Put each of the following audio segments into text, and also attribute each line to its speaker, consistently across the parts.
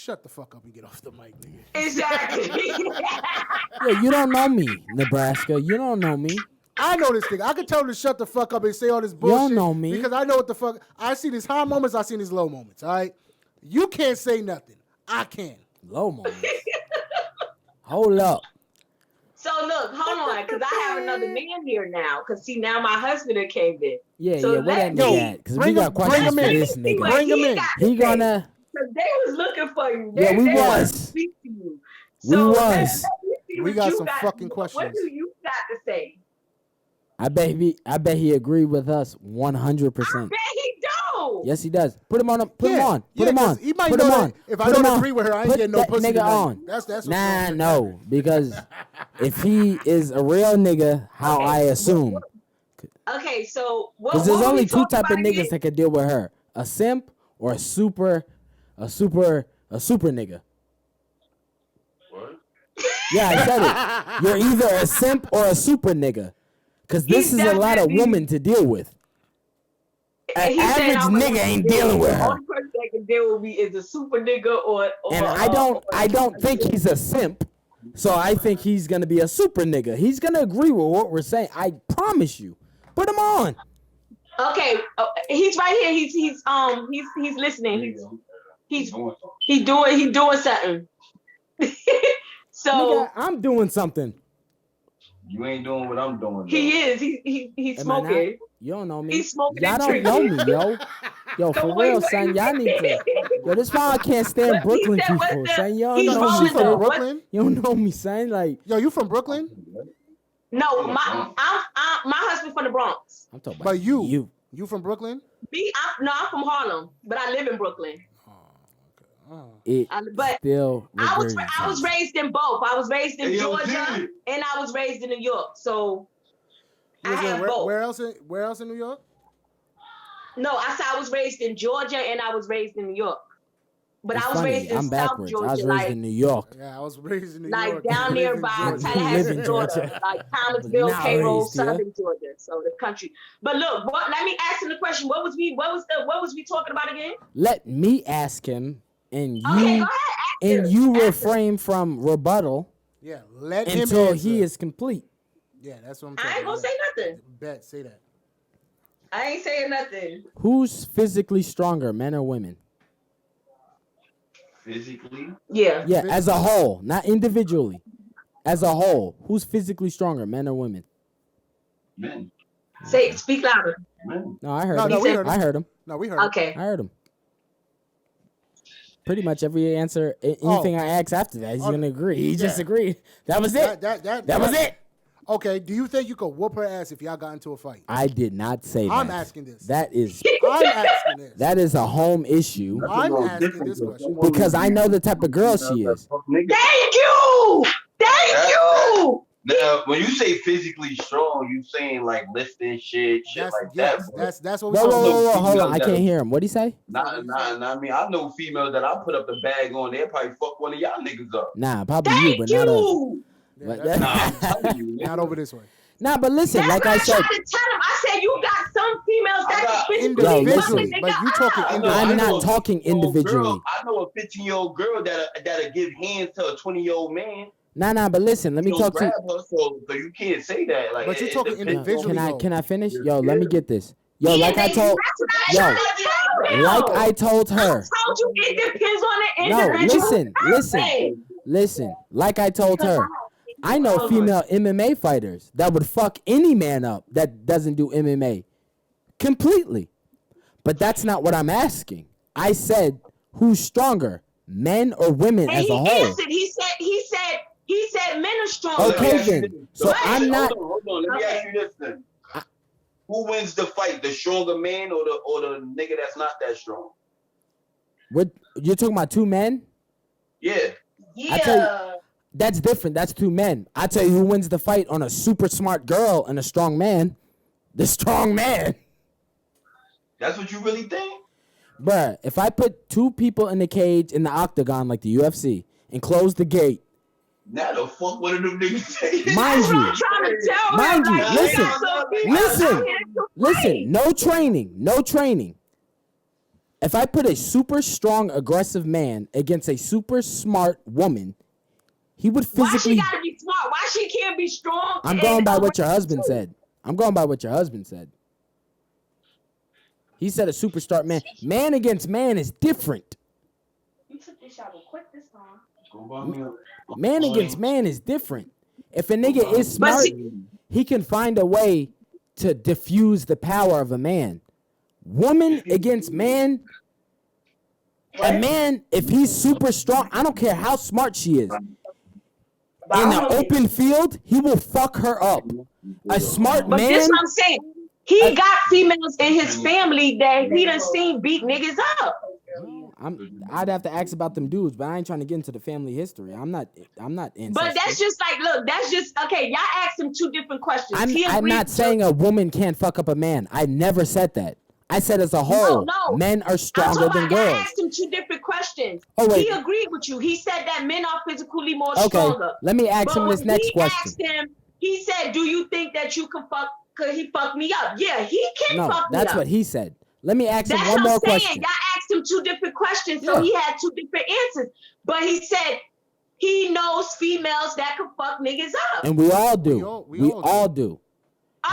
Speaker 1: shut the fuck up and get off the mic, nigga.
Speaker 2: Exactly.
Speaker 3: Yeah, you don't know me, Nebraska. You don't know me.
Speaker 1: I know this nigga. I can tell him to shut the fuck up and say all this bullshit.
Speaker 3: You don't know me.
Speaker 1: Because I know what the fuck. I see these high moments. I see these low moments. All right. You can't say nothing. I can.
Speaker 3: Low moments. Hold up.
Speaker 2: So look, hold on, because I have another man here now. Because see, now my husband came in.
Speaker 3: Yeah,
Speaker 2: so
Speaker 3: yeah. Where that nigga at? Because we got questions for this nigga.
Speaker 1: Bring him in.
Speaker 3: He gonna.
Speaker 2: Because they was looking for you.
Speaker 3: Yeah, we was.
Speaker 2: Speak to you.
Speaker 3: We was.
Speaker 1: We got some fucking questions.
Speaker 2: What do you got to say?
Speaker 3: I bet he agreed with us 100%.
Speaker 2: I bet he do.
Speaker 3: Yes, he does. Put him on. Put him on. Put him on.
Speaker 1: He might
Speaker 3: Put
Speaker 1: know
Speaker 3: him
Speaker 1: that
Speaker 3: on.
Speaker 1: if I don't agree with her, I ain't getting no pussy
Speaker 3: nigga
Speaker 1: tonight.
Speaker 3: on.
Speaker 1: That's
Speaker 3: nah, no, because if he is a real nigga, how I assume.
Speaker 2: Okay, so
Speaker 3: because there's only two type of niggas that can deal with her: a simp or a super nigga.
Speaker 4: What?
Speaker 3: Yeah, I said it. You're either a simp or a super nigga. Because this is a lot of women to deal with. An average nigga ain't dealing with her.
Speaker 2: The only person that can deal with me is a super nigga or
Speaker 3: and I don't think he's a simp. So I think he's gonna be a super nigga. He's gonna agree with what we're saying. I promise you. Put him on.
Speaker 2: Okay, he's right here. He's listening. He's doing something. So
Speaker 3: nigga, I'm doing something.
Speaker 4: You ain't doing what I'm doing.
Speaker 2: He is. He's smoking.
Speaker 3: You don't know me.
Speaker 2: He's smoking.
Speaker 3: Y'all don't know me, yo. Yo, for real, son. Y'all need to. Yo, this why I can't stand Brooklyn people, son. You don't know me,
Speaker 1: from Brooklyn.
Speaker 3: You don't know me, son. Like,
Speaker 1: yo, you from Brooklyn?
Speaker 2: No, my husband from the Bronx.
Speaker 3: I'm talking about.
Speaker 1: But you from Brooklyn?
Speaker 2: Me, I'm from Harlem, but I live in Brooklyn.
Speaker 3: But
Speaker 2: I was raised in both. I was raised in Georgia and I was raised in New York. So I have both.
Speaker 1: Where else in New York?
Speaker 2: No, I said I was raised in Georgia and I was raised in New York. But I was raised in South Georgia.
Speaker 3: I was raised in New York.
Speaker 1: Yeah, I was raised in New
Speaker 2: York.
Speaker 1: Like
Speaker 2: down there by Tallahassee, Georgia. Like Thomasville, Cairo, Southern Georgia. So the country. But look, let me ask him the question. What was we talking about again?
Speaker 3: Let me ask him. And you refrain from rebuttal.
Speaker 1: Yeah, let him
Speaker 3: until he is complete.
Speaker 1: Yeah, that's what I'm saying.
Speaker 2: I ain't gonna say nothing.
Speaker 1: Bet, say that.
Speaker 2: I ain't saying nothing.
Speaker 3: Who's physically stronger, men or women?
Speaker 4: Physically?
Speaker 2: Yeah.
Speaker 3: Yeah, as a whole, not individually. As a whole, who's physically stronger, men or women?
Speaker 4: Men.
Speaker 2: Speak louder.
Speaker 4: Men.
Speaker 3: No, I heard him. I heard him.
Speaker 1: No, we heard him.
Speaker 2: Okay.
Speaker 3: I heard him. Pretty much every answer, anything I ask after that, he's gonna agree. He just agreed. That was it. That was it.
Speaker 1: Okay, do you think you could whoop her ass if y'all got into a fight?
Speaker 3: I did not say that.
Speaker 1: I'm asking this.
Speaker 3: I'm
Speaker 1: asking this.
Speaker 3: That is a home issue.
Speaker 1: I'm asking this question.
Speaker 3: Because I know the type of girl she is.
Speaker 2: Thank you! Thank you!
Speaker 4: Now, when you say physically strong, you saying like lifting shit like that.
Speaker 1: That's what we're
Speaker 3: whoa, hold on. I can't hear him. What'd he say?
Speaker 4: Nah, I mean, I know females that I put up the bag on, they'll probably fuck one of y'all niggas up.
Speaker 3: Nah, probably you, but not us.
Speaker 4: I'm telling you.
Speaker 1: Not over this way.
Speaker 3: Nah, but listen, like I said.
Speaker 2: I said you got some females that
Speaker 1: individually, but you talking individually.
Speaker 3: I'm not talking individually.
Speaker 4: I know a 15-year-old girl that'll give hands to a 20-year-old man.
Speaker 3: Nah, but listen, let me talk to you.
Speaker 4: So you can't say that. Like,
Speaker 1: but you're talking individually.
Speaker 3: Can I finish? Yo, let me get this. Yo, like I told her.
Speaker 2: I told you it depends on the individual.
Speaker 3: No, listen. Like I told her, I know female MMA fighters that would fuck any man up that doesn't do MMA completely. But that's not what I'm asking. I said, who's stronger, men or women as a whole?
Speaker 2: Answered. He said men are strong.
Speaker 3: Okay, then. So I'm not.
Speaker 4: Hold on. Let me ask you this then. Who wins the fight, the stronger man or the nigga that's not that strong?
Speaker 3: What you're talking about? Two men?
Speaker 4: Yeah.
Speaker 2: Yeah.
Speaker 3: That's different. That's two men. I tell you who wins the fight on a super smart girl and a strong man. The strong man.
Speaker 4: That's what you really think?
Speaker 3: Bruh, if I put two people in the cage in the octagon like the UFC and close the gate.
Speaker 4: Now the fuck one of them niggas say?
Speaker 3: Mind you, listen, no training. If I put a super strong, aggressive man against a super smart woman, he would physically.
Speaker 2: Why she gotta be smart? Why she can't be strong?
Speaker 3: I'm going by what your husband said. He said a super smart man. Man against man is different.
Speaker 2: You took this shower quick this time.
Speaker 3: Man against man is different. If a nigga is smart, he can find a way to diffuse the power of a man. Woman against man, a man, if he's super strong, I don't care how smart she is. In the open field, he will fuck her up. A smart man.
Speaker 2: But this what I'm saying. He got females in his family that he done seen beat niggas up.
Speaker 3: I'd have to ask about them dudes, but I ain't trying to get into the family history. I'm not in.
Speaker 2: But that's just like, look, that's just okay. Y'all asked him two different questions.
Speaker 3: I'm not saying a woman can't fuck up a man. I never said that. I said as a whole, men are stronger than girls.
Speaker 2: I asked him two different questions.
Speaker 3: Oh, wait.
Speaker 2: He agreed with you. He said that men are physically more stronger.
Speaker 3: Let me ask him this next question.
Speaker 2: He said, "Do you think that you can fuck? Could he fuck me up?" Yeah, he can fuck me up.
Speaker 3: That's what he said. Let me ask him one more question.
Speaker 2: Y'all asked him two different questions, so he had two different answers. But he said he knows females that can fuck niggas up.
Speaker 3: And we all do. We all do.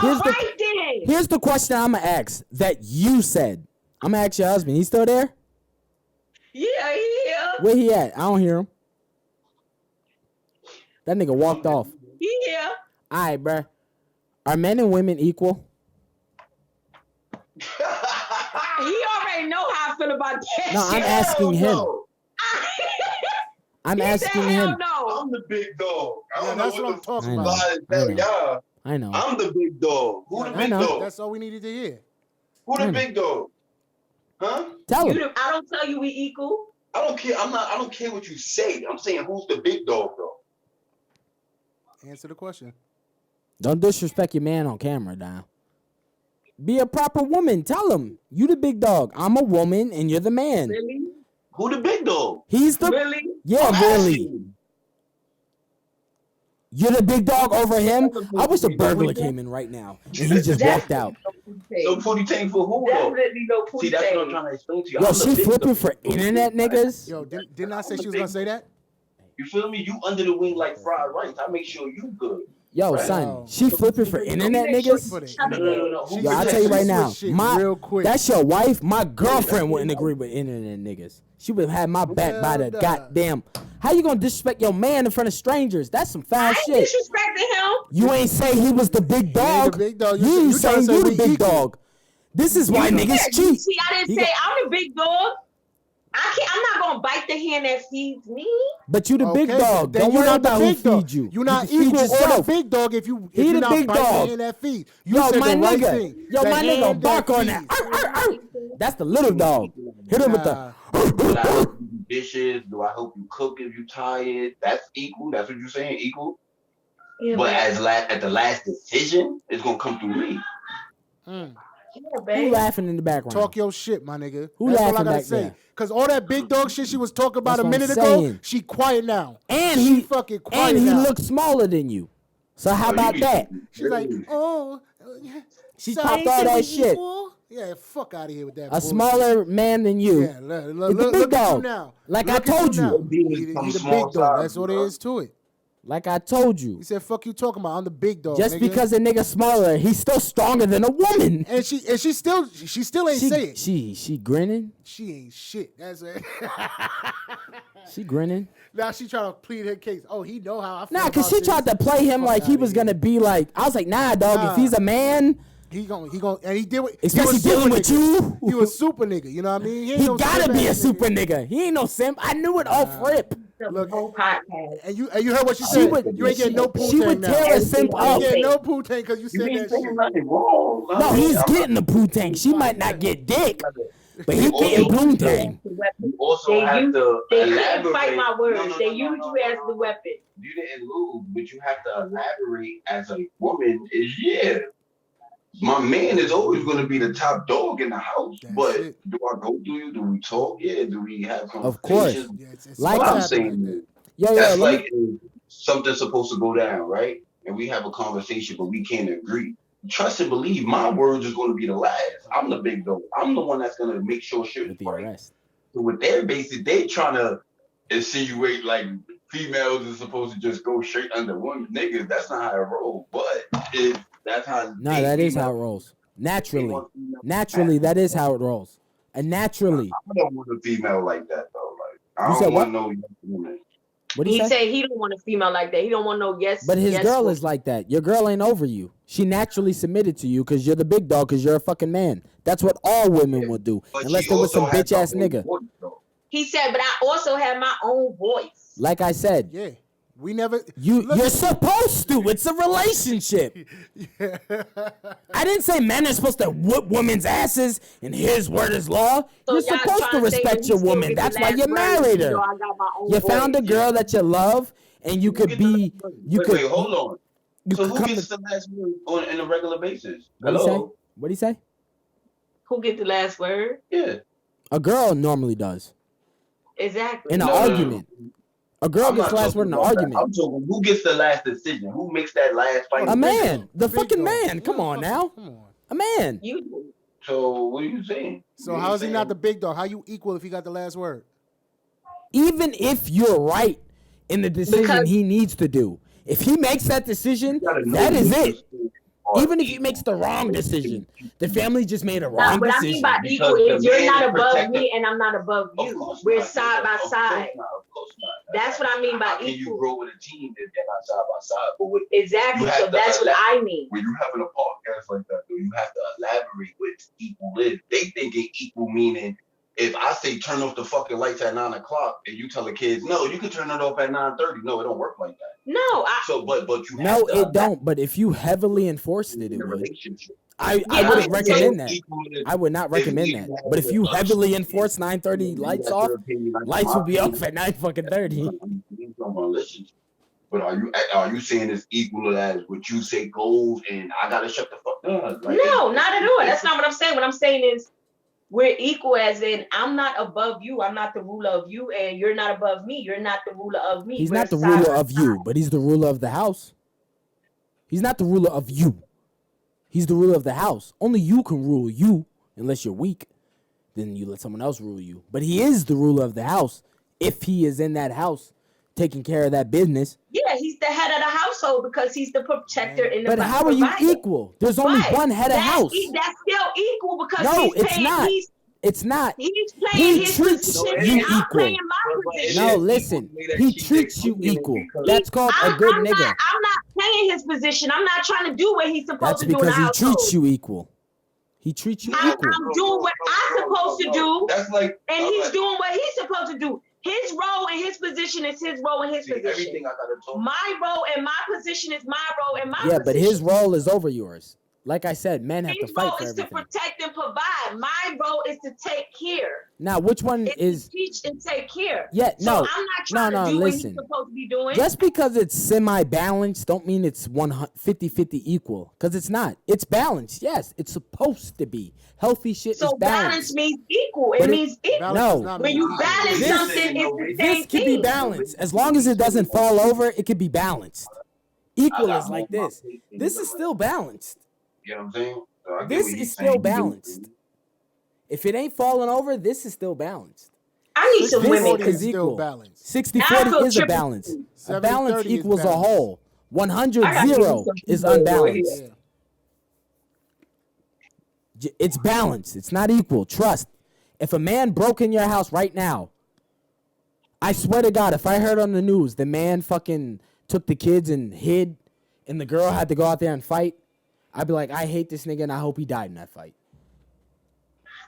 Speaker 2: All right, then.
Speaker 3: Here's the question I'm going to ask that you said. I'm going to ask your husband. He's still there?
Speaker 2: Yeah, he here.
Speaker 3: Where he at? I don't hear him. That nigga walked off.
Speaker 2: He here.
Speaker 3: All right, bruh. Are men and women equal?
Speaker 2: He already know how I feel about that.
Speaker 3: No, I'm asking him. I'm asking him.
Speaker 2: No.
Speaker 4: I'm the big dog. I don't know
Speaker 1: that's what I'm talking about.
Speaker 3: I know.
Speaker 4: I'm the big dog. Who the big dog?
Speaker 1: That's all we needed to hear.
Speaker 4: Who the big dog? Huh?
Speaker 3: Tell him.
Speaker 2: I don't tell you we equal.
Speaker 4: I don't care. I don't care what you say. I'm saying who's the big dog though.
Speaker 1: Answer the question.
Speaker 3: Don't disrespect your man on camera, now. Be a proper woman. Tell him you the big dog. I'm a woman and you're the man.
Speaker 2: Really?
Speaker 4: Who the big dog?
Speaker 3: He's the
Speaker 2: really.
Speaker 3: Yeah, really. You're the big dog over him. I wish a burglar came in right now and he just walked out.
Speaker 4: So Pootie Tang for who though?
Speaker 2: Definitely no Pootie.
Speaker 4: See, that's what I'm trying to explain to you.
Speaker 3: Yo, she flipping for internet niggas.
Speaker 1: Yo, didn't I say she was gonna say that?
Speaker 4: You feel me? You under the wing like fried rice. I make sure you good.
Speaker 3: Yo, son, she flipping for internet niggas.
Speaker 4: No.
Speaker 3: Yo, I'll tell you right now,
Speaker 1: real quick.
Speaker 3: That's your wife. My girlfriend wouldn't agree with internet niggas. She would have had my back by the goddamn. How you gonna disrespect your man in front of strangers? That's some foul shit.
Speaker 2: I ain't disrespecting him.
Speaker 3: You ain't say he was the big dog.
Speaker 1: The big dog.
Speaker 3: You ain't saying you the big dog. This is why niggas cheat.
Speaker 2: See, I didn't say I'm the big dog. I'm not gonna bite the hand that feeds me.
Speaker 3: But you the big dog.
Speaker 1: Then
Speaker 3: Don't worry about who feeds you.
Speaker 1: You're not
Speaker 3: you
Speaker 1: equal or
Speaker 3: yourself.
Speaker 1: the big dog if you're
Speaker 3: the
Speaker 1: not
Speaker 3: big
Speaker 1: biting
Speaker 3: dog.
Speaker 1: the hand that feeds. You
Speaker 3: Yo,
Speaker 1: said
Speaker 3: my
Speaker 1: the right
Speaker 3: nigga.
Speaker 1: thing.
Speaker 3: Yo,
Speaker 1: The
Speaker 3: my nigga
Speaker 1: hand
Speaker 3: bark on that.
Speaker 1: feeds.
Speaker 3: That's the little dog. Hit him with the.
Speaker 4: Do I help you do dishes? Do I help you cook if you tired? That's equal. That's what you're saying, equal.
Speaker 2: Yeah,
Speaker 4: but at the last decision, it's gonna come through me.
Speaker 3: Who laughing in the background?
Speaker 1: Talk your shit, my nigga.
Speaker 3: Who
Speaker 1: That's all I
Speaker 3: laughing
Speaker 1: gotta
Speaker 3: back
Speaker 1: say.
Speaker 3: there?
Speaker 1: Cause all that big dog shit she was talking about
Speaker 3: That's
Speaker 1: a
Speaker 3: what I'm
Speaker 1: minute ago,
Speaker 3: saying.
Speaker 1: she quiet now.
Speaker 3: And
Speaker 1: she
Speaker 3: he
Speaker 1: fucking quiet
Speaker 3: and he
Speaker 1: now.
Speaker 3: looks smaller than you. So how about that?
Speaker 1: She's like, oh,
Speaker 3: She
Speaker 1: so
Speaker 3: popped
Speaker 1: ain't
Speaker 3: all
Speaker 1: we
Speaker 3: that shit.
Speaker 1: equal? Yeah, fuck out of here with that.
Speaker 3: A
Speaker 1: bullshit.
Speaker 3: smaller man than you.
Speaker 1: Yeah, look,
Speaker 3: It's the big
Speaker 1: look at you
Speaker 3: dog.
Speaker 1: now.
Speaker 3: Like
Speaker 1: Look
Speaker 3: I
Speaker 1: at
Speaker 3: told
Speaker 1: now.
Speaker 3: you.
Speaker 1: He the big dog. That's what it is to it.
Speaker 3: Like I told you.
Speaker 1: He said, "Fuck you talking about? I'm the big dog."
Speaker 3: Just
Speaker 1: nigga.
Speaker 3: because a nigga smaller, he's still stronger than a woman.
Speaker 1: And she still ain't say it.
Speaker 3: She grinning.
Speaker 1: She ain't shit. That's it.
Speaker 3: She grinning.
Speaker 1: Now she trying to plead her case. Oh, he know how I feel.
Speaker 3: Nah, cause she tried to play him like he was gonna be like. I was like, nah, dog. If he's a man,
Speaker 1: he gon' and he did what.
Speaker 3: especially dealing with you.
Speaker 1: He was super nigga. You know what I mean?
Speaker 3: He gotta be a super nigga. He ain't no simp. I knew it off rip.
Speaker 2: Look, whole podcast.
Speaker 1: And you heard what she said. You ain't getting no poo
Speaker 3: She would tear a simp
Speaker 1: You
Speaker 3: up.
Speaker 1: ain't getting no poo tank because you said
Speaker 4: You ain't
Speaker 1: that
Speaker 4: saying
Speaker 1: shit.
Speaker 4: nothing wrong.
Speaker 3: No, he's getting the poo tank. She might not get dick, but he getting poo tank.
Speaker 4: You also have to
Speaker 2: They couldn't
Speaker 4: elaborate.
Speaker 2: fight my words.
Speaker 4: No,
Speaker 2: They used you as the weapon.
Speaker 4: You didn't lose, but you have to elaborate as a woman. My man is always going to be the top dog in the house.
Speaker 1: That's
Speaker 4: but
Speaker 1: it.
Speaker 4: do I go through you? Do we talk? Yeah. Do we have conversations?
Speaker 3: Of course.
Speaker 1: Yeah, it's
Speaker 3: Like
Speaker 1: what
Speaker 4: I'm
Speaker 1: happened
Speaker 4: saying,
Speaker 1: like that.
Speaker 3: Yo,
Speaker 4: That's
Speaker 3: let
Speaker 4: like if something's supposed to go down, right? And we have a conversation, but we can't agree. trust and believe my words is going to be the last. I'm the big dog. I'm the one that's going to make sure shit is
Speaker 3: With the
Speaker 4: right.
Speaker 3: arrest.
Speaker 4: So with their basic, they trying to insinuate like females is supposed to just go straight under women. Niggas, that's not how it rolls. But if that's how
Speaker 3: No, that is how it rolls. Naturally. Naturally, that is how it rolls. And naturally.
Speaker 4: I don't want a female like that though. Like I
Speaker 3: You
Speaker 4: don't
Speaker 3: said
Speaker 4: want
Speaker 3: what?
Speaker 4: no woman.
Speaker 3: What do you
Speaker 2: He
Speaker 3: say?
Speaker 2: say he don't want a female like that. He don't want no yes.
Speaker 3: But his
Speaker 2: yes
Speaker 3: girl
Speaker 2: woman.
Speaker 3: is like that. Your girl ain't over you. She naturally submitted to you because you're the big dog because you're a fucking man. That's what all women will do.
Speaker 4: But
Speaker 3: Unless
Speaker 4: she
Speaker 3: there was some
Speaker 4: also has
Speaker 3: bitch ass
Speaker 4: her own
Speaker 3: nigga.
Speaker 4: voice, though.
Speaker 2: He said, but I also have my own voice.
Speaker 3: Like I said,
Speaker 1: Yeah. We never.
Speaker 3: you're supposed to. It's a relationship.
Speaker 1: Yeah.
Speaker 3: I didn't say men are supposed to whoop women's asses and his word is law.
Speaker 2: So
Speaker 3: You're
Speaker 2: y'all
Speaker 3: supposed to
Speaker 2: trying to say
Speaker 3: respect
Speaker 2: that
Speaker 3: your
Speaker 2: he still
Speaker 3: woman.
Speaker 2: get the
Speaker 3: That's why
Speaker 2: last
Speaker 3: you
Speaker 2: word,
Speaker 3: married
Speaker 2: even
Speaker 3: her.
Speaker 2: though I got my own
Speaker 3: You
Speaker 2: voice.
Speaker 3: found a girl that you love and you could be. You
Speaker 4: Wait,
Speaker 3: could.
Speaker 4: wait, hold on.
Speaker 3: You
Speaker 4: So
Speaker 3: could
Speaker 4: who
Speaker 3: come
Speaker 4: gets
Speaker 3: to.
Speaker 4: the last word on a regular basis?
Speaker 3: What do you say?
Speaker 4: Hello?
Speaker 3: What do you say?
Speaker 2: Who get the last word?
Speaker 4: Yeah.
Speaker 3: A girl normally does
Speaker 2: Exactly.
Speaker 3: in an
Speaker 4: No.
Speaker 3: argument. A girl
Speaker 4: I'm
Speaker 3: gets
Speaker 4: not
Speaker 3: last word in
Speaker 4: talking
Speaker 3: an
Speaker 4: about that.
Speaker 3: argument.
Speaker 4: I'm talking who gets the last decision? Who makes that last fight?
Speaker 3: A man,
Speaker 1: dog.
Speaker 3: the
Speaker 1: Big
Speaker 3: fucking
Speaker 1: dog.
Speaker 3: man. Come on now,
Speaker 1: Come on.
Speaker 3: a man.
Speaker 2: You do.
Speaker 4: So what are you saying?
Speaker 1: So how is he not the big dog? How you equal if he got the last word?
Speaker 3: Even if you're right in the decision
Speaker 2: Because-
Speaker 3: he needs to do, if he makes that decision, that is it. Even if he makes the wrong decision, the family just made a
Speaker 2: Now,
Speaker 3: wrong
Speaker 2: what I mean
Speaker 3: decision.
Speaker 2: by
Speaker 4: Because
Speaker 2: equal
Speaker 4: the
Speaker 2: is you're
Speaker 4: man
Speaker 2: not
Speaker 4: is
Speaker 2: above
Speaker 4: protected.
Speaker 2: me and I'm not above
Speaker 4: Of
Speaker 2: you.
Speaker 4: course
Speaker 2: We're
Speaker 4: not.
Speaker 2: side by
Speaker 4: Of course
Speaker 2: side.
Speaker 4: not. Of course not.
Speaker 2: That's what I mean by
Speaker 4: How can you
Speaker 2: equal.
Speaker 4: grow with a team if they're not side by side? But with,
Speaker 2: Exactly.
Speaker 4: You
Speaker 2: So
Speaker 4: have to
Speaker 2: that's what
Speaker 4: allow-
Speaker 2: I mean.
Speaker 4: when you're having a podcast like that, though, you have to elaborate what equal is. They thinking equal meaning if I say turn off the fucking lights at 9 o'clock and you tell the kids, no, you can turn it off at 9:30. No, it don't work like that.
Speaker 2: No,
Speaker 4: So, but you
Speaker 3: No,
Speaker 4: have to
Speaker 3: it don't. But if you heavily enforced it,
Speaker 4: in
Speaker 3: it
Speaker 4: a
Speaker 3: would.
Speaker 4: relationship.
Speaker 3: I
Speaker 2: Yeah,
Speaker 3: wouldn't
Speaker 2: so-
Speaker 3: recommend that.
Speaker 4: Equal is-
Speaker 3: I would not recommend that. But if you heavily enforce 9:30 lights
Speaker 4: That's
Speaker 3: off,
Speaker 4: your opinion, that's
Speaker 3: lights
Speaker 4: my
Speaker 3: will be
Speaker 4: opinion.
Speaker 3: off at 9:30.
Speaker 4: But are you saying it's equal as what you say goes and I gotta shut the fuck down? Like,
Speaker 2: no, not at all. That's not what I'm saying. What I'm saying is we're equal as in I'm not above you. I'm not the ruler of you, and you're not above me. You're not the ruler of me.
Speaker 3: He's
Speaker 2: We're
Speaker 3: not the
Speaker 2: side
Speaker 3: ruler
Speaker 2: by
Speaker 3: of you,
Speaker 2: side.
Speaker 3: but he's the ruler of the house. He's not the ruler of you. He's the ruler of the house. Only you can rule you, unless you're weak. Then you let someone else rule you. But he is the ruler of the house if he is in that house taking care of that business.
Speaker 2: Yeah, he's the head of the household because he's the protector in the
Speaker 3: But how are you
Speaker 2: provider.
Speaker 3: equal? There's only
Speaker 2: Right.
Speaker 3: one head of
Speaker 2: That's
Speaker 3: house.
Speaker 2: That's still equal because
Speaker 3: No,
Speaker 2: he's
Speaker 3: it's
Speaker 2: paying,
Speaker 3: not.
Speaker 2: He's
Speaker 3: It's not.
Speaker 2: playing
Speaker 3: He
Speaker 2: his
Speaker 3: treats
Speaker 2: position,
Speaker 3: you
Speaker 2: and I'm
Speaker 3: equal.
Speaker 2: playing my position.
Speaker 3: No, listen. He treats you equal. That's called a good
Speaker 2: I'm
Speaker 3: nigga.
Speaker 2: I'm not playing his position. I'm not trying to do what he's supposed
Speaker 3: That's
Speaker 2: to do in the
Speaker 3: because he
Speaker 2: household.
Speaker 3: treats you equal. He treats you
Speaker 2: I'm
Speaker 3: equal.
Speaker 2: doing what I'm supposed to do,
Speaker 4: That's like,
Speaker 2: and he's doing what he's supposed to do. His role and his position is his role and his
Speaker 4: see,
Speaker 2: position.
Speaker 4: everything I gotta talk.
Speaker 2: My role and my position is my role and my
Speaker 3: Yeah,
Speaker 2: position.
Speaker 3: but his role is over yours. Like I said, men have to
Speaker 2: His
Speaker 3: fight
Speaker 2: role
Speaker 3: for
Speaker 2: is to
Speaker 3: everything.
Speaker 2: protect and provide. My role is to take care.
Speaker 3: Now, which one
Speaker 2: It's
Speaker 3: is?
Speaker 2: to teach and take care.
Speaker 3: Yeah,
Speaker 2: So
Speaker 3: no,
Speaker 2: I'm not trying
Speaker 3: no,
Speaker 2: to do
Speaker 3: listen.
Speaker 2: what he's supposed to be doing.
Speaker 3: Just because it's semi-balanced don't mean it's 50-50 equal. Because it's not. It's balanced. Yes, it's supposed to be. Healthy shit
Speaker 2: So
Speaker 3: is
Speaker 2: balance
Speaker 3: balanced.
Speaker 2: means equal.
Speaker 3: But
Speaker 2: It means equal.
Speaker 1: Balance
Speaker 3: No.
Speaker 1: does not
Speaker 2: When
Speaker 1: mean
Speaker 2: you
Speaker 1: equal.
Speaker 2: balance
Speaker 3: This-
Speaker 2: something, it's the
Speaker 3: This
Speaker 2: same
Speaker 3: can be
Speaker 2: thing.
Speaker 3: balanced. As long as it doesn't fall over, it can be balanced. Equal is like this. This is still balanced.
Speaker 4: You know what I'm saying? So I get
Speaker 3: This
Speaker 4: what
Speaker 3: is
Speaker 4: he's
Speaker 3: still
Speaker 4: saying.
Speaker 3: balanced. If it ain't falling over, this is still balanced.
Speaker 2: I need some
Speaker 3: This
Speaker 2: women.
Speaker 1: 40 is
Speaker 3: is
Speaker 1: still
Speaker 3: equal.
Speaker 1: balanced.
Speaker 3: 60-40
Speaker 2: feel
Speaker 3: is a
Speaker 2: triple-
Speaker 3: balance. A
Speaker 1: 70-30
Speaker 3: balance
Speaker 1: is
Speaker 3: equals a
Speaker 1: balanced.
Speaker 3: whole. 100-0
Speaker 2: I gotta give you some
Speaker 3: is
Speaker 2: people over
Speaker 3: unbalanced.
Speaker 2: here.
Speaker 1: Yeah.
Speaker 3: It's balanced. It's not equal. Trust. If a man broke in your house right now, I swear to God, if I heard on the news the man fucking took the kids and hid and the girl had to go out there and fight, I'd be like, I hate this nigga and I hope he died in that fight.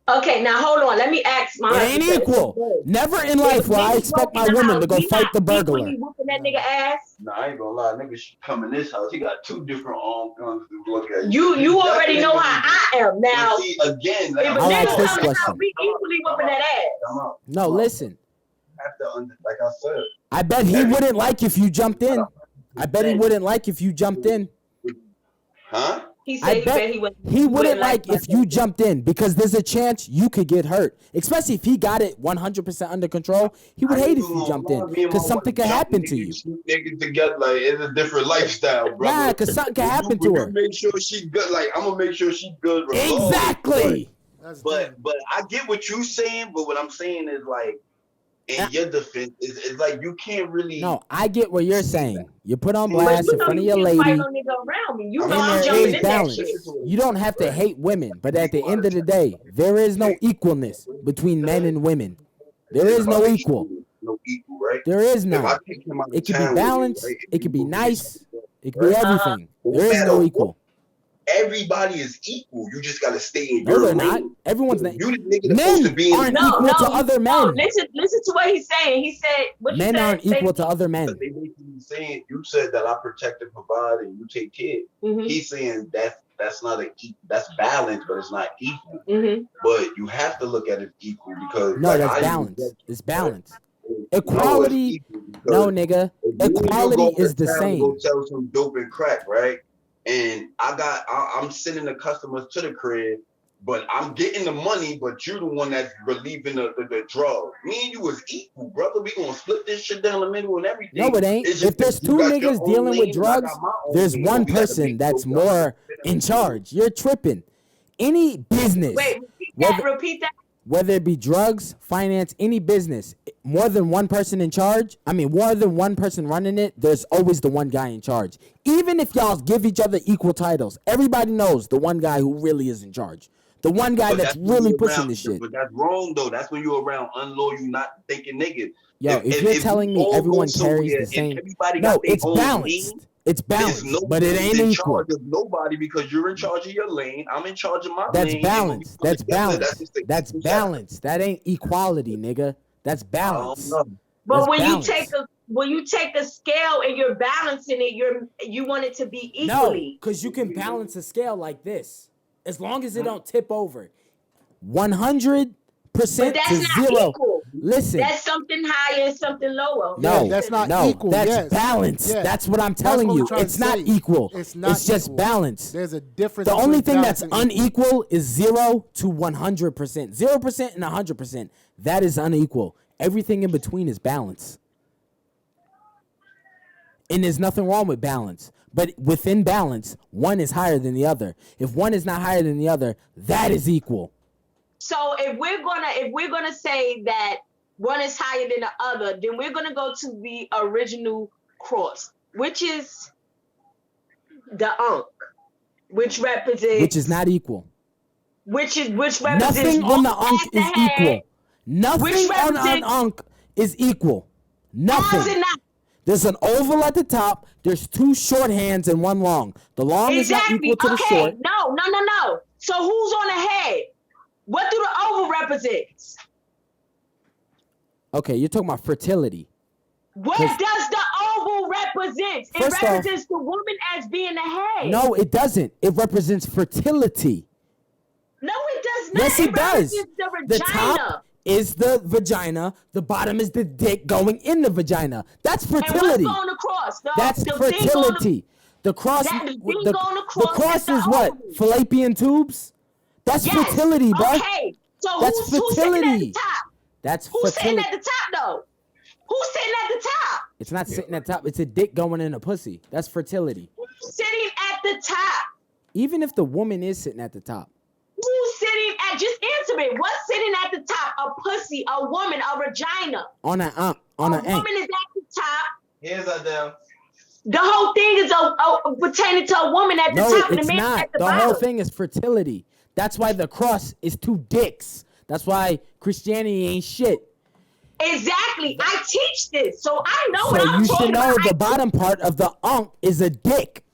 Speaker 2: Okay, now hold on. Let me ask my
Speaker 3: It ain't
Speaker 2: husband.
Speaker 3: equal. Never in life will I expect my woman to go fight the burglar.
Speaker 2: Equally whooping that nigga ass.
Speaker 4: Nah, I ain't gonna lie. Nigga should come in this house. He got 2 different arm guns to look at.
Speaker 2: You already know how I am. Now,
Speaker 4: See, again,
Speaker 2: if a
Speaker 3: I'll ask
Speaker 2: nigga
Speaker 3: this
Speaker 2: comes
Speaker 3: question.
Speaker 2: out, we equally whooping that ass.
Speaker 4: Come out.
Speaker 3: No, listen.
Speaker 4: Have to like I said.
Speaker 3: I bet he wouldn't like if you jumped in. I bet he wouldn't like if you jumped in.
Speaker 4: Huh?
Speaker 2: He said
Speaker 3: he wouldn't like if you jumped in because there's a chance you could get hurt. Especially if he got it 100% under control. He would hate if you jumped in because something could happen to you.
Speaker 4: Niggas together, like it's a different lifestyle, bro.
Speaker 3: Nah, because something could happen to her.
Speaker 4: Make sure she good. Like I'm gonna make sure she good.
Speaker 3: Exactly.
Speaker 4: But I get what you're saying. But what I'm saying is like. In your defense, it's like you can't really.
Speaker 3: No, I get what you're saying. You put on blast in front of your lady.
Speaker 2: You know I'm jumping in that shit.
Speaker 3: You don't have to hate women, but at the end of the day, there is no equalness between men and women. There is no equal.
Speaker 4: No equal, right?
Speaker 3: There is none. It can be balanced. It can be nice. It can be everything. There is no equal.
Speaker 4: Everybody is equal. You just gotta stay in
Speaker 3: no,
Speaker 4: your
Speaker 3: they're
Speaker 4: lane.
Speaker 3: not. Everyone's not.
Speaker 4: Men
Speaker 3: aren't equal to other men.
Speaker 2: No, listen to what he's saying. He said,
Speaker 3: men aren't equal to other men.
Speaker 4: They basically saying you said that I protect and provide and you take care.
Speaker 2: Mm-hmm.
Speaker 4: He's saying that's not that's balanced, but it's not equal.
Speaker 2: Mm-hmm.
Speaker 4: But you have to look at it equal because
Speaker 3: no, that's balanced. It's balanced. Equality, no, nigga. Equality is the same.
Speaker 4: Go sell some dope and crack, right? And I'm sending the customers to the crib, but I'm getting the money, but you're the one that's relieving the drug. Me and you is equal, brother. We gonna split this shit down the middle and everything.
Speaker 3: No, it ain't. If there's two niggas dealing with drugs, there's one person that's more in charge. You're tripping. Any business.
Speaker 2: Wait, repeat that.
Speaker 3: Whether it be drugs, finance, any business, more than one person in charge, more than one person running it, there's always the one guy in charge. Even if y'all give each other equal titles, everybody knows the one guy who really is in charge. The one guy that's really pushing this shit.
Speaker 4: But that's wrong, though. That's when you're around unloyal, not thinking niggas.
Speaker 3: Yo, if you're telling me everyone carries the same... No, it's balanced. It's balanced, but it ain't equal.
Speaker 4: Charge of nobody because you're in charge of your lane. I'm in charge of my
Speaker 3: That's
Speaker 4: lane.
Speaker 3: Balanced. That's balanced. That's balanced. That ain't equality, nigga. That's balance.
Speaker 2: But when you take a scale and you're balancing it, you want it to be equally.
Speaker 3: No, because you can balance a scale like this, as long as it don't tip over. 100% to 0.
Speaker 2: Equal.
Speaker 3: Listen,
Speaker 2: that's something higher and something lower.
Speaker 3: No,
Speaker 1: that's not equal.
Speaker 3: That's balanced.
Speaker 1: Yes.
Speaker 3: That's what I'm telling you. It's not equal.
Speaker 1: It's not.
Speaker 3: It's just balanced.
Speaker 1: There's a difference.
Speaker 3: The only thing that's unequal is 0 to 100%. 0% and 100%. That is unequal. Everything in between is balance. And there's nothing wrong with balance. But within balance, one is higher than the other. If one is not higher than the other, that is equal.
Speaker 2: So if we're gonna say that one is higher than the other, then we're gonna go to the original cross, which is the Ankh, which represents,
Speaker 3: which is not equal.
Speaker 2: Which represents
Speaker 3: nothing on the Ankh is equal. Nothing on an Ankh is equal. Nothing.
Speaker 2: How is it not?
Speaker 3: There's an oval at the top. There's 2 short hands and 1 long. The long is not equal to the short.
Speaker 2: No. So who's on the head? What do the oval represent?
Speaker 3: Okay, you're talking about fertility.
Speaker 2: What does the oval represent? It represents the woman as being the head.
Speaker 3: No, it doesn't. It represents fertility.
Speaker 2: No, it does not.
Speaker 3: Yes, it does.
Speaker 2: The
Speaker 3: top is the vagina. The bottom is the dick going in the vagina. That's fertility.
Speaker 2: And what's going across?
Speaker 3: That's fertility. The cross. The cross is what? Fallopian tubes. That's fertility, bro.
Speaker 2: Okay, so who's sitting at the top?
Speaker 3: That's
Speaker 2: who's sitting at the top, though? Who's sitting at the top?
Speaker 3: It's not sitting at the top. It's a dick going in a pussy. That's fertility.
Speaker 2: Who's sitting at the top?
Speaker 3: Even if the woman is sitting at the top.
Speaker 2: Who's sitting at? Just answer me. What's sitting at the top? A pussy, a woman, a vagina.
Speaker 3: On an
Speaker 2: a woman is at the top.
Speaker 4: Here's Adele.
Speaker 2: The whole thing is pertaining to a woman at the top and the man at the bottom.
Speaker 3: The whole thing is fertility. That's why the cross is 2 dicks. That's why Christianity ain't shit.
Speaker 2: Exactly. I teach this, so I know what I'm talking about.
Speaker 3: So you should know the bottom part of the Ankh is a dick.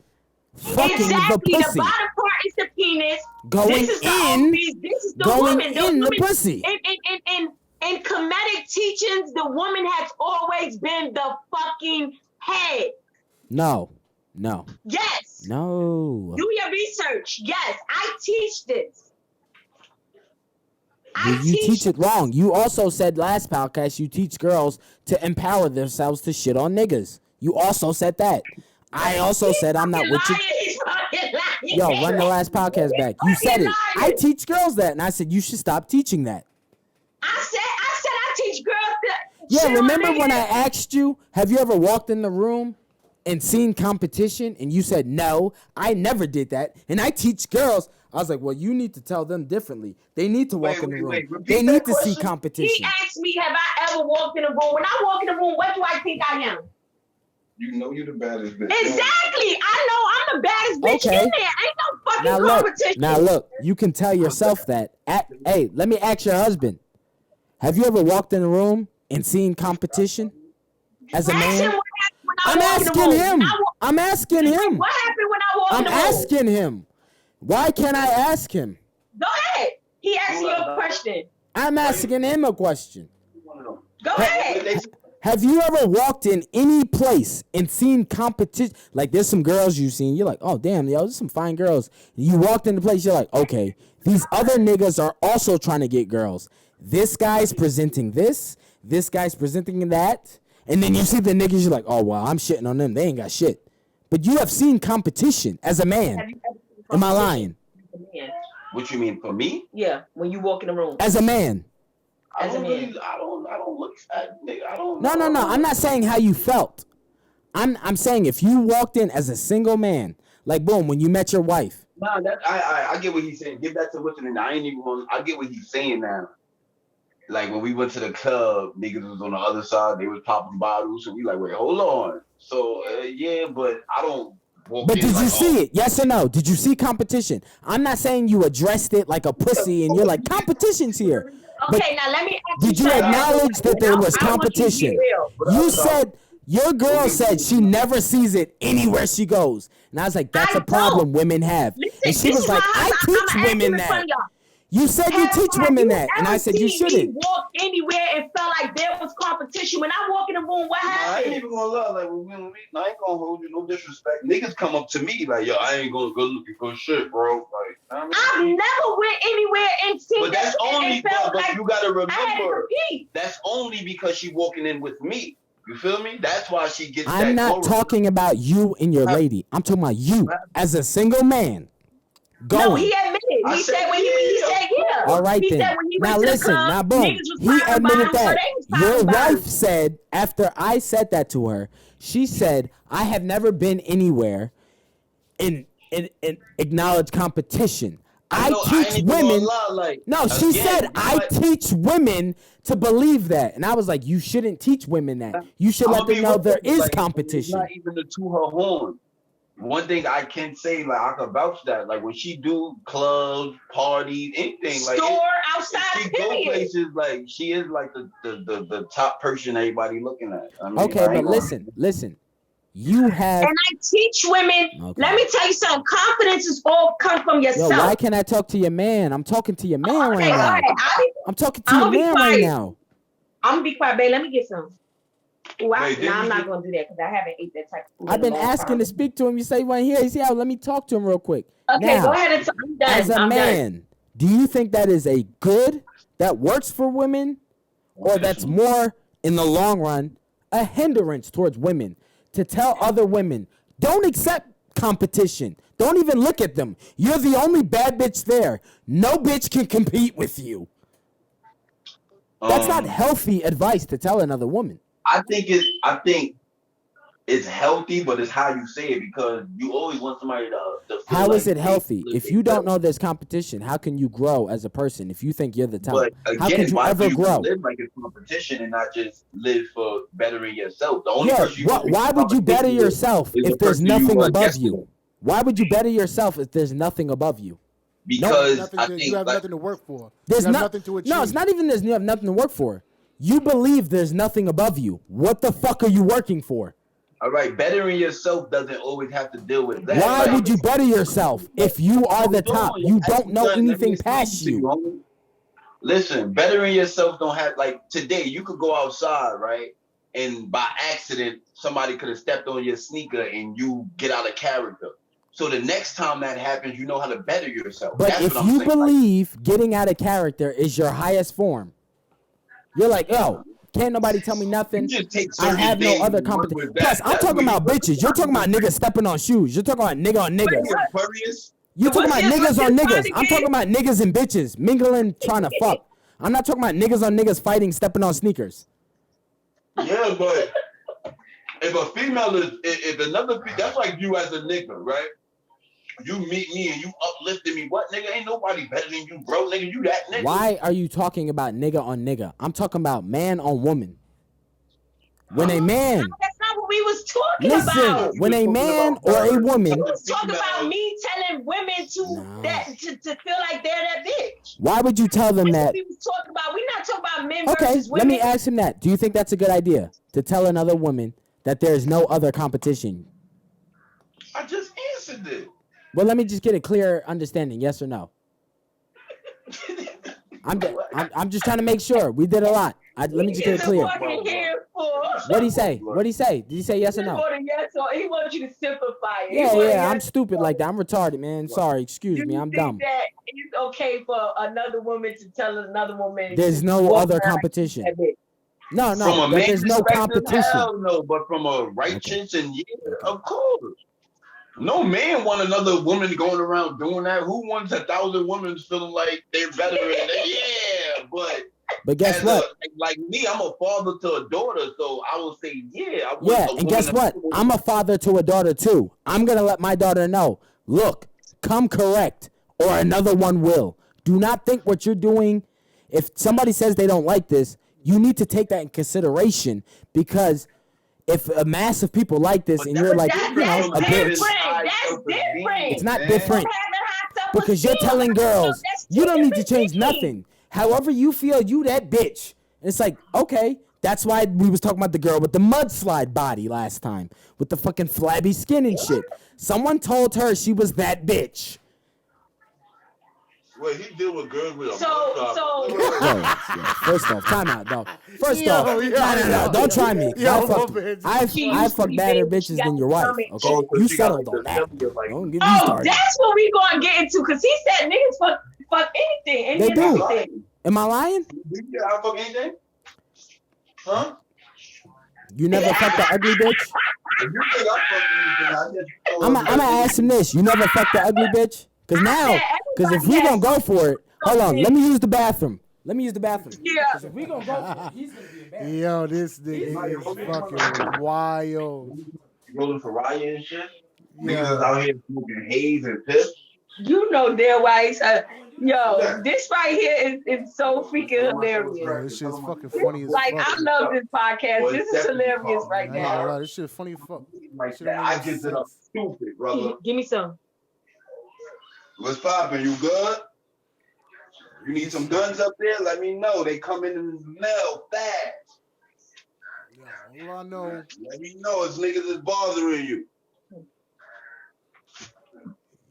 Speaker 3: Fucking the pussy.
Speaker 2: The bottom part is the penis.
Speaker 3: Going
Speaker 2: this is the woman.
Speaker 3: In the pussy.
Speaker 2: In Kemetic teachings, the woman has always been the fucking head.
Speaker 3: No.
Speaker 2: Yes.
Speaker 3: No.
Speaker 2: Do your research. Yes, I teach this.
Speaker 3: You teach it wrong. You also said last podcast you teach girls to empower themselves to shit on niggas. You also said that. I also said I'm not with you.
Speaker 2: He's fucking lying.
Speaker 3: Yo, run the last podcast back. You said it. I teach girls that, and I said you should stop teaching that.
Speaker 2: I said I teach girls that.
Speaker 3: Yeah, remember when I asked you, have you ever walked in the room and seen competition? And you said, no, I never did that. And I teach girls. I was like, well, you need to tell them differently. They need to walk in the room. They need to see competition.
Speaker 2: He asked me, have I ever walked in a room? When I walk in the room, what do I think I am?
Speaker 4: You know you're the baddest bitch.
Speaker 2: Exactly. I know I'm the baddest bitch in there. Ain't no fucking competition.
Speaker 3: Now look, you can tell yourself that. Hey, let me ask your husband. Have you ever walked in a room and seen competition as a man? I'm asking him. I'm asking him.
Speaker 2: What happened when I walked in the room?
Speaker 3: I'm asking him. Why can't I ask him?
Speaker 2: Go ahead. He asked you a question.
Speaker 3: I'm asking him a question.
Speaker 2: Go ahead.
Speaker 3: Have you ever walked in any place and seen competition? Like, there's some girls you've seen. You're like, oh, damn, yo, there's some fine girls. You walked in the place, you're like, okay, these other niggas are also trying to get girls. This guy's presenting this guy's presenting that. And then you see the niggas, you're like, oh, well, I'm shitting on them. They ain't got shit. But you have seen competition as a man. Am I lying?
Speaker 4: What you mean for me?
Speaker 2: Yeah, when you walk in the room.
Speaker 3: As a man.
Speaker 4: I don't look fat, nigga. I don't.
Speaker 3: No. I'm not saying how you felt. I'm saying if you walked in as a single man, like boom, when you met your wife.
Speaker 4: No, that I get what he's saying. Give that to Winston, and I ain't even gonna. I get what he's saying now. Like when we went to the club, niggas was on the other side. They was popping bottles, and we like, wait, hold on. So yeah, but I don't.
Speaker 3: But did you see it? Yes or no? Did you see competition? I'm not saying you addressed it like a pussy and you're like, competition's here.
Speaker 2: Okay, now let me ask
Speaker 3: you. Did you acknowledge that there was competition? You said, your girl said she never sees it anywhere she goes. And I was like, that's a problem women have. And she was like, I teach women that. You said you teach women that, and I said you shouldn't.
Speaker 2: Walk anywhere and felt like there was competition. When I walk in the room, what happened?
Speaker 4: I ain't even gonna lie. Like, I ain't gonna hold you, no disrespect. Niggas come up to me like, yo, I ain't gonna go looking for shit, bro. Like,
Speaker 2: I've never went anywhere and seen.
Speaker 4: But that's only, but you gotta remember, that's only because she walking in with me. You feel me? That's why she gets.
Speaker 3: I'm not talking about you and your lady. I'm talking about you as a single man. Going.
Speaker 2: No, he admitted. He said when he said yeah.
Speaker 3: All right then. Now listen. Now boom. He admitted that. Your wife said after I said that to her, she said, "I have never been anywhere and acknowledge competition. I teach women." No, she said I teach women to believe that, and I was like, "You shouldn't teach women that. You should let them know there is competition."
Speaker 4: Not even to her horn. One thing I can say, like I can vouch that, like when she do clubs, parties, anything, like
Speaker 2: store outside,
Speaker 4: she go places, like she is like the top person everybody looking at. I mean,
Speaker 3: okay, but listen, you have.
Speaker 2: And I teach women. Okay. Let me tell you something. Confidence is all come from yourself.
Speaker 3: Yo, why can't I talk to your man? I'm talking to your man right now. I'm talking to your man right now.
Speaker 2: I'm gonna be quiet, babe. Let me get some. Ooh, I'm not going to do that because I haven't ate that type of food.
Speaker 3: I've been asking to speak to him. You say, well, here. He said, let me talk to him real quick.
Speaker 2: Okay, now, go ahead and I'm done.
Speaker 3: As a man, do you think that is a good, that works for women, or that's more, in the long run, a hindrance towards women to tell other women, don't accept competition. Don't even look at them. You're the only bad bitch there. No bitch can compete with you. That's not healthy advice to tell another woman.
Speaker 4: I think it's healthy, but it's how you say it because you always want somebody to feel
Speaker 3: how is it healthy? If you don't know there's competition, how can you grow as a person if you think you're the top?
Speaker 4: But again,
Speaker 3: how can you ever grow?
Speaker 4: Live like it's competition and not just live for bettering yourself. The only
Speaker 3: why would you better yourself if there's nothing above you? Why would you better yourself if there's nothing above you?
Speaker 4: Because I
Speaker 1: think you have nothing to work for.
Speaker 3: There's
Speaker 1: nothing to achieve.
Speaker 3: No, it's not even you have nothing to work for. You believe there's nothing above you. What the fuck are you working for?
Speaker 4: All right, bettering yourself doesn't always have to deal with that.
Speaker 3: Why would you better yourself if you are the top? You don't know anything past you.
Speaker 4: Listen, bettering yourself don't have, like today, you could go outside, right? And by accident, somebody could have stepped on your sneaker and you get out of character. So the next time that happens, you know how to better yourself.
Speaker 3: But if you believe getting out of character is your highest form, you're like, yo, can't nobody tell me nothing. I have no other competition. Plus, I'm talking about bitches. You're talking about niggas stepping on shoes. You're talking about nigga on niggas. You talking about niggas
Speaker 2: what's
Speaker 3: on
Speaker 2: your
Speaker 3: niggas.
Speaker 2: point
Speaker 3: I'm talking about niggas and bitches mingling, trying to fuck. I'm not talking about niggas on niggas fighting, stepping on sneakers.
Speaker 4: Yeah, but if a female is, if another, that's like you as a nigga, right? You meet me and you uplifted me. What, nigga? Ain't nobody better than you, bro. Nigga, you that nigga.
Speaker 3: Why are you talking about nigga on nigga? I'm talking about man on woman. When a man,
Speaker 2: That's not what we was talking
Speaker 3: listen,
Speaker 2: about.
Speaker 3: when a man or a woman,
Speaker 2: We was talking about me telling women to feel like they're that bitch.
Speaker 3: why would you tell them
Speaker 2: That's
Speaker 3: that?
Speaker 2: what we was talking about. We're not talking about men
Speaker 3: Okay,
Speaker 2: versus
Speaker 3: let
Speaker 2: women.
Speaker 3: me ask him that. Do you think that's a good idea to tell another woman that there is no other competition?
Speaker 4: I just answered it.
Speaker 3: Well, let me just get a clear understanding. Yes or no? I'm just trying to make sure. We did a lot. Let me just get it clear. What'd he say? What'd he say? Did he say yes or no?
Speaker 2: Yes, or he wants you to simplify it.
Speaker 3: Yeah, I'm stupid like that. I'm retarded, man. Sorry, excuse me. I'm dumb.
Speaker 2: That it's okay for another woman to tell another woman.
Speaker 3: There's no other competition. No,
Speaker 4: From a man's
Speaker 3: there's no
Speaker 4: perspective,
Speaker 3: competition.
Speaker 4: hell no, but from a righteous and of course. No man want another woman going around doing that. Who wants 1,000 women feeling like they're better than that? Yeah,
Speaker 3: But guess what?
Speaker 4: Like me, I'm a father to a daughter, so I will say, yeah.
Speaker 3: And guess what? I'm a father to a daughter too. I'm gonna let my daughter know. Look, come correct, or another one will. Do not think what you're doing. If somebody says they don't like this, you need to take that in consideration, because if a mass of people like this and you're like, a bitch,
Speaker 2: That's different.
Speaker 3: it's not different. Because you're telling girls, you don't need to change nothing. However you feel, you that bitch. And it's like, okay, that's why we was talking about the girl with the mudslide body last time, with the fucking flabby skin and shit. Someone told her she was that bitch.
Speaker 4: Well, he deal with girls with a
Speaker 3: First off, time out, dog. No, don't try me. I fuck badder bitches than your wife. Okay, you settled on that. Don't get me started.
Speaker 2: That's what we gonna get into, cause he said niggas fuck anything.
Speaker 3: They do.
Speaker 2: Everything.
Speaker 3: Am I lying?
Speaker 4: Yeah, I fuck anything. Huh?
Speaker 3: You never fucked the ugly bitch?
Speaker 4: If you think I fuck anything,
Speaker 3: I'm gonna ask him this. You never fucked the ugly bitch? Cause if we gonna go for it, hold on. Let me use the bathroom.
Speaker 2: Yeah.
Speaker 3: Cause if we gonna go for it, he's gonna be embarrassed.
Speaker 1: Yo, this nigga is fucking wild.
Speaker 4: rolling for Raya and shit.
Speaker 1: Yeah.
Speaker 4: Niggas out here smoking haze and piss.
Speaker 2: You know damn why he's this right here is so freaking hilarious.
Speaker 1: Bro, this shit's fucking funny as
Speaker 2: Like,
Speaker 1: fuck.
Speaker 2: I love this podcast. This is hilarious right
Speaker 1: I ain't gonna
Speaker 2: now.
Speaker 1: lie, this shit funny as fuck.
Speaker 4: Like
Speaker 1: Shit
Speaker 4: that.
Speaker 1: don't
Speaker 4: I
Speaker 1: make
Speaker 4: just did a
Speaker 1: sense.
Speaker 4: stupid, brother.
Speaker 2: Give me some.
Speaker 4: What's poppin'? You good? You need some guns up there? Let me know. They come in the mail fast.
Speaker 1: Yeah, all I know,
Speaker 4: Let me know. It's niggas that's bothering you.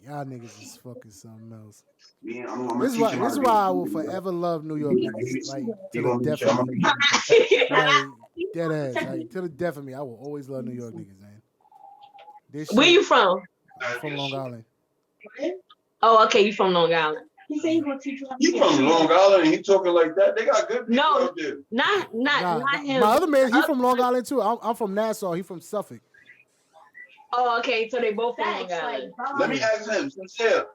Speaker 1: y'all niggas is fucking something else.
Speaker 4: Me, I'm
Speaker 1: This is why I will forever love New York niggas. Like, to the death of me. Like, dead ass. Like, to the death of me, I will always love New York niggas, man. This
Speaker 2: Where
Speaker 1: shit-
Speaker 2: you from?
Speaker 1: I'm from Long Island.
Speaker 2: Oh, okay, you from Long Island. He said he gonna teach you how to
Speaker 4: He from Long Island and he talking like that. They got good people
Speaker 2: No.
Speaker 4: out there.
Speaker 2: Not him.
Speaker 1: My other man, he from Long Island too. I'm from Nassau. He from Suffolk.
Speaker 2: Oh, okay, so they both from Long Island.
Speaker 4: Let me ask him, sincere.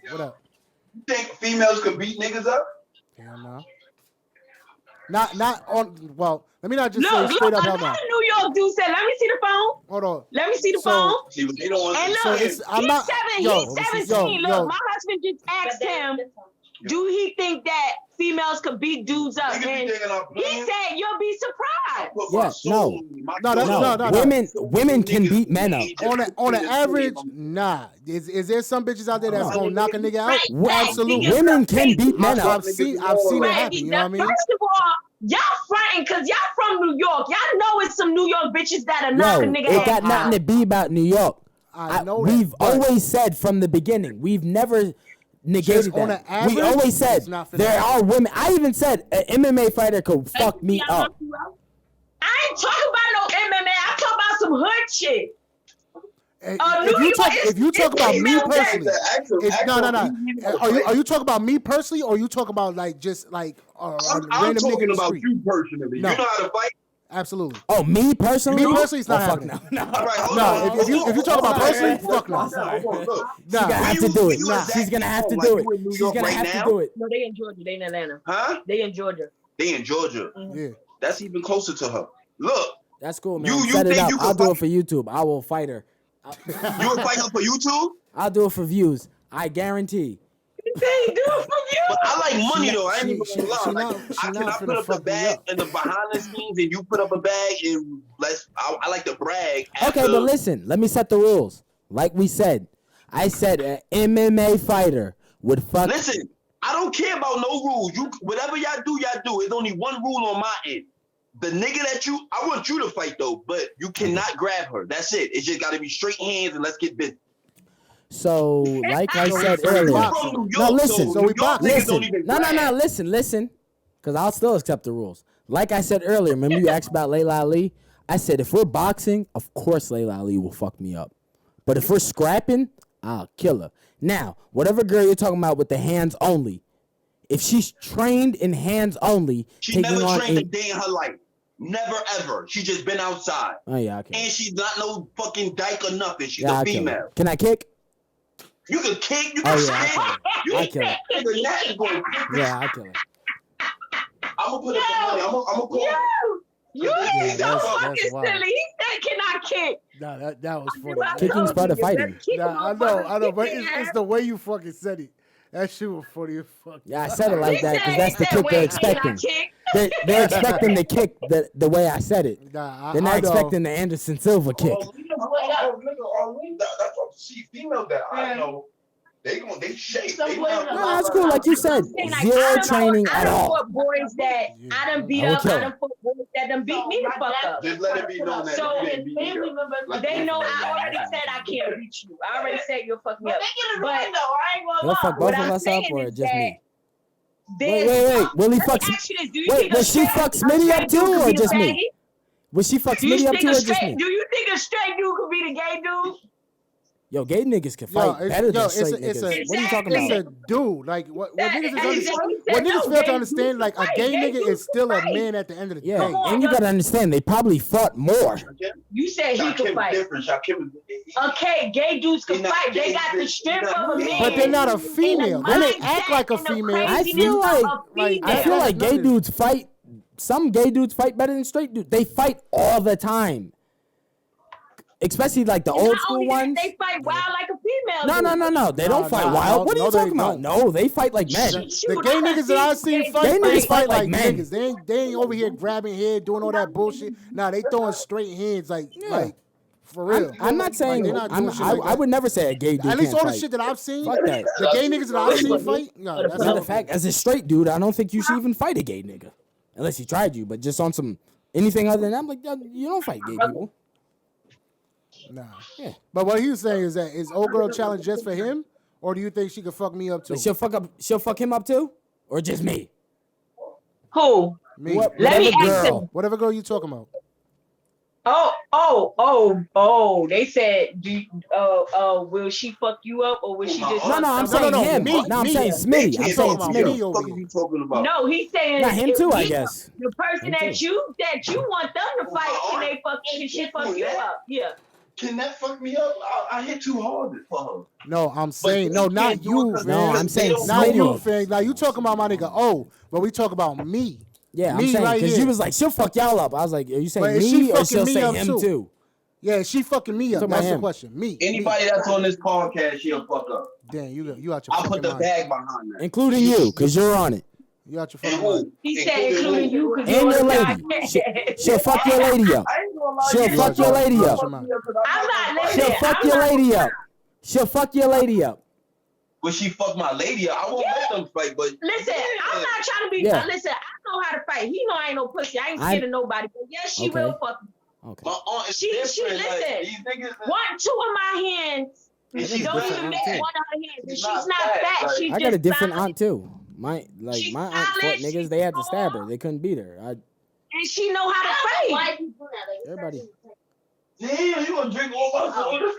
Speaker 1: What up?
Speaker 4: You think females could beat niggas up?
Speaker 1: Hell no. Not on. Well, let me not just
Speaker 2: Look,
Speaker 1: say straight up. Hell
Speaker 2: another
Speaker 1: no.
Speaker 2: New York dude said, "Let me see the phone.
Speaker 1: Hold on.
Speaker 2: Let me see the
Speaker 1: So-
Speaker 2: phone."
Speaker 4: See, but they don't want
Speaker 2: And
Speaker 4: to.
Speaker 2: look,
Speaker 1: it's- I'm
Speaker 2: he's
Speaker 1: not-
Speaker 2: 7.
Speaker 1: yo,
Speaker 2: He's
Speaker 1: listen,
Speaker 2: 17.
Speaker 1: yo,
Speaker 2: Look,
Speaker 1: yo.
Speaker 2: my husband just asked him, "Do he think that females could beat dudes up?"
Speaker 4: Niggas be
Speaker 2: And
Speaker 4: thinking I'm
Speaker 2: he
Speaker 4: playing.
Speaker 2: said, "You'll be surprised."
Speaker 4: Put my
Speaker 3: Yeah,
Speaker 4: soul in my
Speaker 1: No, that's-
Speaker 4: soul.
Speaker 1: no.
Speaker 3: Women can beat men up.
Speaker 1: On an average, nah. Is there some bitches out there that's gonna knock a nigga out?
Speaker 2: Right,
Speaker 1: Absolutely.
Speaker 2: niggas
Speaker 3: Women
Speaker 2: are
Speaker 3: can
Speaker 2: crazy.
Speaker 3: beat men up.
Speaker 1: I've seen it
Speaker 2: Right,
Speaker 1: happen. You know what I mean?
Speaker 2: First of all, y'all fronting because y'all from New York. Y'all know it's some New York bitches that'll knock a
Speaker 3: Yo,
Speaker 2: nigga
Speaker 3: it
Speaker 2: ass
Speaker 3: got nothing
Speaker 2: out.
Speaker 3: to be about New York.
Speaker 1: I know
Speaker 3: We've
Speaker 1: that, but
Speaker 3: always said from the beginning, we've never negated
Speaker 1: Just on
Speaker 3: that.
Speaker 1: an average,
Speaker 3: We always said
Speaker 1: it's not finna
Speaker 3: there
Speaker 1: happen.
Speaker 3: are women. I even said an MMA fighter could fuck me up.
Speaker 2: I ain't talking about no MMA. I'm talking about some hood shit.
Speaker 1: If
Speaker 2: New York
Speaker 1: if you talk about me
Speaker 2: female
Speaker 1: personally,
Speaker 4: No.
Speaker 1: are you talking about me personally, or are you talking about like just like a
Speaker 4: I'm
Speaker 1: random nigga in
Speaker 4: talking
Speaker 1: the
Speaker 4: about
Speaker 1: street?
Speaker 4: you personally.
Speaker 1: No.
Speaker 4: You know how to fight?
Speaker 1: Absolutely.
Speaker 3: Oh, me personally?
Speaker 1: Me personally, it's not
Speaker 3: fuck
Speaker 1: happening.
Speaker 3: no.
Speaker 4: All right, hold
Speaker 1: No,
Speaker 4: on.
Speaker 1: if you talk about personally,
Speaker 3: Sorry.
Speaker 1: fuck no.
Speaker 3: I'm sorry.
Speaker 4: Hold on, look.
Speaker 3: She's gonna have to do it. She's gonna have to do it. She's gonna have to do it.
Speaker 2: No, they in Georgia. They in Atlanta.
Speaker 4: Huh?
Speaker 2: They in Georgia.
Speaker 4: They in Georgia.
Speaker 1: Yeah.
Speaker 4: That's even closer to her. Look,
Speaker 3: That's cool, man.
Speaker 4: You
Speaker 3: Set it
Speaker 4: think
Speaker 3: up.
Speaker 4: you can
Speaker 3: I'll do
Speaker 4: fight-
Speaker 3: it for YouTube. I will fight her.
Speaker 4: you would fight her for YouTube?
Speaker 3: I'll do it for views. I guarantee.
Speaker 2: They do it from you.
Speaker 4: But I like money though. I ain't even
Speaker 1: she
Speaker 4: gonna lie.
Speaker 1: not-
Speaker 4: Like,
Speaker 1: she
Speaker 4: I
Speaker 1: not
Speaker 4: cannot
Speaker 1: finna
Speaker 4: put up the
Speaker 1: fuck me
Speaker 4: bag
Speaker 1: up.
Speaker 4: and the behind the scenes, and you put up a bag, and I like to brag.
Speaker 3: Okay,
Speaker 4: after-
Speaker 3: but listen. Let me set the rules. Like we said, I said an MMA fighter would fuck.
Speaker 4: Listen, I don't care about no rules. You whatever y'all do. It's only one rule on my end. The nigga that I want you to fight though, but you cannot grab her. That's it. It's just got to be straight hands and let's get busy.
Speaker 3: So, like I said
Speaker 1: so
Speaker 3: earlier.
Speaker 1: boxing.
Speaker 4: From New
Speaker 3: No,
Speaker 4: York,
Speaker 3: listen.
Speaker 1: So we boxing.
Speaker 3: Listen. No. Listen. Because I'll still accept the rules. Like I said earlier, remember you asked about Layla Ali? I said if we're boxing, of course Layla Ali will fuck me up. But if we're scrapping, I'll kill her. Now, whatever girl you're talking about with the hands only, if she's trained in hands only,
Speaker 4: She
Speaker 3: taking
Speaker 4: never
Speaker 3: on
Speaker 4: trained a day in her life. Never ever. She just been outside.
Speaker 3: Oh yeah, okay.
Speaker 4: And she's not no fucking dyke or nothing. She's
Speaker 3: Yeah,
Speaker 4: a
Speaker 3: I'll kill her.
Speaker 4: female.
Speaker 3: Can I kick?
Speaker 4: You can kick. You
Speaker 3: Oh,
Speaker 4: can
Speaker 3: yeah,
Speaker 4: spin. You
Speaker 3: I'll kill her.
Speaker 4: nigga, nasty boy.
Speaker 3: Yeah, I'll kill her.
Speaker 4: I'm gonna put up the money. I'm gonna call.
Speaker 2: You
Speaker 1: Yeah,
Speaker 2: is so
Speaker 1: that's
Speaker 2: fucking
Speaker 1: wild.
Speaker 2: silly. He said, "Can I kick?"
Speaker 1: Nah, that was funny.
Speaker 3: Kicking's part of fighting.
Speaker 1: Nah, I know, but it's the way you fucking said it. That shit was funny as fuck.
Speaker 3: Yeah, I said it like that because that's the
Speaker 2: He
Speaker 3: kick
Speaker 2: said,
Speaker 3: they're
Speaker 2: "Wait, can I
Speaker 3: expecting.
Speaker 2: kick?"
Speaker 3: They're expecting the kick the way I said it.
Speaker 1: Nah,
Speaker 3: They're not
Speaker 1: I know.
Speaker 3: expecting the Anderson Silva kick.
Speaker 4: See female that I know, they shape. They
Speaker 3: No, that's cool. Like you said, zero training at all.
Speaker 2: I done fought boys that I done beat
Speaker 3: I would
Speaker 2: up.
Speaker 3: kill
Speaker 2: I
Speaker 3: him.
Speaker 2: done fought boys that done beat me the fuck up.
Speaker 4: Just let it be known that
Speaker 2: So,
Speaker 4: you didn't beat me up.
Speaker 2: They know I already said I can't beat you. I already said you'll fuck me up. But
Speaker 3: He'll fuck both
Speaker 2: what
Speaker 3: of
Speaker 2: I'm
Speaker 3: us up
Speaker 2: saying
Speaker 3: or
Speaker 2: is
Speaker 3: just
Speaker 2: that
Speaker 3: me?
Speaker 2: there's-
Speaker 3: Wait. Will he
Speaker 2: Let
Speaker 3: fuck?
Speaker 2: me ask you this. Do you
Speaker 3: Wait,
Speaker 2: think a
Speaker 3: will she
Speaker 2: straight-
Speaker 3: fuck
Speaker 2: a
Speaker 3: Smitty up
Speaker 2: straight
Speaker 3: too,
Speaker 2: dude could
Speaker 3: or
Speaker 2: be the
Speaker 3: just me?
Speaker 2: faggot?
Speaker 3: Will she fuck
Speaker 2: Do you
Speaker 3: Smitty up
Speaker 2: think
Speaker 3: too
Speaker 2: a
Speaker 3: or just
Speaker 2: straight?
Speaker 3: me?
Speaker 2: Do you think a straight dude could be the gay dude?
Speaker 3: Yo, gay niggas can fight better than straight
Speaker 1: it's
Speaker 3: niggas.
Speaker 1: a-
Speaker 3: What are you talking
Speaker 1: It's
Speaker 3: about?
Speaker 1: a dude. Like what niggas
Speaker 2: Exactly.
Speaker 1: is
Speaker 2: He said,
Speaker 1: what niggas
Speaker 2: no,
Speaker 1: fail
Speaker 2: gay
Speaker 1: to understand. Like a
Speaker 2: dudes
Speaker 1: gay
Speaker 2: fight. Gay
Speaker 1: nigga is
Speaker 2: dudes
Speaker 1: still a
Speaker 2: fight.
Speaker 1: man at the end of the
Speaker 3: Yeah,
Speaker 1: day.
Speaker 3: and you gotta understand, they probably fought more.
Speaker 2: You said he could fight.
Speaker 4: Different. Shaquem is
Speaker 2: Okay, gay dudes can
Speaker 4: He not
Speaker 2: fight. They
Speaker 4: gay,
Speaker 2: got the
Speaker 4: he
Speaker 2: strength
Speaker 4: not
Speaker 2: of a
Speaker 4: gay.
Speaker 2: man.
Speaker 1: But they're not a
Speaker 2: and the
Speaker 1: female. They may
Speaker 2: mindset
Speaker 1: act like a
Speaker 2: and the
Speaker 1: female.
Speaker 3: I
Speaker 2: craziness
Speaker 3: feel
Speaker 2: of
Speaker 3: like-
Speaker 2: a
Speaker 1: like,
Speaker 3: I
Speaker 2: female.
Speaker 3: feel like gay
Speaker 1: nothing.
Speaker 3: dudes fight. Some gay dudes fight better than straight dudes. They fight all the time, especially like the
Speaker 2: Not
Speaker 3: old school
Speaker 2: only that,
Speaker 3: ones.
Speaker 2: They fight wild like a female.
Speaker 3: No. They don't
Speaker 1: Nah,
Speaker 3: fight
Speaker 1: nah,
Speaker 3: wild.
Speaker 1: no,
Speaker 3: What are you
Speaker 1: no, they
Speaker 3: talking about?
Speaker 1: don't.
Speaker 3: No, they fight like men.
Speaker 1: The gay niggas that I've seen fight,
Speaker 3: Gay
Speaker 1: they
Speaker 3: niggas
Speaker 1: fight like
Speaker 3: men.
Speaker 1: niggas. They ain't over here grabbing head, doing all that bullshit. Nah, they throwing straight hands like for real.
Speaker 3: I'm not saying.
Speaker 1: Like, they're not doing shit like
Speaker 3: I
Speaker 1: that.
Speaker 3: would never say a gay dude
Speaker 1: At least
Speaker 3: can't
Speaker 1: all the
Speaker 3: fight.
Speaker 1: shit that I've seen,
Speaker 3: Fuck that.
Speaker 1: the gay niggas that I've seen fight, no, that's
Speaker 3: Matter
Speaker 1: not
Speaker 3: of fact, as a straight dude, I don't think you should even fight a gay nigga, unless he tried you. But just on some anything other than that, I'm like, yo, you don't fight gay people.
Speaker 1: Nah.
Speaker 3: Yeah.
Speaker 1: But what he was saying is that is old girl challenge just for him, or do you think she could fuck me up too?
Speaker 3: But she'll fuck him up too, or just me?
Speaker 2: Who?
Speaker 1: Me.
Speaker 2: Let me
Speaker 3: Whatever
Speaker 2: ask
Speaker 3: girl.
Speaker 2: him.
Speaker 1: Whatever girl you talking about.
Speaker 2: Oh! They said, will she fuck you up or will she just?
Speaker 3: No, I'm saying
Speaker 1: no,
Speaker 3: him.
Speaker 1: me,
Speaker 3: No, I'm
Speaker 1: me.
Speaker 3: saying Smitty. I'm
Speaker 1: He's
Speaker 3: saying
Speaker 1: talking about me
Speaker 3: Smitty.
Speaker 1: over
Speaker 4: What are
Speaker 1: here.
Speaker 4: you talking about?
Speaker 2: No, he's saying
Speaker 3: Not him
Speaker 2: if
Speaker 3: too, I
Speaker 2: he-
Speaker 3: guess.
Speaker 2: The person
Speaker 3: Him
Speaker 2: that
Speaker 3: too.
Speaker 2: you want them to fight, can she fuck you up? Yeah.
Speaker 4: Can that fuck me up? I hit too hard for her.
Speaker 1: No, I'm saying no, not you,
Speaker 4: No,
Speaker 1: man.
Speaker 3: I'm saying
Speaker 1: not
Speaker 3: Smitty.
Speaker 1: you, fam. Now you talking about my nigga O, but we talk about me.
Speaker 3: Yeah,
Speaker 1: Me
Speaker 3: I'm saying
Speaker 1: right
Speaker 3: because
Speaker 1: here.
Speaker 3: you was like, she'll fuck y'all up. I was like, are you saying
Speaker 1: But is she
Speaker 3: me or
Speaker 1: fucking
Speaker 3: she'll
Speaker 1: me
Speaker 3: say
Speaker 1: up
Speaker 3: him
Speaker 1: too?
Speaker 3: too?
Speaker 1: Yeah, she fucking me up.
Speaker 3: Talking about
Speaker 1: That's the
Speaker 3: him.
Speaker 1: question. Me.
Speaker 4: Anybody that's on this podcast, she'll fuck up.
Speaker 1: Damn, you out your
Speaker 4: I'll
Speaker 1: fucking
Speaker 4: put the
Speaker 1: mind.
Speaker 4: bag behind that.
Speaker 3: Including you, because you're on it.
Speaker 1: You out your
Speaker 4: And
Speaker 1: fucking mind.
Speaker 4: who?
Speaker 2: He said including you. 'cause
Speaker 3: And
Speaker 2: you're
Speaker 3: your
Speaker 2: a
Speaker 3: lady.
Speaker 2: guy.
Speaker 3: She'll fuck your lady up.
Speaker 4: I ain't gonna lie.
Speaker 3: She'll
Speaker 4: you
Speaker 3: fuck your lady
Speaker 1: Watch
Speaker 3: up.
Speaker 1: your mouth.
Speaker 2: I'm not
Speaker 3: She'll
Speaker 2: listening.
Speaker 3: fuck your lady up. She'll fuck your lady up.
Speaker 4: Will she fuck my lady up? I won't let them fight, but
Speaker 2: Listen, I'm not trying to be.
Speaker 3: Yeah.
Speaker 2: Listen, I know how to fight. He know I ain't no pussy. I ain't scared of nobody. But yes, she
Speaker 3: Okay.
Speaker 2: will fuck me.
Speaker 3: Okay.
Speaker 4: my aunt is
Speaker 2: She-
Speaker 4: different.
Speaker 2: listen.
Speaker 4: Like, these niggas.
Speaker 2: Two of my hands
Speaker 4: And
Speaker 3: she's
Speaker 2: don't
Speaker 3: different
Speaker 2: even
Speaker 3: aunt
Speaker 2: make
Speaker 3: too.
Speaker 2: one of her hands. And
Speaker 4: She's
Speaker 2: she's
Speaker 4: not
Speaker 2: not
Speaker 4: fat,
Speaker 2: fat.
Speaker 4: like-
Speaker 2: She's
Speaker 3: I
Speaker 2: just
Speaker 3: got a different
Speaker 2: solid.
Speaker 3: aunt too. My
Speaker 2: She's
Speaker 3: aunt
Speaker 2: solid,
Speaker 3: fought niggas.
Speaker 2: she's
Speaker 3: They had to
Speaker 2: tall.
Speaker 3: stab her. They couldn't beat her.
Speaker 2: And she know how to fight.
Speaker 3: Everybody.
Speaker 4: Damn, you gonna drink all my soda?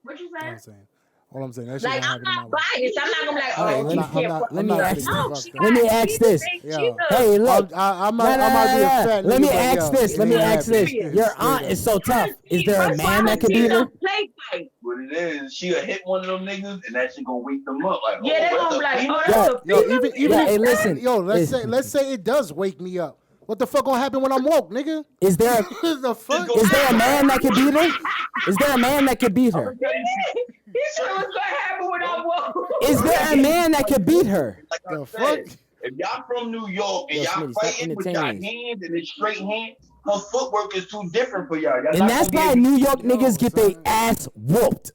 Speaker 2: What you
Speaker 1: You know what
Speaker 2: saying?
Speaker 1: I'm saying. All I'm saying, that shit
Speaker 2: Like,
Speaker 1: not
Speaker 2: I'm
Speaker 1: happening in
Speaker 2: not
Speaker 1: my life.
Speaker 2: biased. I'm not gonna be like,
Speaker 3: Okay,
Speaker 2: oh,
Speaker 3: let
Speaker 2: she
Speaker 3: me-
Speaker 2: can't fuck.
Speaker 3: let me
Speaker 1: not
Speaker 3: ask
Speaker 1: getting
Speaker 2: No,
Speaker 1: fucked
Speaker 2: she
Speaker 1: up.
Speaker 3: Let me
Speaker 2: got
Speaker 3: ask
Speaker 2: she's
Speaker 3: this.
Speaker 2: a big
Speaker 1: Yo.
Speaker 2: cheater.
Speaker 3: Hey, look.
Speaker 1: I might be a fat
Speaker 3: Let
Speaker 1: nigga,
Speaker 3: me
Speaker 1: but
Speaker 3: ask
Speaker 1: yo,
Speaker 3: this.
Speaker 1: it
Speaker 3: Let me
Speaker 1: ain't
Speaker 3: ask this.
Speaker 1: happening.
Speaker 3: Your
Speaker 1: Straight
Speaker 3: aunt
Speaker 1: up.
Speaker 3: is so tough. Is there a
Speaker 2: That's why
Speaker 3: man that could beat her?
Speaker 2: Play fight.
Speaker 4: What it is, she'll hit one of them niggas, and that shit gonna wake them up. Like,
Speaker 2: Yeah, they
Speaker 4: that's
Speaker 2: gonna
Speaker 4: a
Speaker 2: be like,
Speaker 4: female?
Speaker 2: oh,
Speaker 3: Yo,
Speaker 2: that's a
Speaker 1: Yo,
Speaker 2: female.
Speaker 1: even
Speaker 3: Yeah, hey, listen.
Speaker 1: yo,
Speaker 3: It's-
Speaker 1: let's say it does wake me up. What the fuck gonna happen when I'm woke, nigga?
Speaker 3: Is there
Speaker 1: The fuck?
Speaker 3: is there a man that could beat her? Is there a man that could beat her?
Speaker 2: He said what's gonna happen when I walk.
Speaker 3: Is there a man that could beat her?
Speaker 4: Like I
Speaker 1: The
Speaker 4: said,
Speaker 1: fuck?
Speaker 4: if y'all from New York and
Speaker 3: Yo,
Speaker 4: y'all
Speaker 3: Smitty, stop
Speaker 4: fighting with y'all
Speaker 3: entertaining
Speaker 4: hands and it's straight hands, her footwork is too different for y'all. Y'all
Speaker 3: And
Speaker 4: not
Speaker 3: that's
Speaker 4: gonna
Speaker 3: why
Speaker 4: be able
Speaker 3: New York
Speaker 1: Yo,
Speaker 3: niggas get their
Speaker 1: son.
Speaker 3: ass whooped.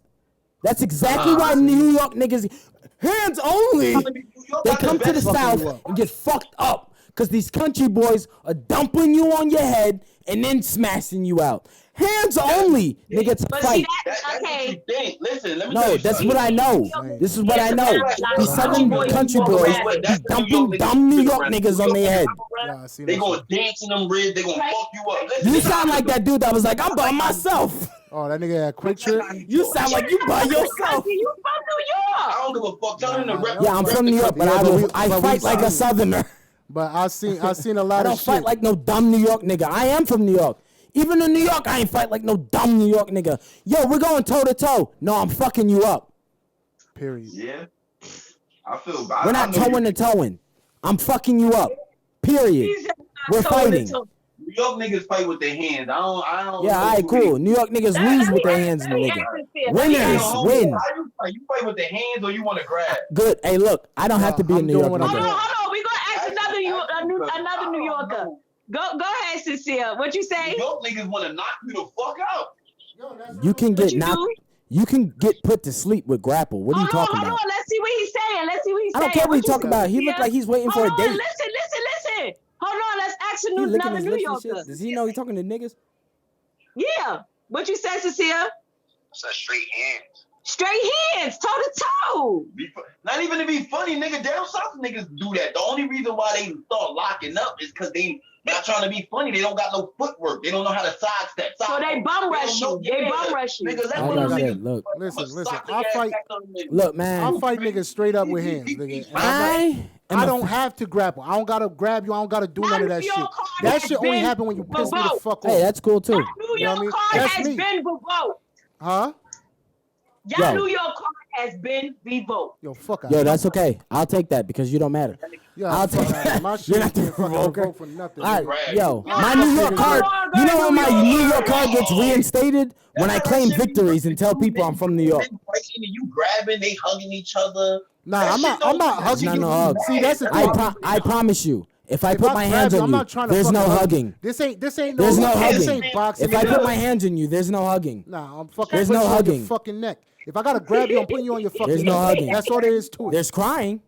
Speaker 3: That's exactly why New York niggas hands only.
Speaker 4: to be New York
Speaker 3: They
Speaker 4: got
Speaker 3: come to the
Speaker 4: best
Speaker 1: fucking
Speaker 3: South
Speaker 1: you up.
Speaker 3: and get fucked up because these country boys are dumping you on your head and then smashing you out. Hands only, niggas
Speaker 2: But see,
Speaker 3: fight.
Speaker 2: that's
Speaker 4: That's what
Speaker 2: okay.
Speaker 4: you think. Listen, let me tell
Speaker 3: No,
Speaker 4: you
Speaker 3: that's
Speaker 4: something.
Speaker 3: what I know.
Speaker 1: Right.
Speaker 3: This is what I know. These southern country boys be dumping dumb New York niggas on their head.
Speaker 1: Yeah, I seen
Speaker 4: They
Speaker 1: that
Speaker 4: gonna
Speaker 1: shit.
Speaker 4: dance in them ribs. They gonna fuck you up. Listen,
Speaker 3: You
Speaker 4: they
Speaker 3: sound
Speaker 4: not
Speaker 3: like that dude that was like, I'm by myself.
Speaker 1: Oh, that nigga had quick trip.
Speaker 3: You sound like you by yourself.
Speaker 2: Country, you from New
Speaker 4: I
Speaker 2: York.
Speaker 4: don't give a fuck. Tell them to rep.
Speaker 3: Yeah, I'm from New York, but
Speaker 1: Yeah,
Speaker 3: I
Speaker 1: but we
Speaker 3: fight like a
Speaker 1: seen-
Speaker 3: southerner.
Speaker 1: But I seen a
Speaker 3: I
Speaker 1: lot
Speaker 3: don't
Speaker 1: of
Speaker 3: fight
Speaker 1: shit.
Speaker 3: like no dumb New York nigga. I am from New York. Even in New York, I ain't fight like no dumb New York nigga. Yo, we're going toe to toe. No, I'm fucking you up.
Speaker 1: Period.
Speaker 4: Yeah. I feel.
Speaker 3: We're not toeing to toeing. I'm fucking you up. Period.
Speaker 2: He said,
Speaker 3: We're
Speaker 2: "I'm told
Speaker 3: fighting.
Speaker 2: it to-"
Speaker 4: New York niggas fight with their hands. I don't.
Speaker 3: Yeah,
Speaker 4: know
Speaker 3: alright,
Speaker 4: who
Speaker 3: cool. New York niggas lose with their hands,
Speaker 2: Let me
Speaker 3: nigga.
Speaker 2: ask this here.
Speaker 3: Winners
Speaker 4: they-
Speaker 2: Let me
Speaker 3: win.
Speaker 4: How you fight? You fight with their hands or you want to grab?
Speaker 3: Good. Hey, look, I don't have to be a
Speaker 1: I'm
Speaker 3: New
Speaker 1: doing
Speaker 3: York
Speaker 1: what I'm
Speaker 2: Hold on,
Speaker 3: nigga.
Speaker 2: hold on. We gonna ask another New Yorker. Go ahead, Cecilia. What you say?
Speaker 4: New York niggas want to knock you the fuck out.
Speaker 3: You can
Speaker 2: What
Speaker 3: get
Speaker 2: you
Speaker 3: knocked.
Speaker 2: do?
Speaker 3: You can get put to sleep with grapple. What are you talking
Speaker 2: Hold
Speaker 3: about?
Speaker 2: on. Let's see what he's saying.
Speaker 3: I don't care what
Speaker 2: you
Speaker 3: he's talking about. He
Speaker 2: saying?
Speaker 3: looked like he's waiting for a
Speaker 2: Hold on,
Speaker 3: date.
Speaker 2: listen. Hold on, let's ask
Speaker 3: He licking
Speaker 2: another
Speaker 3: his
Speaker 2: New
Speaker 3: lips and
Speaker 2: Yorker.
Speaker 3: shit. Does he know he's talking to niggas?
Speaker 2: Yeah. What you said, Cecilia?
Speaker 4: It's a straight hands.
Speaker 2: Straight hands, toe to toe.
Speaker 4: Not even to be funny, nigga. Down south niggas do that. The only reason why they start locking up is because they not trying to be funny. They don't got no footwork. They don't know how to sidestep.
Speaker 2: So they bum rush you. They bum rush you.
Speaker 4: Nigga, let
Speaker 3: Like
Speaker 4: one
Speaker 3: I
Speaker 4: of them
Speaker 3: said,
Speaker 4: niggas.
Speaker 3: look,
Speaker 1: Listen.
Speaker 4: I
Speaker 3: look, man.
Speaker 1: I fight niggas straight up with hands, nigga. And
Speaker 3: I
Speaker 1: I don't have to grapple. I don't gotta grab you. I don't gotta do none of that shit.
Speaker 2: Your card
Speaker 1: That
Speaker 2: has
Speaker 1: shit only
Speaker 2: been
Speaker 1: happen when you piss me the
Speaker 2: revoked.
Speaker 1: fuck off.
Speaker 3: Hey, that's cool too.
Speaker 2: New
Speaker 1: You know what I
Speaker 2: York
Speaker 1: mean?
Speaker 2: card
Speaker 1: That's
Speaker 2: has
Speaker 1: me.
Speaker 2: been revoked.
Speaker 1: Huh?
Speaker 2: Your
Speaker 3: Yo.
Speaker 2: New York card has been revoked.
Speaker 1: Yo, fuck out.
Speaker 3: Yo, that's okay. I'll take that because you don't matter.
Speaker 1: Yo,
Speaker 3: I'll
Speaker 1: fuck
Speaker 3: take
Speaker 1: out.
Speaker 3: that.
Speaker 1: My
Speaker 3: You're
Speaker 1: shit
Speaker 3: not the
Speaker 1: ain't fucking
Speaker 3: provoker.
Speaker 1: revoked for nothing.
Speaker 3: All
Speaker 1: nigga.
Speaker 3: right, yo,
Speaker 4: Right.
Speaker 3: my New York card. You know when my New York card gets reinstated when I claim victories and tell people I'm from New York.
Speaker 4: You grabbing, they hugging each other.
Speaker 1: Nah,
Speaker 4: That
Speaker 1: I'm
Speaker 4: shit
Speaker 1: not
Speaker 4: don't-
Speaker 1: hugging
Speaker 3: Not
Speaker 1: you.
Speaker 3: no hug.
Speaker 1: See, that's the thing.
Speaker 3: I promise you. If I
Speaker 1: If
Speaker 3: put
Speaker 1: I
Speaker 3: my
Speaker 1: grab
Speaker 3: hands
Speaker 1: you,
Speaker 3: on
Speaker 1: I'm
Speaker 3: you,
Speaker 1: not trying to
Speaker 3: there's no
Speaker 1: fucking hug
Speaker 3: hugging.
Speaker 1: This ain't
Speaker 3: There's no
Speaker 1: This
Speaker 3: hugging.
Speaker 1: ain't boxing.
Speaker 3: If I
Speaker 1: nigga.
Speaker 3: put my hands on you, there's no hugging.
Speaker 1: Nah, I'm fucking
Speaker 3: There's
Speaker 1: putting
Speaker 3: no
Speaker 1: you on
Speaker 3: hugging.
Speaker 1: your fucking neck. If I gotta grab you, I'm putting you on your fucking
Speaker 3: There's no
Speaker 1: neck.
Speaker 3: hugging.
Speaker 1: That's all there is to it.
Speaker 3: There's crying.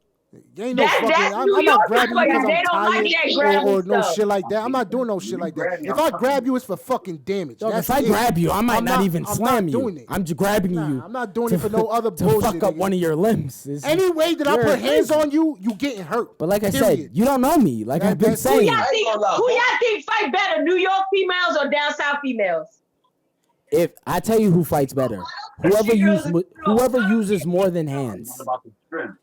Speaker 1: You ain't no
Speaker 2: That's
Speaker 1: fucking. I'm
Speaker 2: New
Speaker 1: not
Speaker 2: York
Speaker 1: grabbing you because
Speaker 2: they
Speaker 1: I'm
Speaker 2: don't like
Speaker 1: tired
Speaker 2: that grabbing
Speaker 1: or no
Speaker 2: stuff.
Speaker 1: shit like that. I'm not doing no shit like that. If I grab you, it's for fucking damage.
Speaker 3: Dog,
Speaker 1: That's
Speaker 3: if I
Speaker 1: it.
Speaker 3: grab you, I might
Speaker 1: I'm
Speaker 3: not even
Speaker 1: I'm
Speaker 3: slam
Speaker 1: not
Speaker 3: you.
Speaker 1: doing it.
Speaker 3: I'm just grabbing
Speaker 1: Nah,
Speaker 3: you.
Speaker 1: I'm not doing it for no other
Speaker 3: to
Speaker 1: bullshit.
Speaker 3: fuck up
Speaker 1: nigga.
Speaker 3: one of your limbs.
Speaker 1: Any way that I
Speaker 3: You're
Speaker 1: put hands
Speaker 3: crazy.
Speaker 1: on you, you getting hurt.
Speaker 3: But like I
Speaker 1: Period.
Speaker 3: said, you don't know me. Like I've been
Speaker 1: That's-
Speaker 2: Who
Speaker 3: saying.
Speaker 2: y'all think?
Speaker 4: gonna lie.
Speaker 2: Who y'all think fight better, New York females or down south females?
Speaker 3: If I tell you who fights better, whoever uses more than hands.
Speaker 4: About the strength.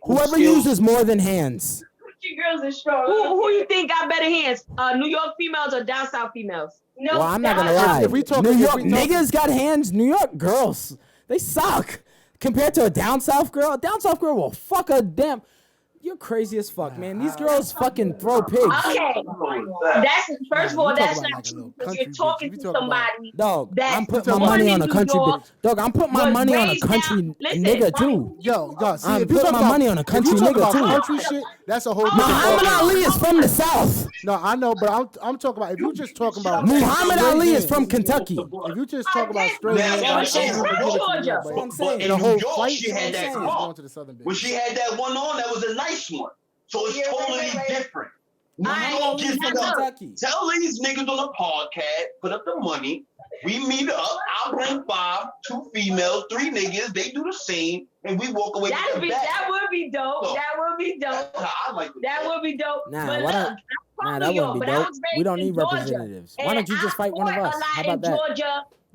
Speaker 3: Whoever uses more than hands.
Speaker 2: You girls are strong. Who you think got better hands? New York females or down south females? No,
Speaker 3: Well, I'm not gonna
Speaker 2: down-
Speaker 3: lie.
Speaker 1: If we talking-
Speaker 3: New
Speaker 1: if
Speaker 3: York
Speaker 1: we talking-
Speaker 3: niggas got hands. New York girls, they suck compared to a down south girl. A down south girl will fuck a damn. You're crazy as fuck, man. These girls fucking throw pigs.
Speaker 2: Okay, that's first of all,
Speaker 1: you
Speaker 2: that's
Speaker 1: talking about
Speaker 2: not
Speaker 1: like a
Speaker 2: true
Speaker 1: little
Speaker 2: because
Speaker 1: country
Speaker 2: you're talking
Speaker 1: bitch. You
Speaker 2: to
Speaker 1: talking about-
Speaker 2: somebody.
Speaker 3: Dog,
Speaker 2: That's
Speaker 3: I'm putting my
Speaker 2: born
Speaker 3: money
Speaker 2: in
Speaker 3: on a
Speaker 2: New
Speaker 3: country
Speaker 2: York,
Speaker 3: bitch. Dog, I'm putting my
Speaker 2: was
Speaker 3: money on a
Speaker 2: raised
Speaker 3: country
Speaker 2: down- listen,
Speaker 3: nigga too.
Speaker 1: Yo, see,
Speaker 3: I'm
Speaker 1: if you
Speaker 3: putting
Speaker 1: talk
Speaker 3: my
Speaker 1: about
Speaker 3: money on a country
Speaker 1: if you talk
Speaker 3: nigga
Speaker 1: about
Speaker 3: too.
Speaker 1: country shit, that's a whole different
Speaker 3: Muhammad
Speaker 1: ballgame.
Speaker 3: Ali is from the South.
Speaker 1: No, I know, but I'm talking about if you just talking about
Speaker 3: Muhammad
Speaker 1: straight
Speaker 3: Ali is
Speaker 1: hands,
Speaker 3: from Kentucky.
Speaker 1: If you just talk about straight
Speaker 4: Yeah,
Speaker 1: hands,
Speaker 4: yeah,
Speaker 1: I
Speaker 4: yeah.
Speaker 1: can forgive it to you,
Speaker 2: Georgia.
Speaker 1: but
Speaker 3: I'm saying.
Speaker 1: in a
Speaker 4: New
Speaker 1: whole
Speaker 4: York,
Speaker 1: fight,
Speaker 4: she had that
Speaker 1: it's
Speaker 4: car.
Speaker 1: going to the southern
Speaker 4: When
Speaker 1: bitch.
Speaker 4: she had that one on, that was a nice one. So it's
Speaker 2: Yeah,
Speaker 4: totally
Speaker 2: right.
Speaker 4: different. New
Speaker 2: Alright,
Speaker 4: York
Speaker 3: He's
Speaker 4: gets
Speaker 3: from
Speaker 4: it up.
Speaker 3: Kentucky.
Speaker 4: Tell these niggas on the podcast, put up the money. We meet up. I'll bring 5, 2 females, 3 niggas. They do the same, and we walk away
Speaker 2: That
Speaker 4: with
Speaker 2: would
Speaker 4: the bag.
Speaker 2: be dope.
Speaker 4: So,
Speaker 2: That would be dope.
Speaker 4: That's how I like it.
Speaker 2: That would be dope.
Speaker 3: Nah,
Speaker 2: But
Speaker 3: why
Speaker 2: look,
Speaker 3: don't-
Speaker 2: I'm from
Speaker 3: Nah,
Speaker 2: New
Speaker 3: that
Speaker 2: York,
Speaker 3: wouldn't be
Speaker 2: but I
Speaker 3: dope.
Speaker 2: was
Speaker 3: We
Speaker 2: raised
Speaker 3: don't
Speaker 2: in
Speaker 3: need
Speaker 2: Georgia.
Speaker 3: representatives. Why
Speaker 2: And
Speaker 3: don't you just
Speaker 2: I
Speaker 3: fight one of
Speaker 2: fought
Speaker 3: us?
Speaker 2: a lot
Speaker 3: How about
Speaker 2: in
Speaker 3: that?
Speaker 2: Georgia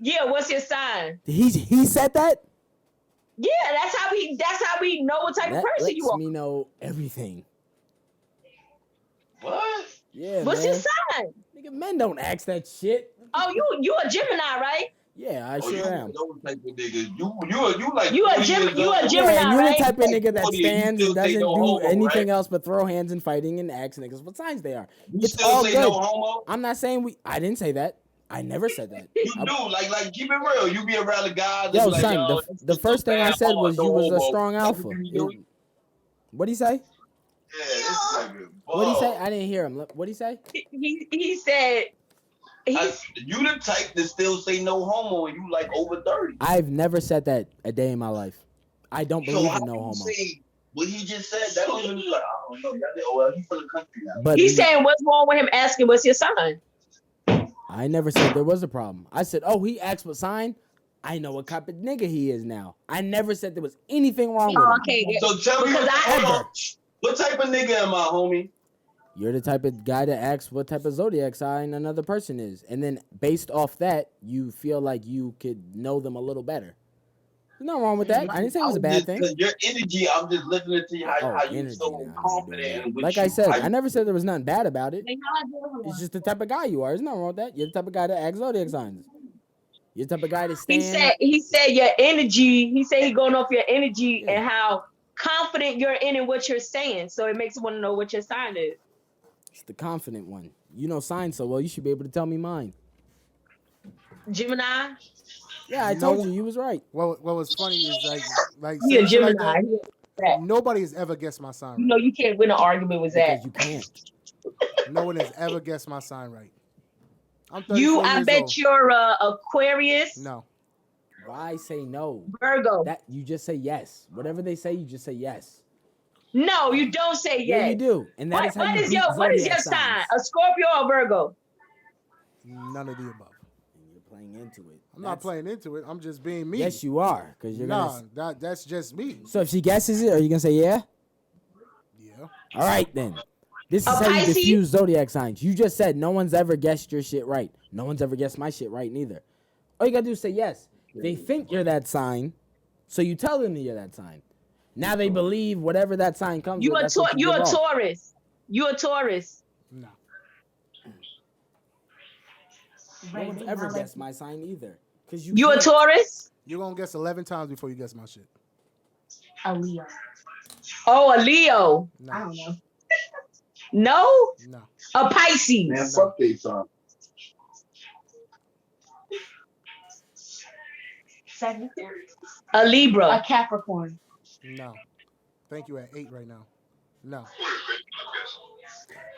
Speaker 2: Yeah, what's your sign?
Speaker 3: He said that?
Speaker 2: Yeah, that's how we know what type of
Speaker 3: That
Speaker 2: person you
Speaker 3: lets
Speaker 2: are.
Speaker 3: me know everything.
Speaker 4: What?
Speaker 3: Yeah,
Speaker 2: What's your
Speaker 3: man.
Speaker 2: sign?
Speaker 3: Nigga, Men don't ask that shit.
Speaker 2: Oh, you a Gemini, right?
Speaker 3: Yeah, I
Speaker 4: Oh, you
Speaker 3: sure am.
Speaker 4: those type of niggas. You like
Speaker 2: You a
Speaker 4: 40
Speaker 2: Gem-
Speaker 4: years
Speaker 2: you a
Speaker 4: old.
Speaker 2: Gemini,
Speaker 3: Yeah, and you're
Speaker 2: right?
Speaker 3: the type of nigga that
Speaker 4: 40 and you
Speaker 3: stands
Speaker 4: still
Speaker 3: and
Speaker 4: say
Speaker 3: doesn't
Speaker 4: no
Speaker 3: do
Speaker 4: homo,
Speaker 3: anything
Speaker 4: right?
Speaker 3: else but throw hands and fighting and ask niggas what signs they are.
Speaker 4: You
Speaker 3: It's
Speaker 4: still
Speaker 3: all
Speaker 4: say
Speaker 3: good.
Speaker 4: no homo?
Speaker 3: I'm not saying I didn't say that. I never said that.
Speaker 4: You do. Like, keep it real. You be around the guys that
Speaker 3: Yo,
Speaker 4: be like,
Speaker 3: son,
Speaker 4: yo,
Speaker 3: the first thing I said was you was a strong
Speaker 4: That's
Speaker 3: alpha.
Speaker 4: what you be doing?
Speaker 3: What'd he say?
Speaker 4: Yeah, this nigga.
Speaker 3: What'd he say? I didn't hear him. What'd he say?
Speaker 2: He said
Speaker 4: You the type that still say no homo and you like over 30.
Speaker 3: I've never said that a day in my life. I don't
Speaker 4: So
Speaker 3: believe
Speaker 4: how
Speaker 3: in no
Speaker 4: can you
Speaker 3: homo.
Speaker 4: say what he just said? That don't even be like, I don't know. Well, he's from the country now.
Speaker 3: But
Speaker 2: he's saying what's wrong with him asking what's your sign?
Speaker 3: I never said there was a problem. I said, oh, he asked what sign. I know what type of nigga he is now. I never said there was anything wrong with him.
Speaker 2: Okay.
Speaker 4: So tell me,
Speaker 2: Because
Speaker 4: what type of nigga am I, homie?
Speaker 3: You're the type of guy that asks what type of zodiac sign another person is. And then based off that, you feel like you could know them a little better. There's nothing wrong with that. I didn't say it was a bad thing.
Speaker 4: Because your energy, I'm just listening to you, how you
Speaker 3: energy
Speaker 4: so
Speaker 3: now.
Speaker 4: confident. And
Speaker 3: Like I said, I never said there was nothing bad about it. It's just the type of guy you are. There's nothing wrong with that. You're the type of guy that asks zodiac signs. You're the type of guy that stands.
Speaker 2: He said your energy. He said he going off your energy and how confident you're in what you're saying. So it makes him want to know what your sign is.
Speaker 3: It's the confident one. You know signs so well, you should be able to tell me mine.
Speaker 2: Gemini.
Speaker 3: Yeah, I told you was right.
Speaker 1: What was funny is like
Speaker 2: He a
Speaker 1: saying shit like
Speaker 2: Gemini.
Speaker 1: that, nobody has ever guessed my sign right.
Speaker 2: You know you can't win an argument with that.
Speaker 3: Because you can't.
Speaker 1: No one has ever guessed my sign right. I'm 34
Speaker 2: I
Speaker 1: years
Speaker 2: bet
Speaker 1: old.
Speaker 2: you're Aquarius.
Speaker 1: No.
Speaker 3: Why say no?
Speaker 2: Virgo.
Speaker 3: That you just say yes. Whatever they say, you just say yes.
Speaker 2: No, you don't say yes.
Speaker 3: Yeah, you do. And that is how
Speaker 2: What
Speaker 3: you
Speaker 2: is
Speaker 3: beat
Speaker 2: your
Speaker 3: zodiac
Speaker 2: sign?
Speaker 3: signs.
Speaker 2: A Scorpio or Virgo?
Speaker 1: None of the above.
Speaker 3: And you're playing into it.
Speaker 1: I'm not playing into it. I'm just being me.
Speaker 3: Yes, you are. Because you're
Speaker 1: that's just me.
Speaker 3: So if she guesses it, are you gonna say yeah?
Speaker 1: Yeah.
Speaker 3: All right then. This is
Speaker 2: A
Speaker 3: how you
Speaker 2: Pisces?
Speaker 3: diffuse zodiac signs. You just said no one's ever guessed your shit right. No one's ever guessed my shit right neither. All you gotta do is say yes. They think you're that sign, so you tell them that you're that sign. Now they believe whatever that sign comes with.
Speaker 2: You a Taurus. You a Taurus.
Speaker 1: No.
Speaker 3: No one's ever guessed my sign either. Cause
Speaker 2: You a
Speaker 3: can't.
Speaker 2: Taurus?
Speaker 1: You're gonna guess 11 times before you guess my shit.
Speaker 5: A Leo.
Speaker 2: Oh, a Leo.
Speaker 1: No.
Speaker 5: I don't know.
Speaker 2: No?
Speaker 1: No.
Speaker 2: A Pisces.
Speaker 4: Man, fuck they son.
Speaker 5: Sagittarius.
Speaker 2: A Libra.
Speaker 5: A Capricorn.
Speaker 1: No. Thank you at 8 right now. No.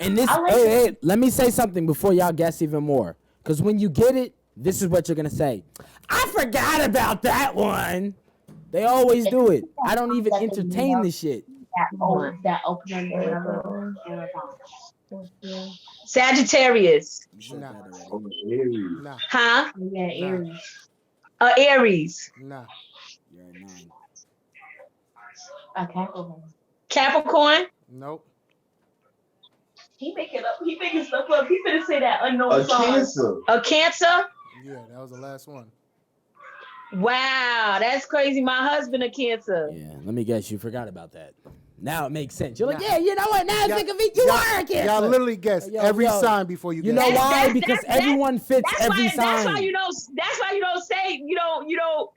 Speaker 3: And this,
Speaker 5: I like
Speaker 3: hey, let me say something before y'all guess even more. Because when you get it, this is what you're going to say. I forgot about that one. They always do it. I don't even entertain the shit.
Speaker 5: That opener.
Speaker 2: Sagittarius.
Speaker 3: You said
Speaker 1: Nah.
Speaker 3: that already.
Speaker 1: Nah.
Speaker 2: Huh?
Speaker 5: Yeah, Aries.
Speaker 2: Aries.
Speaker 1: Nah.
Speaker 3: You're at 9.
Speaker 5: A Capricorn.
Speaker 2: Capricorn.
Speaker 1: Nope.
Speaker 5: He making stuff up. He finna say that unknown
Speaker 4: A
Speaker 5: song.
Speaker 4: Cancer.
Speaker 2: A Cancer.
Speaker 1: Yeah, that was the last one.
Speaker 2: Wow, that's crazy. My husband a Cancer.
Speaker 3: Yeah, let me guess. You forgot about that. Now it makes sense. You're like,
Speaker 1: Nah.
Speaker 3: yeah, you know what? Now
Speaker 1: Y'all-
Speaker 3: I think of it. You
Speaker 1: y'all-
Speaker 3: are a Cancer.
Speaker 1: Y'all literally guessed
Speaker 3: Yo,
Speaker 1: every
Speaker 3: yo.
Speaker 1: sign before you
Speaker 3: You
Speaker 1: guessed.
Speaker 3: know why?
Speaker 2: That's-
Speaker 3: Because
Speaker 2: that's-
Speaker 3: everyone fits every sign.
Speaker 2: That's why you don't. That's why you don't say. You don't.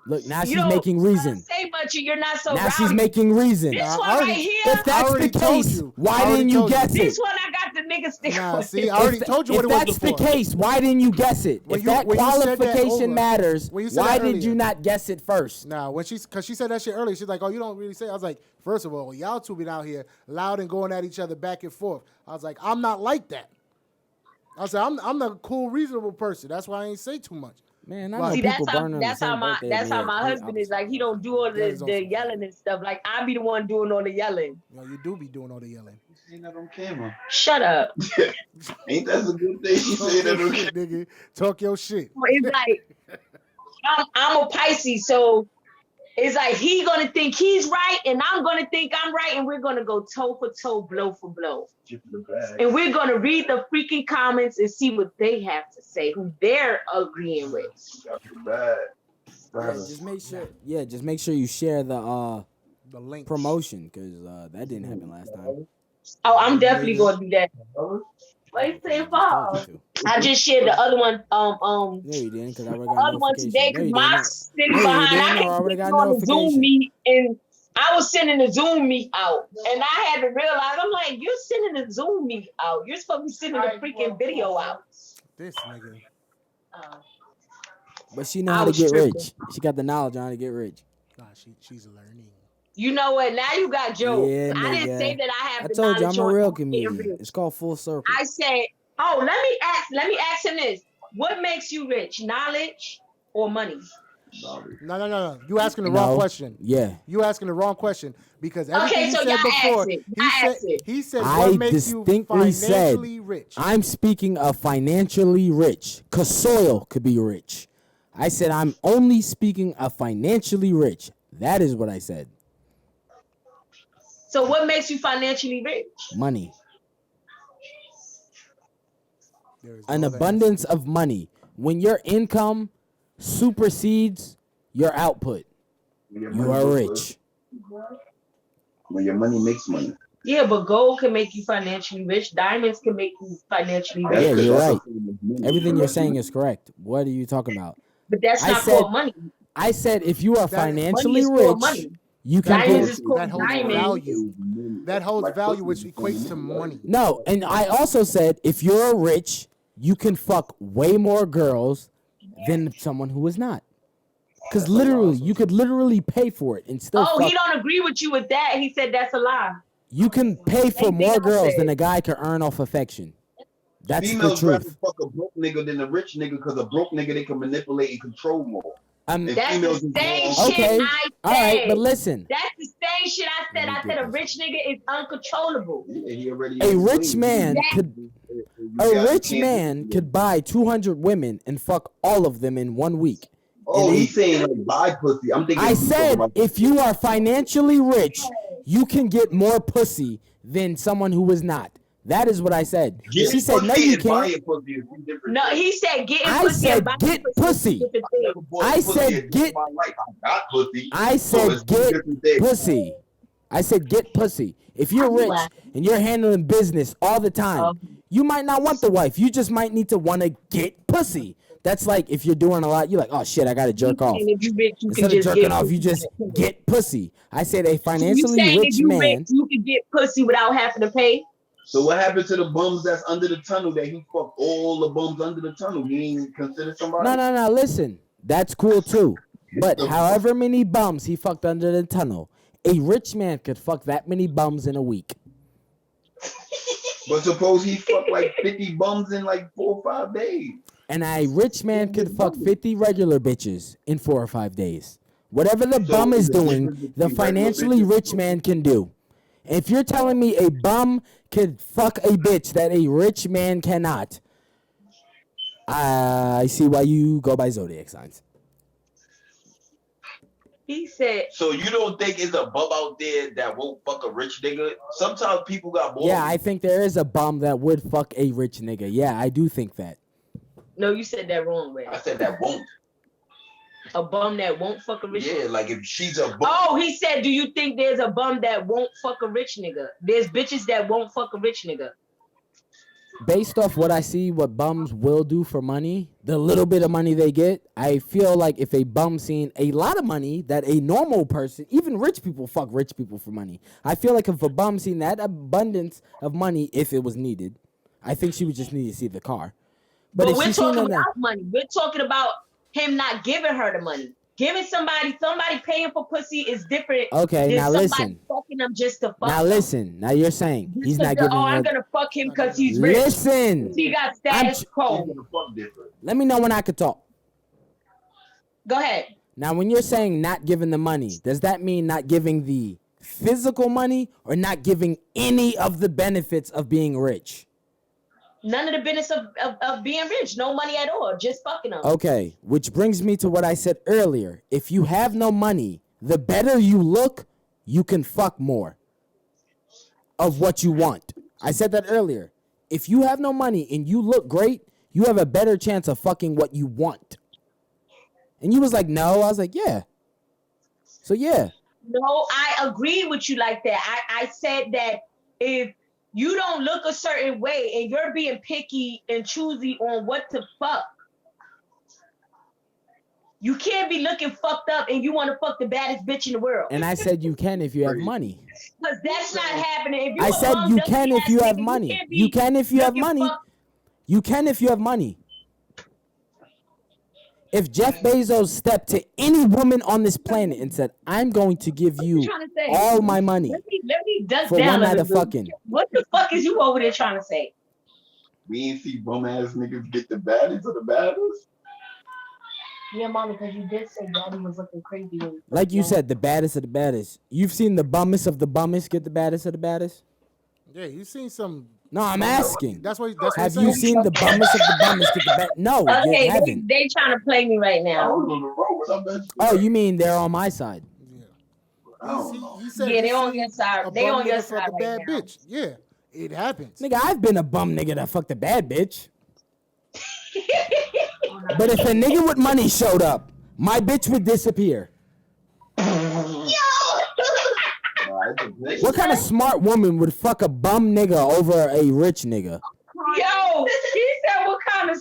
Speaker 3: Look, now
Speaker 2: you
Speaker 3: she's
Speaker 2: don't
Speaker 3: making reason.
Speaker 2: Say much. You're not so.
Speaker 3: Now she's
Speaker 2: rowdy.
Speaker 3: making reason.
Speaker 2: This
Speaker 1: Nah,
Speaker 2: one
Speaker 1: I already-
Speaker 2: right here.
Speaker 3: If that's
Speaker 1: already
Speaker 3: the
Speaker 1: told
Speaker 3: case,
Speaker 1: you. I
Speaker 3: why
Speaker 1: already
Speaker 3: didn't you
Speaker 1: told you.
Speaker 3: guess
Speaker 2: This
Speaker 3: it?
Speaker 2: one I got the nigga stick
Speaker 1: Nah,
Speaker 2: on.
Speaker 1: see, I already told you what it was
Speaker 3: If that's
Speaker 1: before.
Speaker 3: the case, why didn't you guess it?
Speaker 1: When
Speaker 3: If
Speaker 1: you-
Speaker 3: that
Speaker 1: when you said that
Speaker 3: qualification
Speaker 1: over-
Speaker 3: matters,
Speaker 1: when you said
Speaker 3: why
Speaker 1: that
Speaker 3: did you
Speaker 1: earlier.
Speaker 3: not guess it first?
Speaker 1: Nah, because she said that shit earlier, she's like, "Oh, you don't really say." I was like, first of all, y'all two been out here loud and going at each other back and forth. I was like, I'm not like that. I said, I'm the cool, reasonable person. That's why I ain't say too much.
Speaker 3: Man, I
Speaker 1: Well,
Speaker 3: know
Speaker 2: See,
Speaker 3: people
Speaker 2: that's how
Speaker 3: burning on the
Speaker 2: that's
Speaker 3: same
Speaker 2: how my
Speaker 3: birthday
Speaker 2: that's
Speaker 3: as
Speaker 2: how
Speaker 3: me.
Speaker 2: my husband is. Like he don't do all
Speaker 1: That is
Speaker 2: the
Speaker 1: also
Speaker 2: yelling and stuff. Like I be the one doing all the yelling.
Speaker 1: You know, you do be doing all the yelling.
Speaker 4: Ain't that on camera?
Speaker 2: Shut up.
Speaker 4: Ain't that a good thing? She
Speaker 1: Talk
Speaker 4: said that
Speaker 1: your
Speaker 4: on
Speaker 1: shit, nigga. Talk your shit.
Speaker 2: It's like I'm a Pisces, so it's like he gonna think he's right, and I'm gonna think I'm right, and we're gonna go toe for toe, blow for blow,
Speaker 4: camera.
Speaker 2: and we're gonna read the freaking comments and see what they have to say, who they're agreeing with.
Speaker 3: Yeah, just make sure. Yeah, just make sure you share the
Speaker 1: The link.
Speaker 3: promotion because that didn't happen last time.
Speaker 2: Oh, I'm definitely gonna do that.
Speaker 5: Why you saying
Speaker 3: Just talking
Speaker 5: fall?
Speaker 3: to.
Speaker 2: I just shared the other one.
Speaker 3: No, you didn't, because I
Speaker 2: The
Speaker 3: already got
Speaker 2: other one
Speaker 3: notification.
Speaker 2: today
Speaker 3: No,
Speaker 2: because
Speaker 3: you
Speaker 2: my
Speaker 3: didn't.
Speaker 2: sitting
Speaker 3: No, you
Speaker 2: behind.
Speaker 3: didn't.
Speaker 2: I
Speaker 3: I
Speaker 2: had
Speaker 3: already
Speaker 2: clicked
Speaker 3: got
Speaker 2: on the Zoom
Speaker 3: notification.
Speaker 2: meet and I was sending the Zoom meet out, and I had to realize I'm like, you're sending the Zoom meet out. You're supposed to be sending the freaking video out.
Speaker 1: This nigga.
Speaker 3: But she know
Speaker 2: I
Speaker 3: how to
Speaker 2: was
Speaker 3: get
Speaker 2: tripping.
Speaker 3: rich. She got the knowledge on how to get rich.
Speaker 1: Nah, she's learning.
Speaker 2: You know what? Now you got jokes.
Speaker 3: Yeah,
Speaker 2: I didn't say
Speaker 3: nigga.
Speaker 2: that I have
Speaker 3: I
Speaker 2: the
Speaker 3: told you
Speaker 2: knowledge
Speaker 3: I'm a
Speaker 2: on
Speaker 3: real
Speaker 2: getting
Speaker 3: comedian.
Speaker 2: rich.
Speaker 3: It's called full circle.
Speaker 2: I said, oh, let me ask him this. What makes you rich? Knowledge or money?
Speaker 1: No. You asking the wrong question.
Speaker 3: Yeah.
Speaker 1: You asking the wrong question because everything
Speaker 2: Okay,
Speaker 1: he
Speaker 2: so
Speaker 1: said
Speaker 2: y'all
Speaker 1: before,
Speaker 2: asked it.
Speaker 1: he
Speaker 2: Y'all
Speaker 1: said
Speaker 2: asked it.
Speaker 1: he said
Speaker 3: I
Speaker 1: what makes you
Speaker 3: distinctly said
Speaker 1: financially rich.
Speaker 3: I'm speaking of financially rich. Cause soil could be rich. I said I'm only speaking of financially rich. That is what I said.
Speaker 2: So what makes you financially rich?
Speaker 3: Money.
Speaker 1: There is no
Speaker 3: An
Speaker 1: other
Speaker 3: abundance of money. When your income supersedes your output, you are rich.
Speaker 4: When your money makes money.
Speaker 2: Yeah, but gold can make you financially rich. Diamonds can make you financially rich.
Speaker 3: Yeah, you're
Speaker 4: That's a
Speaker 3: right.
Speaker 4: form of money.
Speaker 3: Everything you're saying is correct. What are you talking about?
Speaker 2: But that's
Speaker 3: I
Speaker 2: not
Speaker 3: said-
Speaker 2: called money.
Speaker 3: I said if you are
Speaker 1: That-
Speaker 2: Money
Speaker 3: financially
Speaker 2: is called
Speaker 3: rich,
Speaker 2: money.
Speaker 3: you can
Speaker 2: Diamonds
Speaker 3: get
Speaker 2: is called
Speaker 1: that holds
Speaker 2: diamonds.
Speaker 1: value. That holds
Speaker 4: Like
Speaker 1: value,
Speaker 4: pussy
Speaker 1: which
Speaker 4: is a form
Speaker 1: equates
Speaker 4: of
Speaker 1: to
Speaker 4: money.
Speaker 1: money.
Speaker 3: No, and I also said if you're rich, you can fuck way more girls than someone who is not. Because literally, you could literally pay for it and still
Speaker 2: Oh,
Speaker 3: fuck.
Speaker 2: he don't agree with you with that. He said that's a lie.
Speaker 3: You can pay for
Speaker 2: Same thing
Speaker 3: more
Speaker 2: I
Speaker 3: girls than
Speaker 2: said.
Speaker 3: a guy can earn off affection. That's
Speaker 4: Females
Speaker 3: the
Speaker 4: rather
Speaker 3: truth.
Speaker 4: fuck a broke nigga than a rich nigga because a broke nigga they can manipulate and control more. And
Speaker 2: That's the
Speaker 4: females
Speaker 2: same
Speaker 4: is
Speaker 2: shit
Speaker 3: Okay,
Speaker 2: I said.
Speaker 3: all right, but listen.
Speaker 2: That's the same shit I said.
Speaker 3: Let me
Speaker 2: I
Speaker 3: get
Speaker 2: said a
Speaker 3: this.
Speaker 2: rich nigga is uncontrollable.
Speaker 4: He already
Speaker 3: A rich
Speaker 4: explained.
Speaker 3: man
Speaker 2: That-
Speaker 3: could
Speaker 4: You
Speaker 3: a
Speaker 4: got-
Speaker 3: rich
Speaker 4: you can't
Speaker 3: man
Speaker 4: do it.
Speaker 3: could buy 200 women and fuck all of them in 1 week.
Speaker 4: Oh,
Speaker 3: and
Speaker 4: he's saying like buy pussy. I'm thinking.
Speaker 3: I
Speaker 4: he's talking
Speaker 3: said
Speaker 4: about-
Speaker 3: if you are financially rich, you can get more pussy than someone who is not. That is what I said.
Speaker 4: Getting
Speaker 3: She said no,
Speaker 4: pussy
Speaker 3: you
Speaker 4: and
Speaker 3: can't.
Speaker 4: buying pussy is two different
Speaker 2: No,
Speaker 4: things.
Speaker 2: he said getting
Speaker 3: I
Speaker 2: pussy
Speaker 3: said
Speaker 2: and buying
Speaker 3: get
Speaker 2: pussy. is
Speaker 3: pussy.
Speaker 2: different
Speaker 4: I
Speaker 2: things.
Speaker 4: never bought
Speaker 3: I
Speaker 4: pussy
Speaker 3: said
Speaker 4: in
Speaker 3: get-
Speaker 4: my life. I got pussy.
Speaker 3: I
Speaker 4: So
Speaker 3: said
Speaker 4: it's two
Speaker 3: get
Speaker 4: different things.
Speaker 3: pussy. I said get pussy. If you're rich and you're handling business all the time, you might not want the wife. You just might need to want to get pussy. That's like if you're doing a lot, you're like, oh shit, I gotta jerk off.
Speaker 2: And if you rich, you
Speaker 3: Instead
Speaker 2: can
Speaker 3: of
Speaker 2: just
Speaker 3: jerking
Speaker 2: get
Speaker 3: off,
Speaker 2: pussy.
Speaker 3: you just get pussy. I said a
Speaker 2: You
Speaker 3: financially
Speaker 2: saying
Speaker 3: rich
Speaker 2: if you
Speaker 3: man.
Speaker 2: rich, you can get pussy without having to pay?
Speaker 4: So what happened to the bums that's under the tunnel that he fucked all the bums under the tunnel? He ain't considered somebody?
Speaker 3: No. Listen, that's cool too. But however many bums he fucked under the tunnel, a rich man could fuck that many bums in a week.
Speaker 4: But suppose he fucked like 50 bums in like 4 or 5 days.
Speaker 3: And a rich man could fuck 50 regular bitches in 4 or 5 days. Whatever the
Speaker 4: So
Speaker 3: bum is
Speaker 4: the difference
Speaker 3: doing,
Speaker 4: between
Speaker 3: the
Speaker 4: regular
Speaker 3: financially
Speaker 4: bitches-
Speaker 3: rich man can do. If you're telling me a bum could fuck a bitch that a rich man cannot, I see why you go by zodiac signs.
Speaker 2: He said,
Speaker 4: So you don't think it's a bum out there that won't fuck a rich nigga? Sometimes people got balls.
Speaker 3: Yeah, I think there is a bum that would fuck a rich nigga. Yeah, I do think that.
Speaker 2: no, you said that wrong, way.
Speaker 4: I said that won't.
Speaker 2: A bum that won't fuck a rich
Speaker 4: Yeah, like if she's a bum.
Speaker 2: Oh, he said, do you think there's a bum that won't fuck a rich nigga? There's bitches that won't fuck a rich nigga.
Speaker 3: Based off what I see, what bums will do for money, the little bit of money they get, I feel like if a bum seen a lot of money that a normal person, even rich people fuck rich people for money. I feel like if a bum seen that abundance of money, if it was needed, I think she would just need to see the car.
Speaker 2: But
Speaker 3: if
Speaker 2: we're
Speaker 3: she seen
Speaker 2: talking
Speaker 3: that,
Speaker 2: about money. We're talking about him not giving her the money. Giving somebody paying for pussy is different
Speaker 3: okay,
Speaker 2: than
Speaker 3: now
Speaker 2: somebody
Speaker 3: listen.
Speaker 2: fucking them just to fuck
Speaker 3: Now
Speaker 2: them.
Speaker 3: listen. Now you're saying he's not giving
Speaker 2: I'm
Speaker 3: her.
Speaker 2: gonna fuck him because he's rich.
Speaker 3: Listen.
Speaker 2: He got status quo.
Speaker 4: He's gonna fuck different.
Speaker 3: Let me know when I could talk.
Speaker 2: Go ahead.
Speaker 3: Now, when you're saying not giving the money, does that mean not giving the physical money or not giving any of the benefits of being rich?
Speaker 2: None of the business of being rich. No money at all. Just fucking them.
Speaker 3: Okay, which brings me to what I said earlier. If you have no money, the better you look, you can fuck more of what you want. I said that earlier. If you have no money and you look great, you have a better chance of fucking what you want. And you was like, no. I was like, yeah. So, yeah.
Speaker 2: No, I agree with you like that. I said that if you don't look a certain way and you're being picky and choosy on what to fuck. You can't be looking fucked up and you want to fuck the baddest bitch in the world.
Speaker 3: And I said you can if you have money.
Speaker 2: Because that's not happening. If you
Speaker 3: I
Speaker 2: a
Speaker 3: said
Speaker 2: bum
Speaker 3: you
Speaker 2: dusty
Speaker 3: can if
Speaker 2: ass
Speaker 3: you have
Speaker 2: nigga,
Speaker 3: money.
Speaker 2: can't be
Speaker 3: You can if you have
Speaker 2: looking
Speaker 3: money.
Speaker 2: fucked.
Speaker 3: You can if you have money. If Jeff Bezos stepped to any woman on this planet and said, "I'm going to give you
Speaker 2: trying to say?
Speaker 3: all my money
Speaker 2: Let me duck
Speaker 3: for
Speaker 2: down
Speaker 3: one
Speaker 2: a
Speaker 3: night of
Speaker 2: little
Speaker 3: fucking,"
Speaker 2: bit. What the fuck is you over there trying to say?
Speaker 4: We ain't see bum ass niggas get the baddest of the baddest.
Speaker 5: Yeah, mama, because you did say daddy was looking crazy.
Speaker 3: like you said, the baddest of the baddest. You've seen the bummest of the bummest get the baddest of the baddest?
Speaker 1: Yeah, you seen some.
Speaker 3: No, I'm asking.
Speaker 1: That's what.
Speaker 3: Have you seen the bummest of the bummest get the bad? No, you
Speaker 2: Okay,
Speaker 3: haven't.
Speaker 2: they trying to play me right
Speaker 4: I
Speaker 2: now.
Speaker 4: was on the road. I bet you.
Speaker 3: Oh, you mean they're on my side?
Speaker 4: I don't know.
Speaker 1: He said
Speaker 2: Yeah,
Speaker 1: he
Speaker 2: they on
Speaker 1: seen
Speaker 2: your side.
Speaker 1: a
Speaker 2: They
Speaker 1: bum
Speaker 2: on your
Speaker 1: nigga fuck
Speaker 2: side
Speaker 1: a
Speaker 2: right
Speaker 1: bad
Speaker 2: now.
Speaker 1: bitch. Yeah, it happens.
Speaker 3: Nigga, I've been a bum nigga that fucked a bad bitch. But if a nigga with money showed up, my bitch would disappear. What kind of smart woman would fuck a bum nigga over a rich nigga?
Speaker 2: Yo, he said what kind of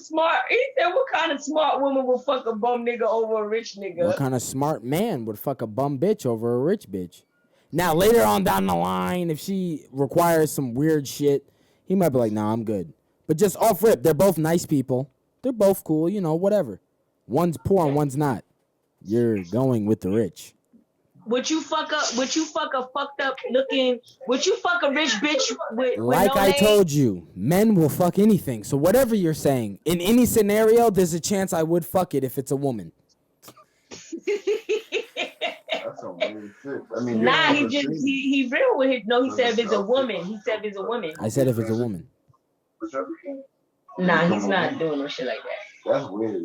Speaker 2: smart woman will fuck a bum nigga over a rich nigga?
Speaker 3: What kind of smart man would fuck a bum bitch over a rich bitch? Now, later on down the line, if she requires some weird shit, he might be like, nah, I'm good. But just off rip, they're both nice people. They're both cool, you know, whatever. One's poor and one's not. You're going with the rich.
Speaker 2: Would you fuck a fucked up looking? Would you fuck a rich bitch with
Speaker 3: Like
Speaker 2: no
Speaker 3: I
Speaker 2: legs?
Speaker 3: told you, men will fuck anything. So whatever you're saying, in any scenario, there's a chance I would fuck it if it's a woman.
Speaker 4: That's some weird shit. I mean,
Speaker 2: Nah, he real with it. No, he said if it's a woman. He said if it's a woman.
Speaker 3: I said if it's a woman.
Speaker 2: Nah, he's not doing no shit like that.
Speaker 4: That's weird.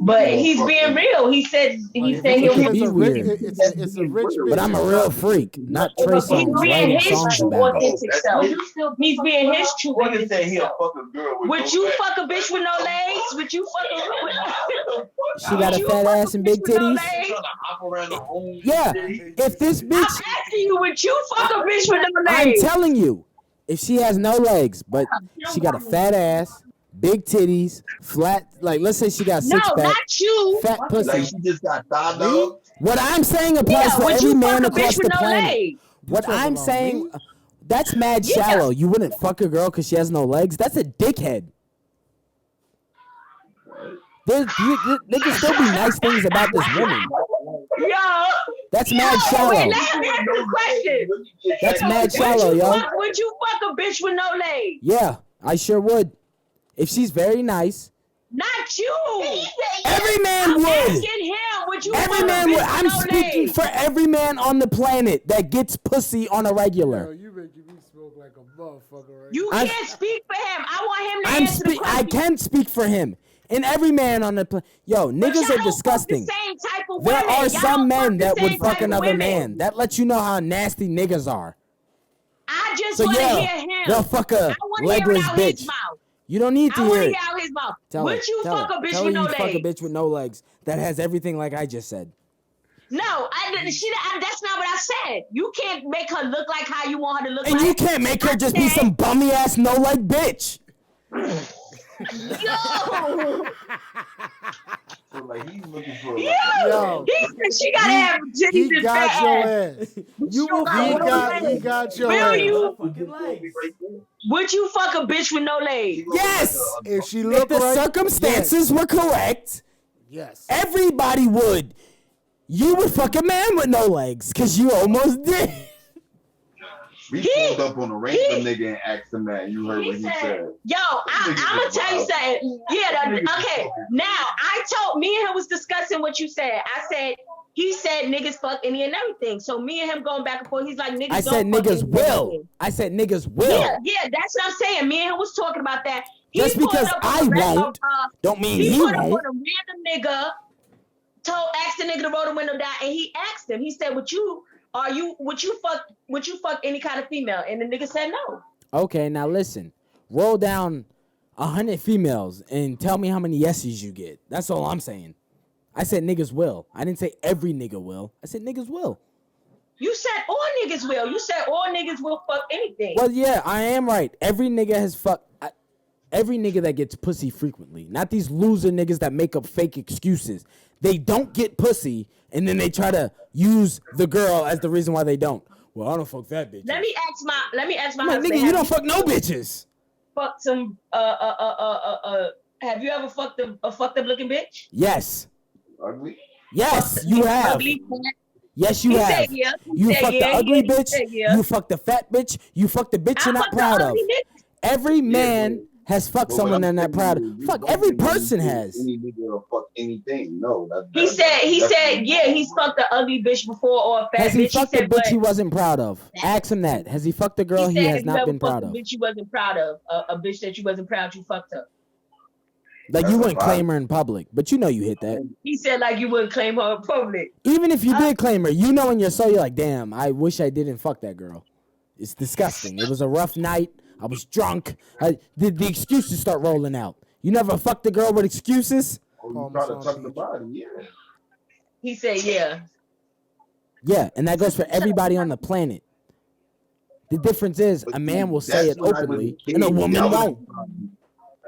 Speaker 2: But he's being real. He said
Speaker 3: It
Speaker 2: he'll
Speaker 3: can be
Speaker 1: a
Speaker 3: weird.
Speaker 1: rich, it's a rich bitch.
Speaker 3: But I'm a real freak, not Trey
Speaker 2: He's
Speaker 3: Songz
Speaker 2: being
Speaker 3: writing
Speaker 2: his
Speaker 3: songs
Speaker 2: true
Speaker 3: about it.
Speaker 2: authentic self. He's being his true
Speaker 4: Nigga
Speaker 2: authentic
Speaker 4: said he'll
Speaker 2: self.
Speaker 4: fuck a girl with
Speaker 2: Would
Speaker 4: no
Speaker 2: you
Speaker 4: legs.
Speaker 2: fuck a bitch with no legs? Would you fuck a
Speaker 3: She got a fat ass and big
Speaker 2: bitch with no
Speaker 3: titties?
Speaker 2: legs?
Speaker 4: Trying to hop around the room.
Speaker 3: Yeah, if this
Speaker 2: I'm
Speaker 3: bitch,
Speaker 2: asking you, would you fuck a bitch with no
Speaker 3: I'm
Speaker 2: legs?
Speaker 3: telling you, if she has no legs, but she got a fat ass, big titties, flat, like let's say she got
Speaker 2: No,
Speaker 3: six pack,
Speaker 2: not you.
Speaker 3: fat
Speaker 4: Like
Speaker 3: pussy.
Speaker 4: she just got thigh dog.
Speaker 3: What I'm saying applies
Speaker 2: Yeah,
Speaker 3: for
Speaker 2: would
Speaker 3: every
Speaker 2: you
Speaker 3: man
Speaker 2: fuck a
Speaker 3: across
Speaker 2: bitch
Speaker 3: the
Speaker 2: with no
Speaker 3: planet.
Speaker 2: legs?
Speaker 3: What
Speaker 1: talking
Speaker 3: I'm
Speaker 1: about
Speaker 3: saying,
Speaker 1: me?
Speaker 3: that's mad
Speaker 2: Yeah.
Speaker 3: shallow. You wouldn't fuck a girl because she has no legs. That's a dickhead. There can still be nice things about this woman.
Speaker 2: Yo,
Speaker 3: That's mad
Speaker 2: wait,
Speaker 3: shallow.
Speaker 2: let him answer the question.
Speaker 3: That's mad shallow, yo.
Speaker 2: Would you fuck a bitch with no legs?
Speaker 3: Yeah, I sure would. If she's very nice,
Speaker 2: Not you.
Speaker 3: every man
Speaker 2: I'm
Speaker 3: would.
Speaker 2: asking him, would you
Speaker 3: Every
Speaker 2: fuck
Speaker 3: man
Speaker 2: a bitch
Speaker 3: would.
Speaker 2: with
Speaker 3: I'm
Speaker 2: no
Speaker 3: speaking
Speaker 2: legs?
Speaker 3: for every man on the planet that gets pussy on a
Speaker 1: Yo,
Speaker 3: regular.
Speaker 1: you making me smoke like a motherfucker right
Speaker 2: You
Speaker 1: now.
Speaker 2: can't speak for him. I want him to answer the
Speaker 3: I
Speaker 2: question.
Speaker 3: can speak for him. And every man on the planet. Yo,
Speaker 2: But
Speaker 3: niggas
Speaker 2: y'all
Speaker 3: are
Speaker 2: don't
Speaker 3: disgusting.
Speaker 2: Fuck the same type of
Speaker 3: There
Speaker 2: women.
Speaker 3: are
Speaker 2: Y'all
Speaker 3: some
Speaker 2: don't
Speaker 3: men
Speaker 2: fuck
Speaker 3: that
Speaker 2: the
Speaker 3: would
Speaker 2: same
Speaker 3: fuck
Speaker 2: type of
Speaker 3: another
Speaker 2: women.
Speaker 3: man. That lets you know how nasty niggas are.
Speaker 2: I just
Speaker 3: So
Speaker 2: want to
Speaker 3: yeah,
Speaker 2: hear him.
Speaker 3: they'll fuck a
Speaker 2: I want to hear it
Speaker 3: legless
Speaker 2: out his
Speaker 3: bitch.
Speaker 2: mouth.
Speaker 3: You don't need to
Speaker 2: I
Speaker 3: hear
Speaker 2: want to
Speaker 3: it.
Speaker 2: hear out his mouth.
Speaker 3: Tell her,
Speaker 2: Would you
Speaker 3: tell
Speaker 2: fuck
Speaker 3: her.
Speaker 2: a bitch
Speaker 3: Tell
Speaker 2: with
Speaker 3: her
Speaker 2: no
Speaker 3: you'd fuck a
Speaker 2: legs?
Speaker 3: bitch with no legs that has everything like I just said.
Speaker 2: No, that's not what I said. You can't make her look like how you want her to look
Speaker 3: And
Speaker 2: like.
Speaker 3: you can't make her just be some bummy ass no leg bitch.
Speaker 2: Yo!
Speaker 4: So like he's looking for
Speaker 2: Yo!
Speaker 1: Yo.
Speaker 2: He said she gotta have titties
Speaker 1: He
Speaker 2: and
Speaker 1: got
Speaker 2: fat
Speaker 1: your
Speaker 2: ass.
Speaker 1: ass. He got your
Speaker 2: Will
Speaker 1: ass.
Speaker 2: you?
Speaker 3: Fucking legs.
Speaker 2: Would you fuck a bitch with no legs?
Speaker 3: Yes.
Speaker 1: If she
Speaker 3: If
Speaker 1: look
Speaker 3: the
Speaker 1: right,
Speaker 3: circumstances were correct,
Speaker 1: yes.
Speaker 3: everybody would. You would fuck a man with no legs, cause you almost did.
Speaker 4: We pulled up on a random nigga and asked him that, and you heard what he said.
Speaker 2: Yo, I'm gonna tell you something. Yeah, okay. Now me and him was discussing what you said. He said niggas fuck any and everything. So me and him going back and forth. He's like niggas.
Speaker 3: I said
Speaker 2: don't fuck
Speaker 3: niggas
Speaker 2: any and
Speaker 3: will.
Speaker 2: everything.
Speaker 3: I said niggas will.
Speaker 2: Yeah, that's what I'm saying. Me and him was talking about that. He
Speaker 3: Just
Speaker 2: pulled
Speaker 3: because
Speaker 2: up
Speaker 3: I
Speaker 2: on a
Speaker 3: won't, don't mean he
Speaker 2: put up
Speaker 3: won't.
Speaker 2: on a random nigga. Asked the nigga to roll the window down, and he asked him. He said, would you fuck any kind of female? And the nigga said no.
Speaker 3: Okay, now listen. Roll down 100 females and tell me how many yeses you get. That's all I'm saying. I said niggas will. I didn't say every nigga will. I said niggas will.
Speaker 2: You said all niggas will. You said all niggas will fuck anything.
Speaker 3: Well, yeah, I am right. Every nigga has every nigga that gets pussy frequently. Not these loser niggas that make up fake excuses. They don't get pussy, and then they try to use the girl as the reason why they don't. Well, I don't fuck that bitch.
Speaker 2: Let me ask my
Speaker 3: Like,
Speaker 2: husband.
Speaker 3: nigga, you don't fuck no bitches.
Speaker 2: Fuck some have you ever fucked a looking bitch?
Speaker 3: Yes.
Speaker 4: Ugly.
Speaker 3: Yes, you have.
Speaker 2: Ugly, fat.
Speaker 3: Yes, you
Speaker 2: He
Speaker 3: have.
Speaker 2: said yeah. He
Speaker 3: You
Speaker 2: said
Speaker 3: fucked the
Speaker 2: yeah.
Speaker 3: ugly
Speaker 2: He
Speaker 3: bitch.
Speaker 2: said yeah.
Speaker 3: You fucked the fat bitch. You fucked the bitch you're not
Speaker 2: fucked the
Speaker 3: proud of.
Speaker 2: ugly bitch.
Speaker 3: Every man has fucked
Speaker 4: But
Speaker 3: someone
Speaker 4: what
Speaker 3: they're
Speaker 4: I'm
Speaker 3: not
Speaker 4: saying
Speaker 3: proud of.
Speaker 4: is, you
Speaker 3: Fuck,
Speaker 4: don't
Speaker 3: every
Speaker 4: think
Speaker 3: person
Speaker 4: any
Speaker 3: has.
Speaker 4: nigga will fuck anything. No,
Speaker 2: He said yeah, he's fucked the ugly bitch before or a fat
Speaker 3: Has he
Speaker 2: bitch.
Speaker 3: fucked a
Speaker 2: said,
Speaker 3: bitch
Speaker 2: but
Speaker 3: he wasn't proud of? Ask him that. Has he fucked a girl he
Speaker 2: said,
Speaker 3: has
Speaker 2: have you
Speaker 3: not
Speaker 2: ever
Speaker 3: been proud
Speaker 2: fucked
Speaker 3: of?
Speaker 2: a bitch you wasn't proud of? A bitch that you wasn't proud you fucked her.
Speaker 3: Like,
Speaker 4: That's
Speaker 3: you
Speaker 4: a
Speaker 3: wouldn't
Speaker 4: fact.
Speaker 3: claim her in public, but you know you hit that.
Speaker 2: He said like you wouldn't claim her in public.
Speaker 3: Even if you did claim her, you know in your soul, you're like, damn, I wish I didn't fuck that girl. It's disgusting. It was a rough night. I was drunk. The excuses start rolling out. You never fucked a girl with excuses?
Speaker 4: Oh,
Speaker 1: Call
Speaker 4: you
Speaker 1: my
Speaker 4: try to
Speaker 1: son
Speaker 4: tuck the
Speaker 1: Peach.
Speaker 4: body, yeah.
Speaker 2: He said yeah.
Speaker 3: Yeah, and that goes for everybody on the planet. The difference is
Speaker 4: But
Speaker 3: a man will say
Speaker 4: that's
Speaker 3: it
Speaker 4: when I was a
Speaker 3: openly,
Speaker 4: kid.
Speaker 3: and a woman
Speaker 4: Y'all was-
Speaker 3: won't.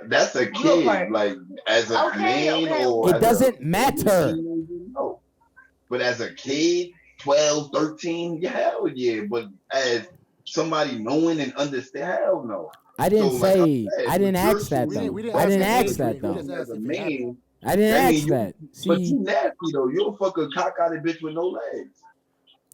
Speaker 4: That's a
Speaker 2: Your
Speaker 4: kid,
Speaker 2: part.
Speaker 4: like as a man or
Speaker 3: It
Speaker 4: as
Speaker 3: doesn't
Speaker 4: a
Speaker 3: matter.
Speaker 4: teenager, no. But as a kid, 12, 13, yeah, hell yeah. But as somebody knowing and understand, hell no.
Speaker 3: I didn't
Speaker 4: So, like
Speaker 3: say,
Speaker 4: I said,
Speaker 3: I didn't
Speaker 4: you're
Speaker 3: ask that
Speaker 1: We
Speaker 3: though.
Speaker 1: didn't- we didn't
Speaker 3: I didn't
Speaker 1: ask
Speaker 3: ask
Speaker 1: that.
Speaker 3: that
Speaker 1: We
Speaker 3: though.
Speaker 1: just
Speaker 4: as
Speaker 1: asked
Speaker 4: a
Speaker 1: if it happened.
Speaker 4: man,
Speaker 3: I didn't
Speaker 4: I mean,
Speaker 3: ask that.
Speaker 4: but
Speaker 3: See,
Speaker 4: you nasty though. You'll fuck a cock-outed bitch with no legs.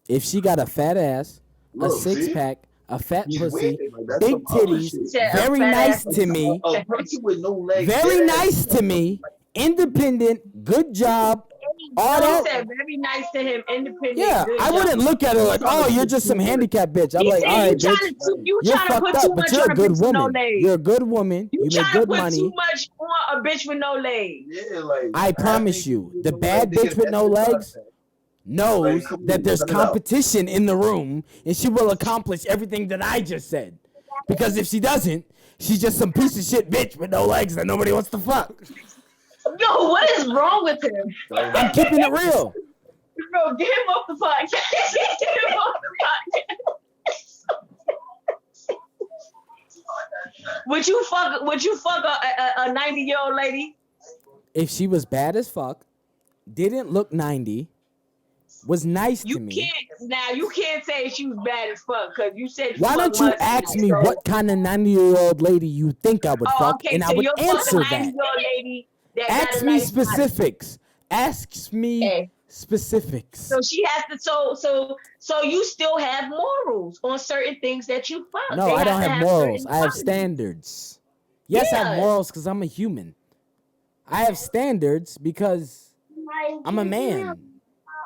Speaker 3: if she got a fat ass, a
Speaker 4: Look,
Speaker 3: six
Speaker 4: see?
Speaker 3: pack, a fat
Speaker 4: He's
Speaker 3: pussy,
Speaker 4: weird. Like, that's
Speaker 3: big
Speaker 4: some other
Speaker 3: titties,
Speaker 4: shit.
Speaker 2: Said a
Speaker 3: very
Speaker 2: fat
Speaker 3: nice
Speaker 2: ass-
Speaker 3: to me,
Speaker 4: A person with no legs.
Speaker 3: very
Speaker 4: dead
Speaker 3: nice
Speaker 4: ass.
Speaker 3: to me, independent, good job, all
Speaker 2: He
Speaker 3: that.
Speaker 2: said very nice to him, independent.
Speaker 3: Yeah,
Speaker 2: good
Speaker 3: I
Speaker 2: job.
Speaker 3: wouldn't look at her like, oh, you're just some handicapped bitch. I'm
Speaker 2: He
Speaker 3: like,
Speaker 2: said
Speaker 3: all
Speaker 2: you
Speaker 3: right,
Speaker 2: trying
Speaker 3: bitch,
Speaker 2: to
Speaker 3: you're
Speaker 2: trying to
Speaker 3: fucked
Speaker 2: put too
Speaker 3: up, but
Speaker 2: much
Speaker 3: you're
Speaker 2: on
Speaker 3: a
Speaker 2: a
Speaker 3: good
Speaker 2: bitch with no
Speaker 3: woman.
Speaker 2: legs.
Speaker 3: You're a good woman.
Speaker 2: You
Speaker 3: You
Speaker 2: trying
Speaker 3: make
Speaker 2: to
Speaker 3: good
Speaker 2: put
Speaker 3: money.
Speaker 2: too much on a bitch with no legs.
Speaker 4: Yeah, like
Speaker 3: I promise you, the bad bitch with no legs knows
Speaker 4: Like, come
Speaker 3: that
Speaker 4: on,
Speaker 3: there's
Speaker 4: cut it out.
Speaker 3: competition in the room, and she will accomplish everything that I just said. Because if she doesn't, she's just some piece of shit bitch with no legs that nobody wants to fuck.
Speaker 2: Yo, what is wrong with him?
Speaker 3: I'm keeping it real.
Speaker 2: Bro, get him off the podcast. Get him off the podcast. Would you fuck a 90-year-old lady?
Speaker 3: If she was bad as fuck, didn't look 90, was nice to me.
Speaker 2: You can't say she was bad as fuck because you said
Speaker 3: Why don't you ask me what kind of 90-year-old lady you think I would fuck, and I would answer that.
Speaker 2: Lady that
Speaker 3: Ask
Speaker 2: got a
Speaker 3: me
Speaker 2: nice body.
Speaker 3: specifics. Ask me
Speaker 2: Okay.
Speaker 3: specifics.
Speaker 2: So she has to. So you still have morals on certain things that you fuck.
Speaker 3: No,
Speaker 2: They
Speaker 3: I don't
Speaker 2: to
Speaker 3: have morals.
Speaker 2: certain
Speaker 3: I have
Speaker 2: qualities.
Speaker 3: standards. Yes, I have
Speaker 2: Yeah.
Speaker 3: morals because I'm a human. I have standards because I'm a man.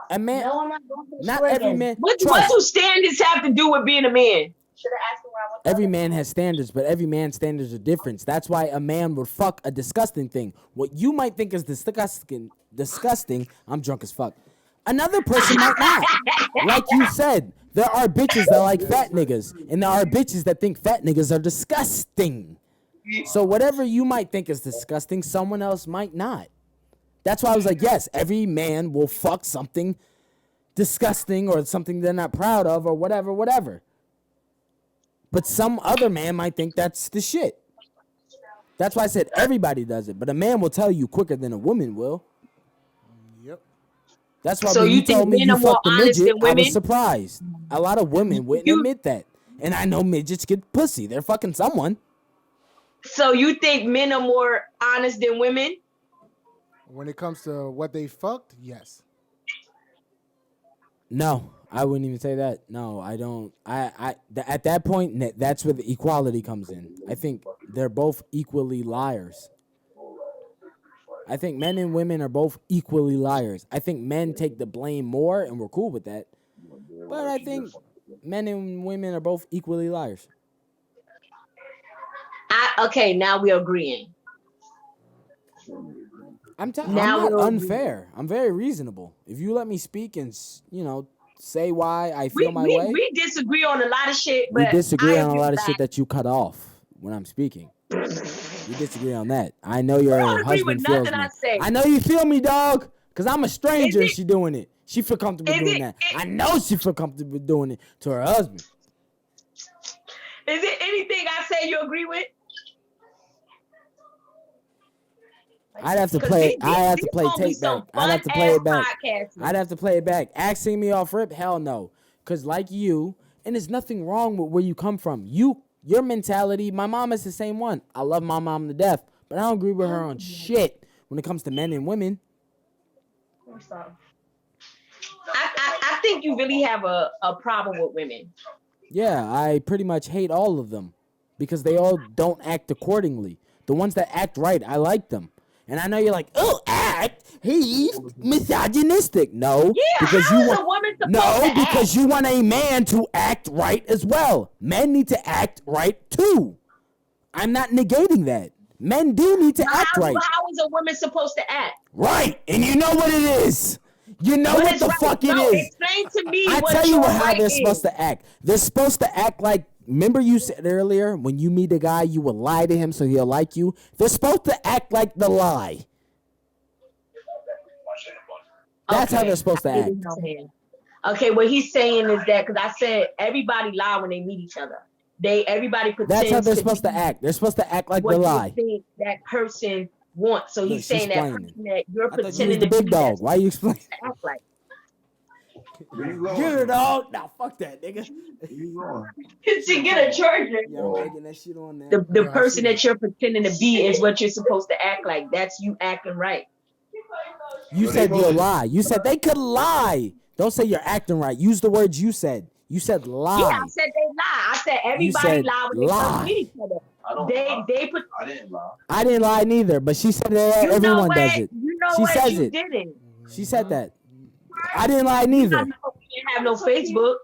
Speaker 3: A man.
Speaker 5: No, I'm not going to the
Speaker 3: Not
Speaker 5: store
Speaker 3: every
Speaker 5: again.
Speaker 3: man.
Speaker 2: What
Speaker 3: Trust.
Speaker 2: do standards have to do with being a man?
Speaker 5: Should have asked him where I was.
Speaker 3: Every man has standards, but every man's standards are different. That's why a man would fuck a disgusting thing. What you might think is disgusting, I'm drunk as fuck. Another person might not. Like you said, there are bitches that like fat niggas, and there are bitches that think fat niggas are disgusting. So whatever you might think is disgusting, someone else might not. That's why I was like, yes, every man will fuck something disgusting or something they're not proud of or whatever. But some other man might think that's the shit. That's why I said everybody does it. But a man will tell you quicker than a woman will.
Speaker 1: Yep.
Speaker 3: That's why
Speaker 2: So
Speaker 3: when
Speaker 2: you
Speaker 3: you told
Speaker 2: think
Speaker 3: me
Speaker 2: men
Speaker 3: you
Speaker 2: are more
Speaker 3: fucked a
Speaker 2: honest
Speaker 3: midget,
Speaker 2: than
Speaker 3: I
Speaker 2: women?
Speaker 3: was surprised. A lot of women wouldn't admit that. And I know midgets get pussy. They're fucking someone.
Speaker 2: So you think men are more honest than women?
Speaker 1: When it comes to what they fucked, yes.
Speaker 3: No, I wouldn't even say that. No, I don't. At that point, that's where the equality comes in. I think they're both equally liars. I think men and women are both equally liars. I think men take the blame more, and we're cool with that. But I think men and women are both equally liars.
Speaker 2: Okay, now we're agreeing.
Speaker 3: I'm
Speaker 2: Now
Speaker 3: not
Speaker 2: we'll-
Speaker 3: unfair. I'm very reasonable. If you let me speak and say why I feel my way.
Speaker 2: We disagree on a lot of shit,
Speaker 3: We
Speaker 2: but
Speaker 3: disagree
Speaker 2: I
Speaker 3: on a lot of
Speaker 2: agree
Speaker 3: shit that you cut off when I'm speaking. We disagree on that. I know your
Speaker 2: don't agree with
Speaker 3: husband feels
Speaker 2: nothing
Speaker 3: me.
Speaker 2: I say.
Speaker 3: I know you feel me, dog, because I'm a stranger and
Speaker 2: Is it-
Speaker 3: she doing it. She feel comfortable
Speaker 2: Is
Speaker 3: doing
Speaker 2: it-
Speaker 3: that. I know she feel comfortable doing it to her husband.
Speaker 2: Is it anything I say you agree with?
Speaker 3: I'd have to
Speaker 2: 'Cause
Speaker 3: play.
Speaker 2: these-
Speaker 3: I'd have to
Speaker 2: these
Speaker 3: play
Speaker 2: gonna be
Speaker 3: tape back.
Speaker 2: some
Speaker 3: I'd have to play
Speaker 2: fun-ass
Speaker 3: it back.
Speaker 2: podcasting.
Speaker 3: I'd have to play it back. Asking me off rip? Hell no. Cause like you, and there's nothing wrong with where you come from. Your mentality. My mom is the same one. I love my mom to death, but I don't agree with her on shit when it comes to men and women.
Speaker 2: I think you really have a problem with women.
Speaker 3: Yeah, I pretty much hate all of them because they all don't act accordingly. The ones that act right, I like them. And I know you're like, oh, act. He's misogynistic. No,
Speaker 2: Yeah,
Speaker 3: because
Speaker 2: how
Speaker 3: you
Speaker 2: is
Speaker 3: want
Speaker 2: a woman supposed
Speaker 3: no,
Speaker 2: to
Speaker 3: because
Speaker 2: act?
Speaker 3: you want a man to act right as well. Men need to act right too. I'm not negating that. Men do need to act right.
Speaker 2: How is a woman supposed to act?
Speaker 3: Right, and you know what it is. You know what
Speaker 2: is
Speaker 3: the
Speaker 2: right?
Speaker 3: fuck it
Speaker 2: No,
Speaker 3: is.
Speaker 2: explain to me
Speaker 3: I
Speaker 2: what
Speaker 3: tell you
Speaker 2: your
Speaker 3: how
Speaker 2: right
Speaker 3: they're
Speaker 2: is.
Speaker 3: supposed to act. They're supposed to act like. Remember you said earlier when you meet a guy, you will lie to him so he'll like you. They're supposed to act like the lie. That's how they're supposed to
Speaker 2: I get
Speaker 3: act.
Speaker 2: what he's saying. Okay, what he's saying is that because I said everybody lie when they meet each other. Everybody pretends.
Speaker 3: That's how they're
Speaker 2: to
Speaker 3: supposed
Speaker 2: be
Speaker 3: to act. They're supposed to act like
Speaker 2: what
Speaker 3: the
Speaker 2: they
Speaker 3: lie.
Speaker 2: think that person wants. So
Speaker 3: Look,
Speaker 2: he's
Speaker 3: she's
Speaker 2: saying that
Speaker 3: explaining.
Speaker 2: person that you're
Speaker 3: I thought you was
Speaker 2: pretending
Speaker 3: the
Speaker 2: to
Speaker 3: big
Speaker 2: be,
Speaker 3: dog.
Speaker 2: that's
Speaker 3: Why you explain?
Speaker 2: to act like.
Speaker 4: Where you going?
Speaker 3: Get her, dog. Nah, fuck that, nigga.
Speaker 4: Where you going?
Speaker 5: She get a charger.
Speaker 3: Yeah, I'm making that shit on there.
Speaker 2: The person that you're pretending to be is what you're supposed to act like. That's you acting right.
Speaker 3: You said you'll lie. You said they could lie. Don't say you're acting right. Use the words you said. You said lie.
Speaker 2: Yeah, I said they lie. I said everybody
Speaker 3: said
Speaker 2: lie when they
Speaker 3: lie.
Speaker 2: first meet each other.
Speaker 4: I don't lie.
Speaker 2: They put.
Speaker 4: I didn't lie.
Speaker 3: I didn't lie neither, but she said that
Speaker 2: You know
Speaker 3: everyone
Speaker 2: what?
Speaker 3: does it.
Speaker 2: You know
Speaker 3: She
Speaker 2: what?
Speaker 3: says
Speaker 2: You
Speaker 3: it.
Speaker 2: didn't.
Speaker 3: She said that. I didn't lie neither.
Speaker 2: You didn't have no Facebook.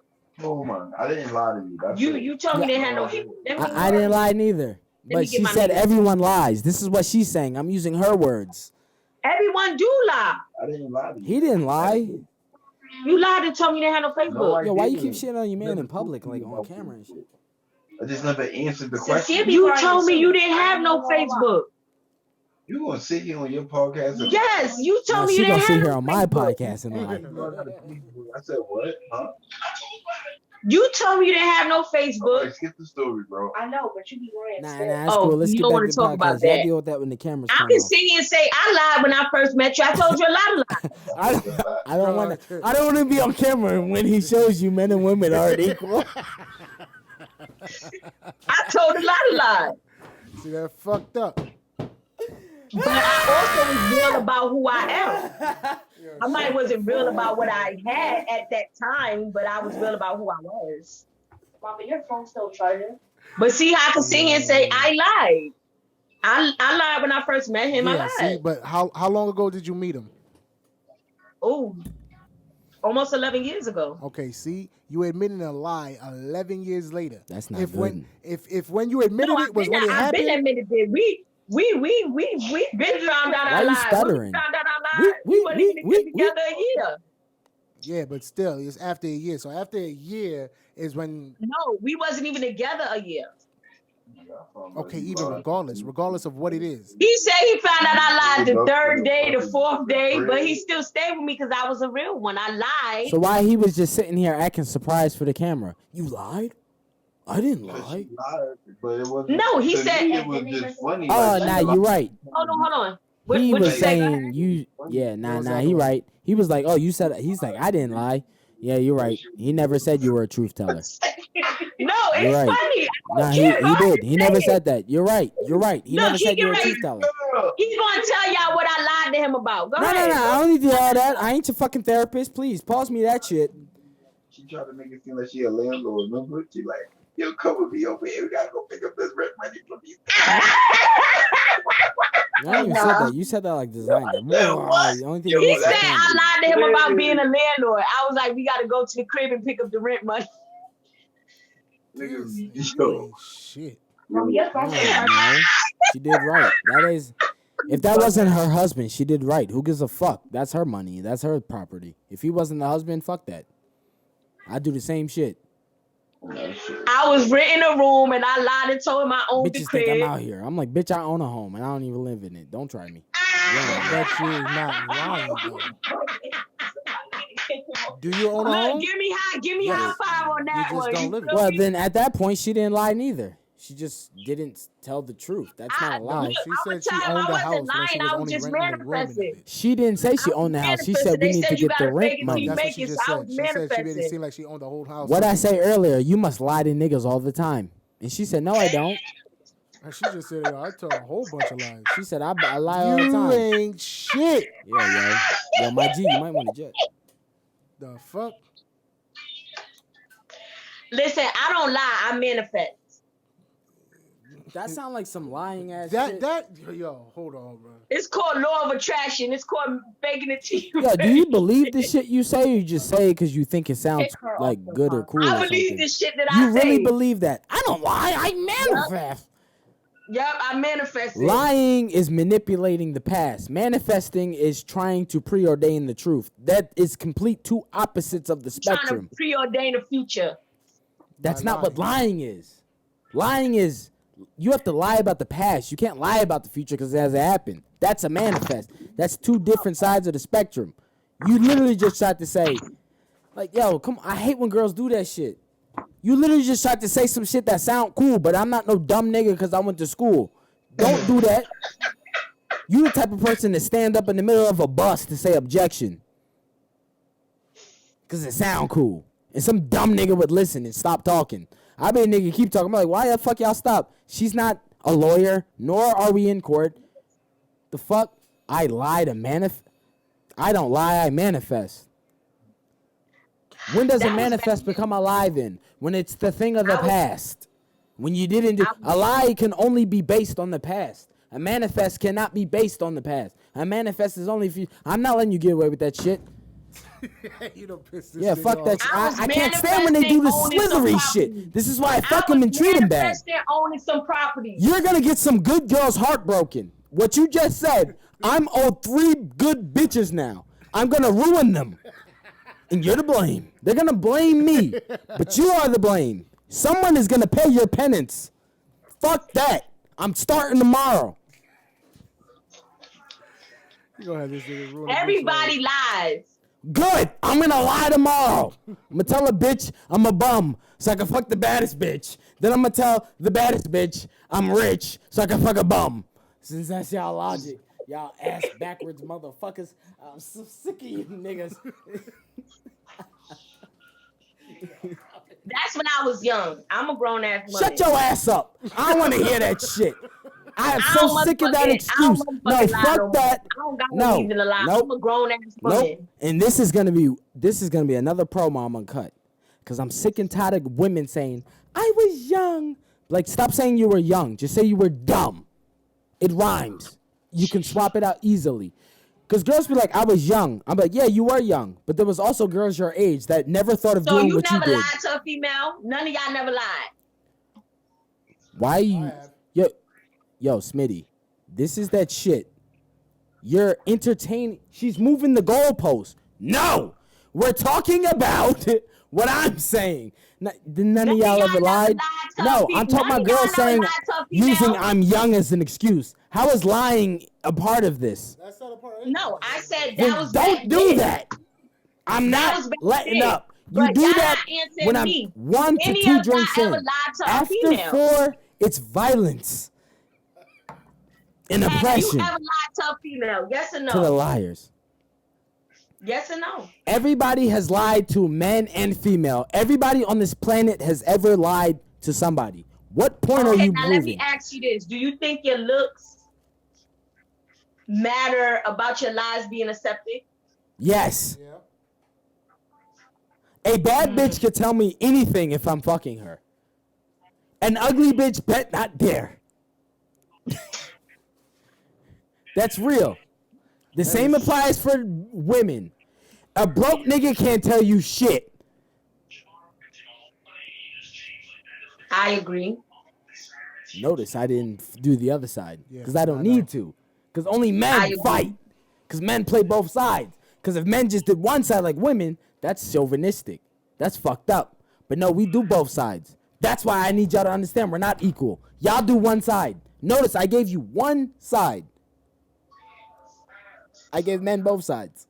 Speaker 4: Oh man, I didn't lie to you. That's it.
Speaker 2: You told me they had no.
Speaker 3: I didn't lie neither.
Speaker 2: me
Speaker 3: But
Speaker 2: get
Speaker 3: she
Speaker 2: my
Speaker 3: said
Speaker 2: name.
Speaker 3: everyone lies. This is what she's saying. I'm using her words.
Speaker 2: Everyone do lie.
Speaker 4: I didn't lie to you.
Speaker 3: He didn't lie.
Speaker 2: You lied and told me they had no Facebook.
Speaker 4: No,
Speaker 3: Yo, why you
Speaker 4: didn't.
Speaker 3: keep shitting on your man in public, like on camera and shit?
Speaker 4: I just never answered the
Speaker 5: So
Speaker 4: question.
Speaker 5: she be
Speaker 2: You
Speaker 5: crying
Speaker 2: told me
Speaker 5: too.
Speaker 2: you didn't have no
Speaker 5: I don't know why.
Speaker 2: Facebook.
Speaker 4: You gonna sit here on your podcast? And
Speaker 2: Yes, you
Speaker 3: Now
Speaker 2: told me
Speaker 3: she
Speaker 2: you
Speaker 3: gonna
Speaker 2: didn't
Speaker 3: sit
Speaker 2: have
Speaker 3: here
Speaker 2: no
Speaker 3: on my
Speaker 2: Facebook.
Speaker 3: podcast and lie.
Speaker 4: I said what? Huh?
Speaker 2: You told me you didn't have no
Speaker 4: Okay,
Speaker 2: Facebook.
Speaker 4: skip the story, bro.
Speaker 5: I know, but you be lying.
Speaker 3: Nah,
Speaker 5: too.
Speaker 3: that's
Speaker 2: Oh,
Speaker 3: cool. Let's
Speaker 2: you
Speaker 3: get
Speaker 2: don't
Speaker 3: back
Speaker 2: wanna
Speaker 3: to the
Speaker 2: talk about
Speaker 3: podcast. Y'all
Speaker 2: that.
Speaker 3: deal with that when the cameras
Speaker 2: I
Speaker 3: turn
Speaker 2: can
Speaker 3: off.
Speaker 2: sit here and say I lied when I first met you. I told you a lot of lies.
Speaker 3: I don't want to. I don't want to be on camera when he shows you men and women aren't equal.
Speaker 2: I told a lot of lies.
Speaker 1: See that fucked up.
Speaker 2: But I also was real about who I am. I might wasn't real about what I had at that time, but I was real about who I was.
Speaker 5: Mama, your phone's still charging.
Speaker 2: But see how I can sit here and say I lied. I lied when I first met him.
Speaker 1: Yeah,
Speaker 2: I
Speaker 1: see,
Speaker 2: lied.
Speaker 1: but how long ago did you meet him?
Speaker 2: Oh, almost 11 years ago.
Speaker 1: Okay, see, you admitted a lie 11 years later.
Speaker 3: That's not
Speaker 1: if
Speaker 3: good.
Speaker 1: When you admitted
Speaker 2: No,
Speaker 1: it was when it
Speaker 2: I've been
Speaker 1: happened.
Speaker 2: admitted it. We been found out
Speaker 3: Why
Speaker 2: our
Speaker 3: you
Speaker 2: lies.
Speaker 3: stuttering?
Speaker 2: We found out our lies.
Speaker 3: We-
Speaker 2: We weren't
Speaker 3: we-
Speaker 2: even
Speaker 3: we-
Speaker 2: together a year.
Speaker 1: Yeah, but still, it's after a year. So after a year is when.
Speaker 2: No, we wasn't even together a year.
Speaker 1: Okay, even regardless of what it is.
Speaker 2: He said he found out I lied the third day, the fourth day, but he still stayed with me because I was a real one. I lied.
Speaker 3: So why he was just sitting here acting surprised for the camera? You lied? I didn't lie.
Speaker 4: But it wasn't.
Speaker 2: No, he
Speaker 4: to
Speaker 2: said-
Speaker 4: me, it was just funny.
Speaker 3: Oh,
Speaker 4: like,
Speaker 3: nah,
Speaker 4: she
Speaker 3: you're right.
Speaker 2: Hold on.
Speaker 3: He
Speaker 2: What
Speaker 3: was
Speaker 2: you say?
Speaker 3: saying you. Yeah, nah, he right. He was like, oh, you said. He's like, I didn't lie. Yeah, you're right. He never said you were a truth teller.
Speaker 2: No, it's
Speaker 3: You're right.
Speaker 2: funny.
Speaker 3: Nah, he did. He never said that. You're right. You're right. He
Speaker 2: No,
Speaker 3: never
Speaker 2: he
Speaker 3: said you
Speaker 2: get
Speaker 3: were a
Speaker 2: ready-
Speaker 3: truth teller.
Speaker 2: He's gonna tell y'all what I lied to him about. Go
Speaker 3: No,
Speaker 2: ahead.
Speaker 3: I don't need to hear all that. I ain't your fucking therapist. Please pause me that shit.
Speaker 4: She tried to make it seem like she a landlord. Remember? She like, yo, come with me over here. We gotta go pick up this rent money for me.
Speaker 3: I ain't even said that. You said that like designer. The only thing you
Speaker 2: He
Speaker 3: said
Speaker 2: said
Speaker 3: was
Speaker 2: I lied to him about being a landlord. I was like, we gotta go to the crib and pick up the rent money.
Speaker 4: Niggas,
Speaker 1: You
Speaker 4: yo.
Speaker 1: ain't shit.
Speaker 5: Mama, your phone's still
Speaker 3: No,
Speaker 5: charging.
Speaker 3: she did right. That is, if that wasn't her husband, she did right. Who gives a fuck? That's her money. That's her property. If he wasn't the husband, fuck that. I'd do the same shit.
Speaker 2: I was renting a room and I lied and told him I owned the
Speaker 3: Bitches think I'm
Speaker 2: crib.
Speaker 3: out here. I'm like, bitch, I own a home and I don't even live in it. Don't try me.
Speaker 1: I bet you is not lying though. Do you own a
Speaker 2: Look,
Speaker 1: home?
Speaker 2: give me
Speaker 1: Yes.
Speaker 2: high five on that
Speaker 1: You just
Speaker 2: one.
Speaker 1: don't
Speaker 2: You
Speaker 1: live it.
Speaker 2: feel
Speaker 3: Well,
Speaker 2: me?
Speaker 3: then at that point, she didn't lie neither. She just didn't tell the truth. That's not a lie.
Speaker 2: Look,
Speaker 1: She
Speaker 2: I'ma
Speaker 1: said she
Speaker 2: tell you,
Speaker 1: owned
Speaker 2: I
Speaker 1: the house,
Speaker 2: wasn't
Speaker 1: but
Speaker 2: lying.
Speaker 1: she was
Speaker 2: I was
Speaker 1: only
Speaker 2: just
Speaker 1: renting the room in
Speaker 2: manifesting.
Speaker 1: it.
Speaker 3: She didn't say she
Speaker 2: I was
Speaker 3: owned the house. She
Speaker 2: manifesting.
Speaker 3: said we
Speaker 2: They
Speaker 3: need to
Speaker 2: said you
Speaker 3: get the
Speaker 2: gotta
Speaker 3: rent
Speaker 2: fake it till
Speaker 3: money.
Speaker 2: you
Speaker 1: That's what
Speaker 2: make
Speaker 1: she
Speaker 2: it.
Speaker 1: just
Speaker 2: So I
Speaker 1: said.
Speaker 2: was
Speaker 1: She said she made it
Speaker 2: manifesting.
Speaker 1: seem like she owned the whole house.
Speaker 3: What I say earlier, you must lie to niggas all the time. And she said, no, I don't.
Speaker 1: And she just said, I tell a whole bunch of lies.
Speaker 3: She said, I lie all the
Speaker 1: You
Speaker 3: time.
Speaker 1: ain't shit.
Speaker 3: Yeah, yo. Yo, my G, you might want to jet.
Speaker 1: The fuck?
Speaker 2: Listen, I don't lie. I manifest.
Speaker 3: That sound like some lying ass
Speaker 1: That
Speaker 3: shit.
Speaker 1: yo, hold on, bro.
Speaker 2: It's called law of attraction. It's called faking it to you.
Speaker 3: Yo, do you believe the shit you say, or you just say it because you think it sounds
Speaker 5: Pick her
Speaker 3: like
Speaker 5: off the
Speaker 3: good or
Speaker 5: phone.
Speaker 3: cool
Speaker 2: I
Speaker 3: or
Speaker 2: believe
Speaker 3: something?
Speaker 2: this shit that
Speaker 3: You
Speaker 2: I
Speaker 3: really
Speaker 2: say.
Speaker 3: believe that? I don't lie. I manifest.
Speaker 2: Yep, I manifest it.
Speaker 3: Lying is manipulating the past. Manifesting is trying to preordain the truth. That is complete two opposites of the
Speaker 2: Trying
Speaker 3: spectrum.
Speaker 2: to preordain the future.
Speaker 3: That's
Speaker 1: By
Speaker 3: not what lying is. Lying is you have to lie about the past. You can't lie about the future because it hasn't happened. That's a manifest. That's two different sides of the spectrum. You literally just tried to say, like, yo, come on, I hate when girls do that shit. You literally just tried to say some shit that sound cool, but I'm not no dumb nigga because I went to school. Don't do that. You the type of person to stand up in the middle of a bus to say objection. Because it sound cool. And some dumb nigga would listen and stop talking. I be a nigga keep talking. I'm like, why the fuck y'all stop? She's not a lawyer, nor are we in court. The fuck? I lie to manifest. I don't lie, I manifest. When does a manifest become a lie then? When it's the thing of the past. When you didn't do... A lie can only be based on the past. A manifest cannot be based on the past. A manifest is only if you... I'm not letting you get away with that shit.
Speaker 1: You done pissed this
Speaker 3: Yeah,
Speaker 1: nigga
Speaker 3: fuck
Speaker 1: off.
Speaker 3: that shit.
Speaker 2: I was
Speaker 3: I can't stand when they do the
Speaker 2: manifesting owning some
Speaker 3: slithery
Speaker 2: property.
Speaker 3: shit. This is why I fuck him and treat him bad.
Speaker 2: manifesting owning some property.
Speaker 3: You're gonna get some good girls heartbroken. What you just said, I'm owed 3 good bitches now. I'm gonna ruin them. And you're to blame. They're gonna blame me. But you are the blame. Someone is gonna pay your penance. Fuck that. I'm starting tomorrow.
Speaker 1: You gonna have this nigga ruin the
Speaker 2: Everybody lies.
Speaker 3: Good. I'm gonna lie tomorrow. I'm gonna tell a bitch I'm a bum so I can fuck the baddest bitch. Then I'm gonna tell the baddest bitch I'm rich so I can fuck a bum. Since that's y'all logic, y'all ass backwards motherfuckers. I'm so sick of you niggas.
Speaker 2: That's when I was young. I'm a grown ass woman.
Speaker 3: Shut your ass up. I don't want to hear that shit. I am
Speaker 2: I
Speaker 3: so
Speaker 2: don't
Speaker 3: sick of that
Speaker 2: motherfucking- I
Speaker 3: excuse.
Speaker 2: don't
Speaker 3: No,
Speaker 2: motherfucking lie
Speaker 3: fuck
Speaker 2: no more.
Speaker 3: that.
Speaker 2: I don't got
Speaker 3: No,
Speaker 2: no reason to lie.
Speaker 3: nope.
Speaker 2: I'm a grown ass woman.
Speaker 3: Nope. And this is gonna be another promo I'm gonna cut. Cause I'm sick and tired of women saying, I was young. Like, stop saying you were young. Just say you were dumb. It rhymes. You can swap it out easily. Cause girls be like, I was young. I'm like, yeah, you were young. But there was also girls your age that never thought of
Speaker 2: So
Speaker 3: doing
Speaker 2: you
Speaker 3: what you
Speaker 2: never
Speaker 3: did.
Speaker 2: lied to a female? None of y'all never lied.
Speaker 3: Why you yo, Smitty, this is that shit. You're entertaining. She's moving the goalpost. No! We're talking about what I'm saying. None of y'all ever lied? No, I'm talking about girls saying using I'm young as an excuse. How is lying a part of this?
Speaker 1: That's not a part of it.
Speaker 2: No, I said that
Speaker 3: Then
Speaker 2: was
Speaker 3: don't
Speaker 2: back
Speaker 3: do
Speaker 2: then.
Speaker 3: that. I'm
Speaker 2: That
Speaker 3: not
Speaker 2: was back
Speaker 3: letting
Speaker 2: then.
Speaker 3: up. You
Speaker 2: But
Speaker 3: do
Speaker 2: y'all
Speaker 3: that
Speaker 2: answered
Speaker 3: when I'm
Speaker 2: me.
Speaker 3: 1 to
Speaker 2: Any
Speaker 3: 2
Speaker 2: of y'all
Speaker 3: drinks
Speaker 2: ever
Speaker 3: in.
Speaker 2: lied to a
Speaker 3: After
Speaker 2: female?
Speaker 3: 4, it's violence and
Speaker 2: Have you
Speaker 3: oppression
Speaker 2: ever lied to a female? Yes or no?
Speaker 3: to the liars.
Speaker 2: Yes or no?
Speaker 3: Everybody has lied to men and female. Everybody on this planet has ever lied to somebody. What point are
Speaker 2: Okay,
Speaker 3: you
Speaker 2: now let me
Speaker 3: proving? ask
Speaker 2: ask you this. Do you think your looks matter about your lies being accepted?
Speaker 3: Yes.
Speaker 1: Yeah.
Speaker 3: A bad bitch could tell me anything if I'm fucking her. An ugly bitch bet not dare. That's real. The same applies for women. A broke nigga can't tell you shit.
Speaker 2: I agree.
Speaker 3: Notice I didn't do the other side.
Speaker 1: Yeah,
Speaker 3: Because I don't
Speaker 1: I know.
Speaker 3: need to. Because only
Speaker 2: I
Speaker 3: men
Speaker 2: agree.
Speaker 3: fight. Because men play both sides. Because if men just did one side like women, that's chauvinistic. That's fucked up. But no, we do both sides. That's why I need y'all to understand we're not equal. Y'all do one side. Notice I gave you one side. I gave men both sides.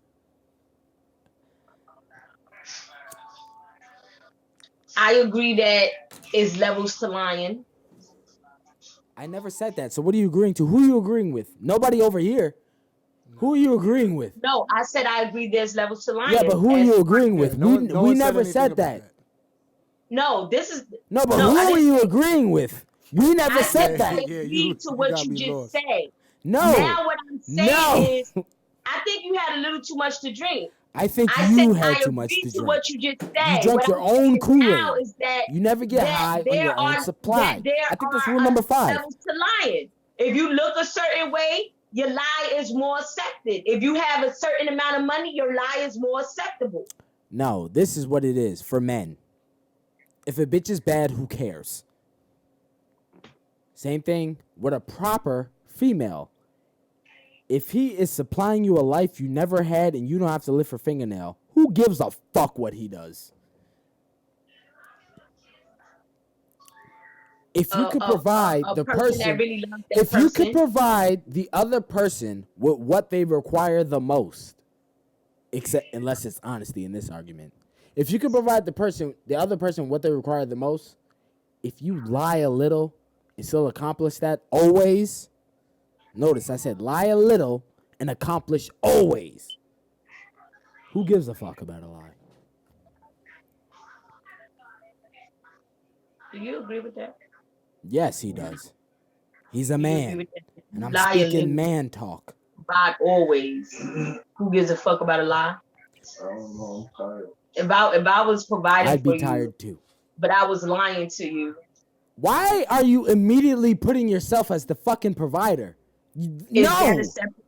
Speaker 2: I agree that it's levels to lying.
Speaker 3: I never said that. So what are you agreeing to? Who are you agreeing with? Nobody over here. Who are you agreeing with?
Speaker 2: No, I said I agree there's levels to lying.
Speaker 3: Yeah, but who are you agreeing with?
Speaker 1: Yeah, no
Speaker 3: we
Speaker 1: one
Speaker 3: never
Speaker 1: anything
Speaker 3: said
Speaker 1: about
Speaker 3: that.
Speaker 2: No, this is
Speaker 3: No, but
Speaker 2: No,
Speaker 3: who
Speaker 2: I
Speaker 3: are
Speaker 2: didn't
Speaker 3: you
Speaker 2: say-
Speaker 3: agreeing with? We never
Speaker 2: I
Speaker 3: said
Speaker 2: said I
Speaker 3: that.
Speaker 1: Yeah,
Speaker 2: agree
Speaker 1: you
Speaker 2: to what
Speaker 1: gotta
Speaker 2: you
Speaker 1: be
Speaker 2: just
Speaker 1: lost.
Speaker 2: said.
Speaker 3: No.
Speaker 2: Now what I'm saying
Speaker 3: No.
Speaker 2: is, I think you had a little too much to drink.
Speaker 3: I think
Speaker 2: I
Speaker 3: you
Speaker 2: said
Speaker 3: had
Speaker 2: I
Speaker 3: too much
Speaker 2: agree
Speaker 3: to
Speaker 2: to
Speaker 3: drink.
Speaker 2: what you just
Speaker 3: You
Speaker 2: said.
Speaker 3: drank
Speaker 2: What
Speaker 3: your
Speaker 2: I'm
Speaker 3: own
Speaker 2: saying now
Speaker 3: Kool-Aid.
Speaker 2: is that
Speaker 3: You never get
Speaker 2: that
Speaker 3: high on
Speaker 2: there
Speaker 3: your own
Speaker 2: are
Speaker 3: supply.
Speaker 2: that there
Speaker 3: I think that's
Speaker 2: are
Speaker 3: rule number 5.
Speaker 2: levels to lying. If you look a certain way, your lie is more accepted. If you have a certain amount of money, your lie is more acceptable.
Speaker 3: No, this is what it is for men. If a bitch is bad, who cares? Same thing with a proper female. If he is supplying you a life you never had and you don't have to lift your fingernail, who gives a fuck what he does? If you could provide
Speaker 2: a
Speaker 3: the
Speaker 2: person that
Speaker 3: person,
Speaker 2: really loves that
Speaker 3: if you could
Speaker 2: person.
Speaker 3: provide the other person with what they require the most, except unless it's honesty in this argument, if you could provide the other person what they require the most, if you lie a little and still accomplish that always, notice I said lie a little and accomplish always. Who gives a fuck about a lie?
Speaker 2: Do you agree with that?
Speaker 3: Yes, he does. He's a
Speaker 2: Do you agree
Speaker 3: man.
Speaker 2: with that?
Speaker 3: And I'm
Speaker 2: Lie a
Speaker 3: speaking
Speaker 2: little,
Speaker 3: man talk.
Speaker 2: provide always. Who gives a fuck about a lie?
Speaker 4: I don't know. I'm tired.
Speaker 2: If I was providing
Speaker 3: I'd
Speaker 2: for
Speaker 3: be tired
Speaker 2: you,
Speaker 3: too.
Speaker 2: but I was lying to you.
Speaker 3: Why are you immediately putting yourself as the fucking provider?
Speaker 2: Is
Speaker 3: No.
Speaker 2: that acceptable?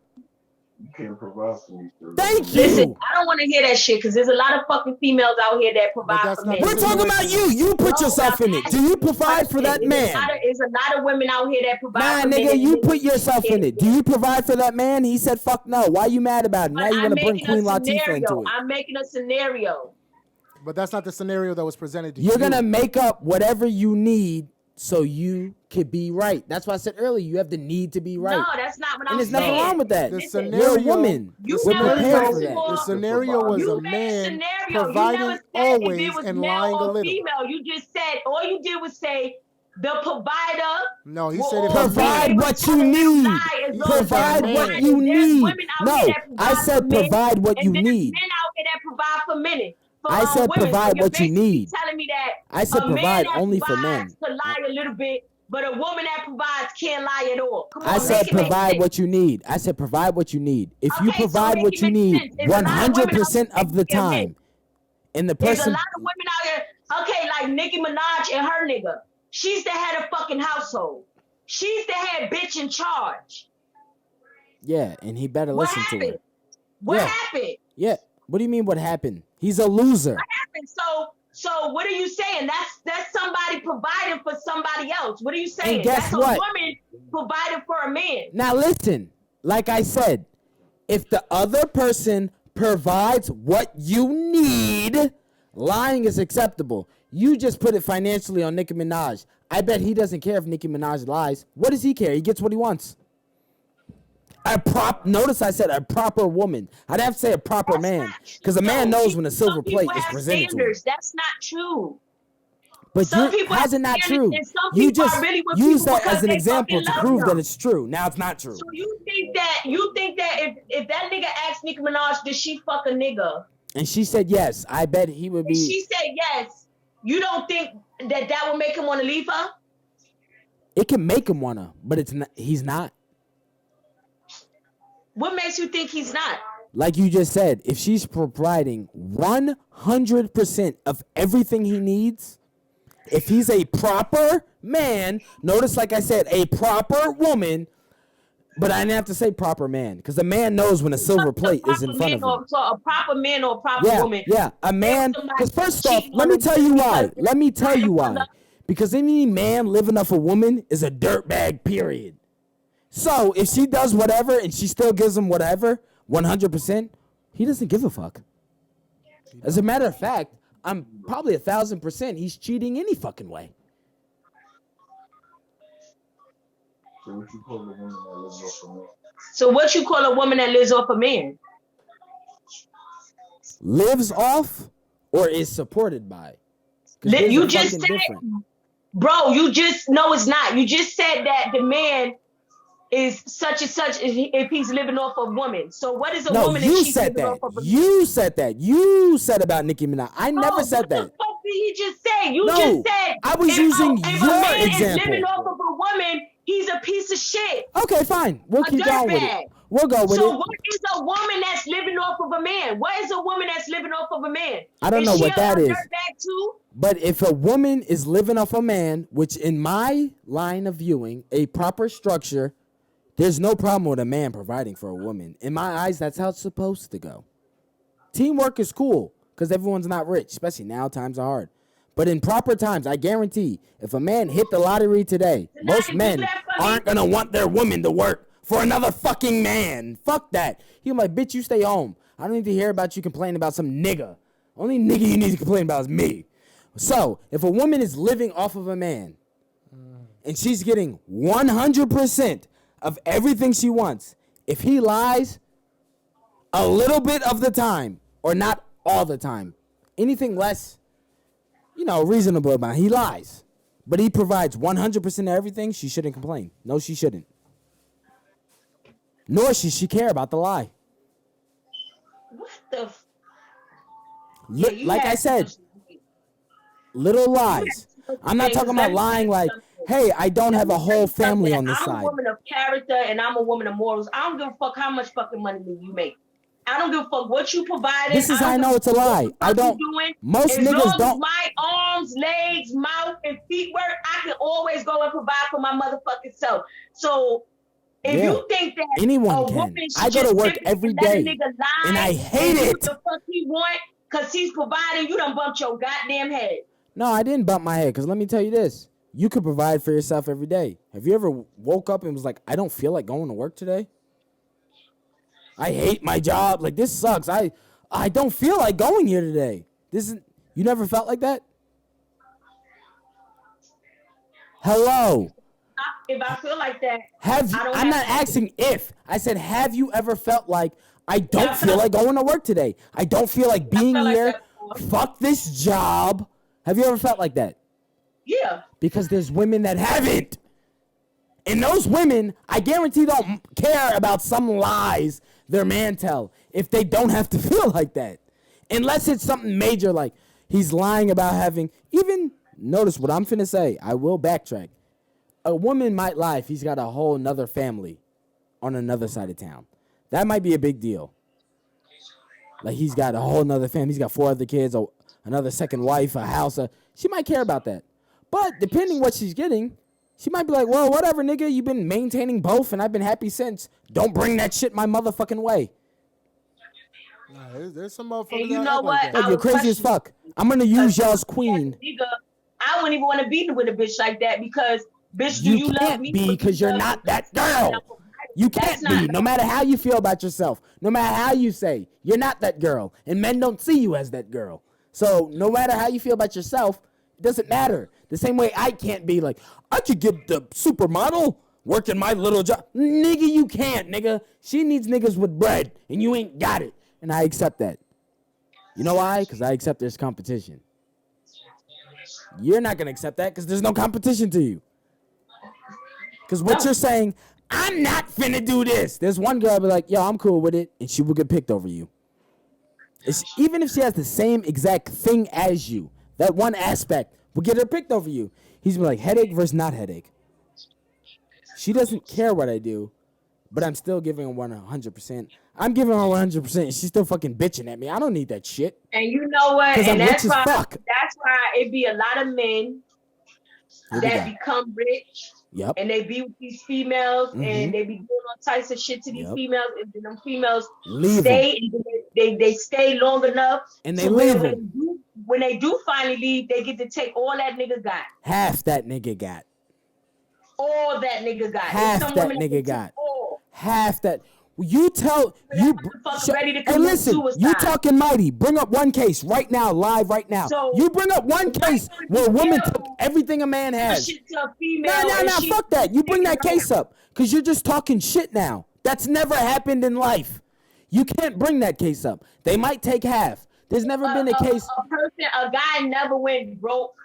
Speaker 4: You can't provide for me.
Speaker 3: Thank you.
Speaker 2: Listen, I don't want to hear that shit because there's a lot of fucking females out here that provide
Speaker 1: that's
Speaker 2: for
Speaker 1: not
Speaker 2: men.
Speaker 3: We're talking about you. You put
Speaker 2: No,
Speaker 3: yourself in it. Do you provide for that man?
Speaker 2: There's a lot of women out here that provide
Speaker 3: Nah,
Speaker 2: for men.
Speaker 3: nigga,
Speaker 2: and
Speaker 3: you
Speaker 2: men
Speaker 3: put yourself in it. Do you provide for that man? He said, fuck no. Why you mad about it? Now
Speaker 2: But
Speaker 3: you
Speaker 2: I'm
Speaker 3: want to bring
Speaker 2: making
Speaker 3: Queen
Speaker 2: a
Speaker 3: Latifah
Speaker 2: scenario.
Speaker 3: into it.
Speaker 2: I'm making a scenario.
Speaker 1: But that's not the scenario that was presented to you.
Speaker 3: You're going to make up whatever you need so you could be right. That's why I said earlier, you have the need to be right.
Speaker 2: No, that's not what
Speaker 3: And
Speaker 2: I'm
Speaker 3: there's
Speaker 2: saying.
Speaker 3: nothing wrong with that.
Speaker 1: The
Speaker 2: Listen,
Speaker 1: scenario,
Speaker 3: You're a woman.
Speaker 2: You
Speaker 3: We're
Speaker 2: never
Speaker 3: prepared
Speaker 2: told
Speaker 3: for
Speaker 2: me
Speaker 3: that.
Speaker 2: for-
Speaker 1: the scenario was
Speaker 2: You
Speaker 1: a
Speaker 2: made
Speaker 1: man
Speaker 2: scenario.
Speaker 1: providing
Speaker 2: You never said if
Speaker 1: always
Speaker 2: it was
Speaker 1: and
Speaker 2: male
Speaker 1: lying a
Speaker 2: or
Speaker 1: little.
Speaker 2: female. You just said all you did was say the provider.
Speaker 1: No, he
Speaker 2: will
Speaker 1: said if a
Speaker 2: always
Speaker 3: Provide
Speaker 1: man.
Speaker 3: what you
Speaker 2: telling
Speaker 3: need.
Speaker 2: lie as
Speaker 1: He
Speaker 2: long
Speaker 1: said
Speaker 2: as
Speaker 3: Provide
Speaker 1: man.
Speaker 3: what
Speaker 2: providing.
Speaker 3: you
Speaker 2: There's
Speaker 3: need.
Speaker 2: women out
Speaker 3: No,
Speaker 2: here that
Speaker 3: I
Speaker 2: provide
Speaker 3: said
Speaker 2: for men,
Speaker 3: provide what you
Speaker 2: and there's
Speaker 3: need.
Speaker 2: men out here that provide for men. For,
Speaker 3: I said
Speaker 2: women.
Speaker 3: provide
Speaker 2: So you're
Speaker 3: what you
Speaker 2: basically
Speaker 3: need.
Speaker 2: telling me that
Speaker 3: I said
Speaker 2: a man
Speaker 3: provide
Speaker 2: that
Speaker 3: only for
Speaker 2: provides
Speaker 3: men.
Speaker 2: to lie a little bit, but a woman that provides can't lie at all. Come on,
Speaker 3: I said
Speaker 2: make it make
Speaker 3: provide
Speaker 2: sense.
Speaker 3: what you need. I said provide what you need. If you
Speaker 2: Okay, so
Speaker 3: provide
Speaker 2: make
Speaker 3: what
Speaker 2: it
Speaker 3: you
Speaker 2: make
Speaker 3: need
Speaker 2: sense. There's a lot of women out
Speaker 3: 100%
Speaker 2: there
Speaker 3: of the
Speaker 2: that can
Speaker 3: time, and the
Speaker 2: There's a
Speaker 3: person,
Speaker 2: lot of women out here. Okay, like Nicki Minaj and her nigga. She's the head of fucking household. She's the head bitch in charge.
Speaker 3: yeah, and he better
Speaker 2: What
Speaker 3: listen to
Speaker 2: happened?
Speaker 3: her.
Speaker 2: What
Speaker 3: Yeah.
Speaker 2: happened?
Speaker 3: Yeah. What do you mean? What happened? He's a loser.
Speaker 2: What happened? So what are you saying? That's somebody providing for somebody else. What are you saying?
Speaker 3: guess
Speaker 2: That's
Speaker 3: what?
Speaker 2: a woman providing for a man.
Speaker 3: Now listen, like I said, if the other person provides what you need, lying is acceptable. You just put it financially on Nicki Minaj. I bet he doesn't care if Nicki Minaj lies. What does he care? He gets what he wants. Notice I said a proper woman. I'd have to say a proper
Speaker 2: That's
Speaker 3: man,
Speaker 2: not true.
Speaker 3: because a man knows when a silver
Speaker 2: Some people
Speaker 3: plate is
Speaker 2: have
Speaker 3: presented to him.
Speaker 2: standards. That's not true.
Speaker 3: But
Speaker 2: Some people
Speaker 3: how's it
Speaker 2: have
Speaker 3: not
Speaker 2: standards,
Speaker 3: true?
Speaker 2: and some
Speaker 3: You
Speaker 2: people
Speaker 3: just
Speaker 2: are really with
Speaker 3: use
Speaker 2: people
Speaker 3: that
Speaker 2: because
Speaker 3: as an
Speaker 2: they
Speaker 3: example
Speaker 2: fucking
Speaker 3: to
Speaker 2: love
Speaker 3: prove
Speaker 2: them.
Speaker 3: that it's true. Now it's not true.
Speaker 2: So you think that if that nigga asked Nicki Minaj, did she fuck a nigga?
Speaker 3: And she said yes. I bet he would
Speaker 2: And
Speaker 3: be.
Speaker 2: she said yes. You don't think that would make him want to leave her?
Speaker 3: It can make him wanna, but it's not. He's not.
Speaker 2: What makes you think he's not?
Speaker 3: Like you just said, if she's providing 100% of everything he needs, if he's a proper man, notice like I said, a proper woman, but I didn't have to say proper man, because a man knows when a silver plate is in front of him.
Speaker 2: So a proper man or a proper woman.
Speaker 3: Yeah, a man, because first off,
Speaker 2: cheating
Speaker 3: let
Speaker 2: on
Speaker 3: me
Speaker 2: him
Speaker 3: tell you why.
Speaker 2: because
Speaker 3: Let me tell you
Speaker 2: because
Speaker 3: why.
Speaker 2: of-
Speaker 3: Because any man living off a woman is a dirtbag, period. So if she does whatever and she still gives him whatever, 100%, he doesn't give a fuck. As a matter of fact, I'm probably 1,000% he's cheating any fucking way.
Speaker 4: So what you call a woman that lives off a man?
Speaker 2: So what you call a woman that lives off a man?
Speaker 3: Lives off or is supported by? 'Cause
Speaker 2: You
Speaker 3: there's a
Speaker 2: just
Speaker 3: fucking
Speaker 2: said,
Speaker 3: difference.
Speaker 2: bro. You just no, it's not. You just said that the man is such and such if he's living off a woman. So what is a
Speaker 3: No,
Speaker 2: woman if
Speaker 3: you
Speaker 2: she's
Speaker 3: said
Speaker 2: living off
Speaker 3: that.
Speaker 2: of a man?
Speaker 3: You said that. You said about Nicki Minaj. I never
Speaker 2: Oh,
Speaker 3: said
Speaker 2: what the
Speaker 3: that.
Speaker 2: fuck did he just say? You
Speaker 3: No,
Speaker 2: just said
Speaker 3: I was using
Speaker 2: if
Speaker 3: your
Speaker 2: a man
Speaker 3: example.
Speaker 2: is living off of a woman, he's a piece of shit.
Speaker 3: Okay, fine. We'll
Speaker 2: A
Speaker 3: keep going with
Speaker 2: dirtbag.
Speaker 3: it. We'll go with
Speaker 2: So
Speaker 3: it.
Speaker 2: what is a woman that's living off of a man? What is a woman that's living off of a man?
Speaker 3: I don't know
Speaker 2: Is she
Speaker 3: what that
Speaker 2: a
Speaker 3: is.
Speaker 2: dirtbag too?
Speaker 3: But if a woman is living off a man, which in my line of viewing, a proper structure, there's no problem with a man providing for a woman. In my eyes, that's how it's supposed to go. Teamwork is cool because everyone's not rich, especially now times are hard. But in proper times, I guarantee, if a man hit the lottery today, most men aren't going to want their woman to work for another fucking man. Fuck that. He's like, bitch, you stay home. I don't need to hear about you complaining about some nigga. Only nigga you need to complain about is me. So, if a woman is living off of a man and she's getting 100% of everything she wants, if he lies a little bit of the time or not all the time, anything less, reasonable amount, he lies. But he provides 100% of everything, she shouldn't complain. No, she shouldn't. Nor should she care about the lie.
Speaker 2: What the?
Speaker 3: Like I said, little lies. I'm not talking about lying like, hey, I don't have a whole family on this
Speaker 2: I'm
Speaker 3: side.
Speaker 2: a woman of character and I'm a woman of morals. I don't give a fuck how much fucking money you make. I don't give a fuck what you provided.
Speaker 3: This is how I know it's a lie. I don't. Most
Speaker 2: as
Speaker 3: niggas
Speaker 2: long
Speaker 3: don't.
Speaker 2: as my arms, legs, mouth, and feet work, I can always go and provide for my motherfucking self. So if you think that
Speaker 3: anyone can,
Speaker 2: woman
Speaker 3: I go to work every day, and I hate it.
Speaker 2: What the fuck he want? Cause he's providing. You done bumped your goddamn head.
Speaker 3: No, I didn't bump my head. Cause let me tell you this: you could provide for yourself every day. Have you ever woke up and was like, I don't feel like going to work today? I hate my job. Like, this sucks. I don't feel like going here today. You never felt like that? Hello.
Speaker 2: If I feel like that,
Speaker 3: I'm not asking if. I said, have you ever felt like I don't feel like going to work today? I don't feel like being here. Fuck this job. Have you ever felt like that?
Speaker 2: Yeah.
Speaker 3: Because there's women that haven't. And those women, I guarantee, don't care about some lies their man tell if they don't have to feel like that. Unless it's something major like he's lying about having, even, notice what I'm finna say, I will backtrack. A woman might lie if he's got a whole nother family on another side of town. That might be a big deal. Like, he's got a whole nother family, he's got 4 other kids, or another second wife, a house. She might care about that. But depending what she's getting, she might be like, well, whatever, nigga, you've been maintaining both, and I've been happy since. Don't bring that shit my motherfucking way.
Speaker 1: Nah, there's some motherfuckers.
Speaker 2: And you
Speaker 1: that
Speaker 2: know
Speaker 1: act
Speaker 2: what?
Speaker 1: like that.
Speaker 3: You're crazy as fuck. I'm gonna use y'all's queen.
Speaker 2: Nigga, I wouldn't even want to be with a bitch like that because, bitch, do you love
Speaker 3: can't
Speaker 2: me?
Speaker 3: be because you're not that girl. You can't be, no matter how you feel about yourself, no matter how you say, you're not that girl, and men don't see you as that girl. So no matter how you feel about yourself, it doesn't matter. The same way I can't be like, I could get the supermodel working my little job. Nigga, you can't, nigga. She needs niggas with bread, and you ain't got it. And I accept that. You know why? Because I accept there's competition. You're not going to accept that because there's no competition to you. Because what you're saying, I'm not finna do this. There's one girl be like, yo, I'm cool with it, and she will get picked over you. Even if she has the same exact thing as you, that one aspect will get her picked over you. He's be like, headache versus not headache. She doesn't care what I do, but I'm still giving her 100%. I'm giving her 100%, and she's still fucking bitching at me. I don't need that shit.
Speaker 2: And you know what? And
Speaker 3: that's why
Speaker 2: it be a lot of men that become rich.
Speaker 3: Yep.
Speaker 2: And they be with these females, and they be doing all types of shit to these females, and then them females stay, and they stay long enough,
Speaker 3: and they leave
Speaker 2: when they do finally leave, they get to take all that nigga got.
Speaker 3: Half that nigga got.
Speaker 2: All that nigga got.
Speaker 3: Half that nigga got. Half that. You tell you. Hey, listen. You talking mighty. Bring up one case right now, live right now. So, you bring up one case where a woman took everything a man has. No. Fuck that. You bring that case up because you're just talking shit now. That's never happened in life. You can't bring that case up. They might take half. There's never been a case.
Speaker 2: A guy never went broke.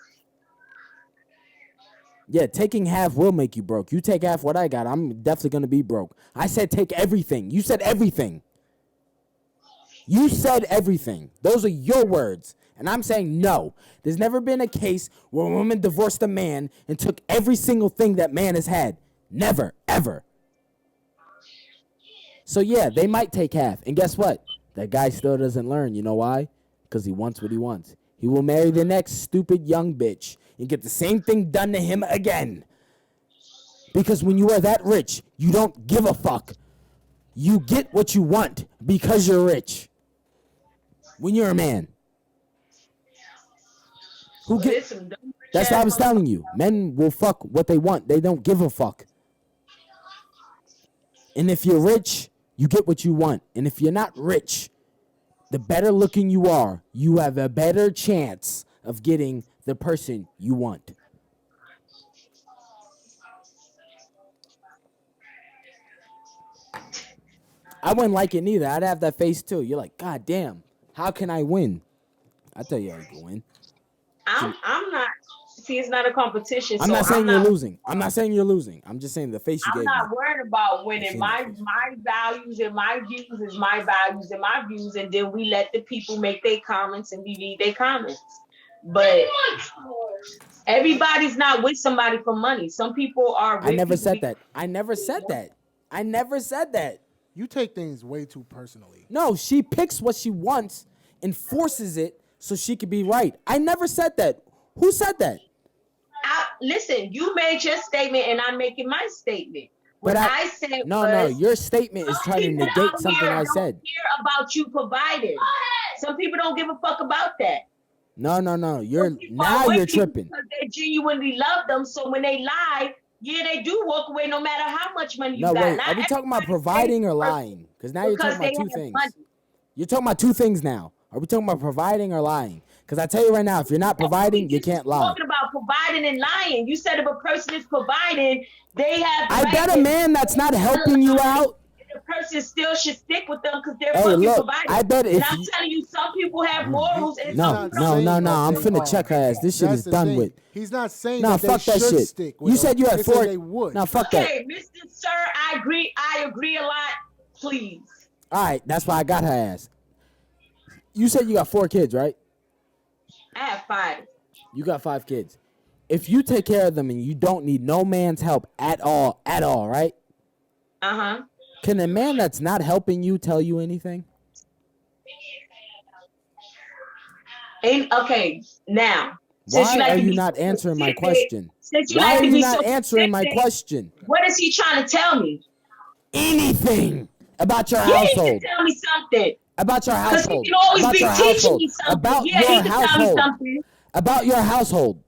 Speaker 3: Yeah, taking half will make you broke. You take half what I got, I'm definitely going to be broke. I said take everything. You said everything. You said everything. Those are your words. And I'm saying no. There's never been a case where a woman divorced a man and took every single thing that man has had. Never, ever. So yeah, they might take half. And guess what? That guy still doesn't learn. You know why? Because he wants what he wants. He will marry the next stupid young bitch and get the same thing done to him again. Because when you are that rich, you don't give a fuck. You get what you want because you're rich. When you're a man. That's what I was telling you. Men will fuck what they want. They don't give a fuck. And if you're rich, you get what you want. And if you're not rich, the better looking you are, you have a better chance of getting the person you want. I wouldn't like it neither. I'd have that face too. You're like, God damn, how can I win? I tell you how you can win.
Speaker 2: I'm not. See, it's not a competition.
Speaker 3: I'm not saying you're losing. I'm not saying you're losing. I'm just saying the face you gave me.
Speaker 2: I'm not worried about winning. My values and my views is my values and my views, and then we let the people make their comments and we read their comments. But everybody's not with somebody for money. Some people are.
Speaker 3: I never said that. I never said that. I never said that.
Speaker 1: You take things way too personally.
Speaker 3: No, she picks what she wants and forces it so she could be right. I never said that. Who said that?
Speaker 2: Listen, you made your statement and I'm making my statement. What I said
Speaker 3: no, your statement is trying to negate something I said.
Speaker 2: Care about you providing. Some people don't give a fuck about that.
Speaker 3: No. You're tripping.
Speaker 2: Because they genuinely love them. So when they lie, yeah, they do walk away no matter how much money you got.
Speaker 3: Wait, are we talking about providing or lying? Because now you're talking about two things. Money. You're talking about two things now. Are we talking about providing or lying? Because I tell you right now, if you're not providing, you can't lie.
Speaker 2: Talking about providing and lying. You said if a person is providing, they have.
Speaker 3: I bet a man that's not helping you out.
Speaker 2: The person still should stick with them because they're fucking providing.
Speaker 3: I bet if
Speaker 2: I'm telling you, some people have morals. And
Speaker 3: no. I'm finna check her ass. This shit is done with.
Speaker 1: He's not saying that they should stick with
Speaker 3: you said you had 4.
Speaker 1: They would.
Speaker 3: Now fuck that.
Speaker 2: Okay, Mr. Sir, I agree a lot. Please.
Speaker 3: All right, that's why I got her ass. You said you got 4 kids, right?
Speaker 2: I have 5.
Speaker 3: You got 5 kids. If you take care of them and you don't need no man's help at all, right?
Speaker 2: Uh-huh.
Speaker 3: Can a man that's not helping you tell you anything?
Speaker 2: Okay, now.
Speaker 3: Why are you not answering my question? Why are you not answering my question?
Speaker 2: What is he trying to tell me?
Speaker 3: Anything about your household.
Speaker 2: He can tell me something.
Speaker 3: About your household.
Speaker 2: He can always be teaching me something.
Speaker 3: About your household. About your household.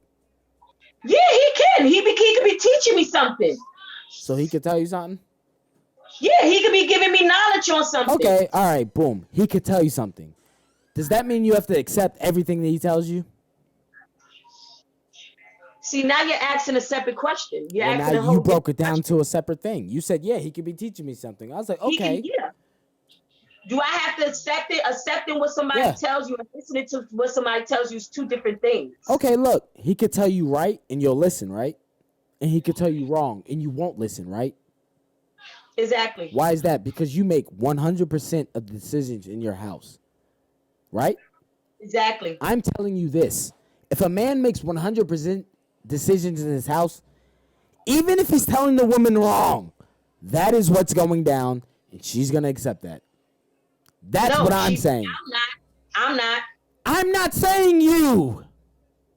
Speaker 2: Yeah, he can. He can be teaching me something.
Speaker 3: So he can tell you something?
Speaker 2: Yeah, he could be giving me knowledge on something.
Speaker 3: Okay, all right, boom. He could tell you something. Does that mean you have to accept everything that he tells you?
Speaker 2: See, now you're asking a separate question.
Speaker 3: Now you broke it down to a separate thing. You said, yeah, he could be teaching me something. I was like, okay.
Speaker 2: Yeah. Do I have to accept it? Accepting what somebody tells you and listening to what somebody tells you is 2 different things.
Speaker 3: Okay, look. He could tell you right and you'll listen, right? And he could tell you wrong and you won't listen, right?
Speaker 2: Exactly.
Speaker 3: Why is that? Because you make 100% of the decisions in your house, right?
Speaker 2: Exactly.
Speaker 3: I'm telling you this. If a man makes 100% decisions in his house, even if he's telling the woman wrong, that is what's going down, and she's going to accept that. That's what I'm saying.
Speaker 2: I'm not.
Speaker 3: I'm not saying you.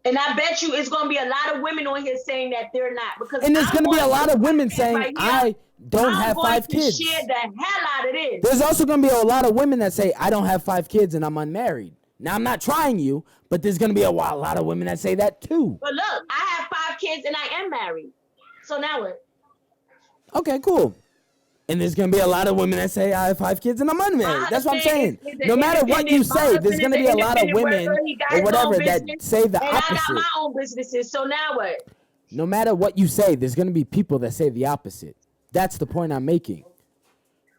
Speaker 2: And I bet you it's going to be a lot of women on here saying that they're not.
Speaker 3: And there's going to be a lot of women saying, I don't have 5 kids.
Speaker 2: Share the hell out of this.
Speaker 3: There's also going to be a lot of women that say, I don't have 5 kids and I'm unmarried. Now, I'm not trying you, but there's going to be a lot of women that say that too.
Speaker 2: But look, I have 5 kids and I am married. So now what?
Speaker 3: Okay, cool. And there's going to be a lot of women that say, I have 5 kids and I'm unmarried. That's what I'm saying. No matter what you say, there's going to be a lot of women or whatever that say the opposite.
Speaker 2: And I got my own businesses, so now what?
Speaker 3: No matter what you say, there's going to be people that say the opposite. That's the point I'm making.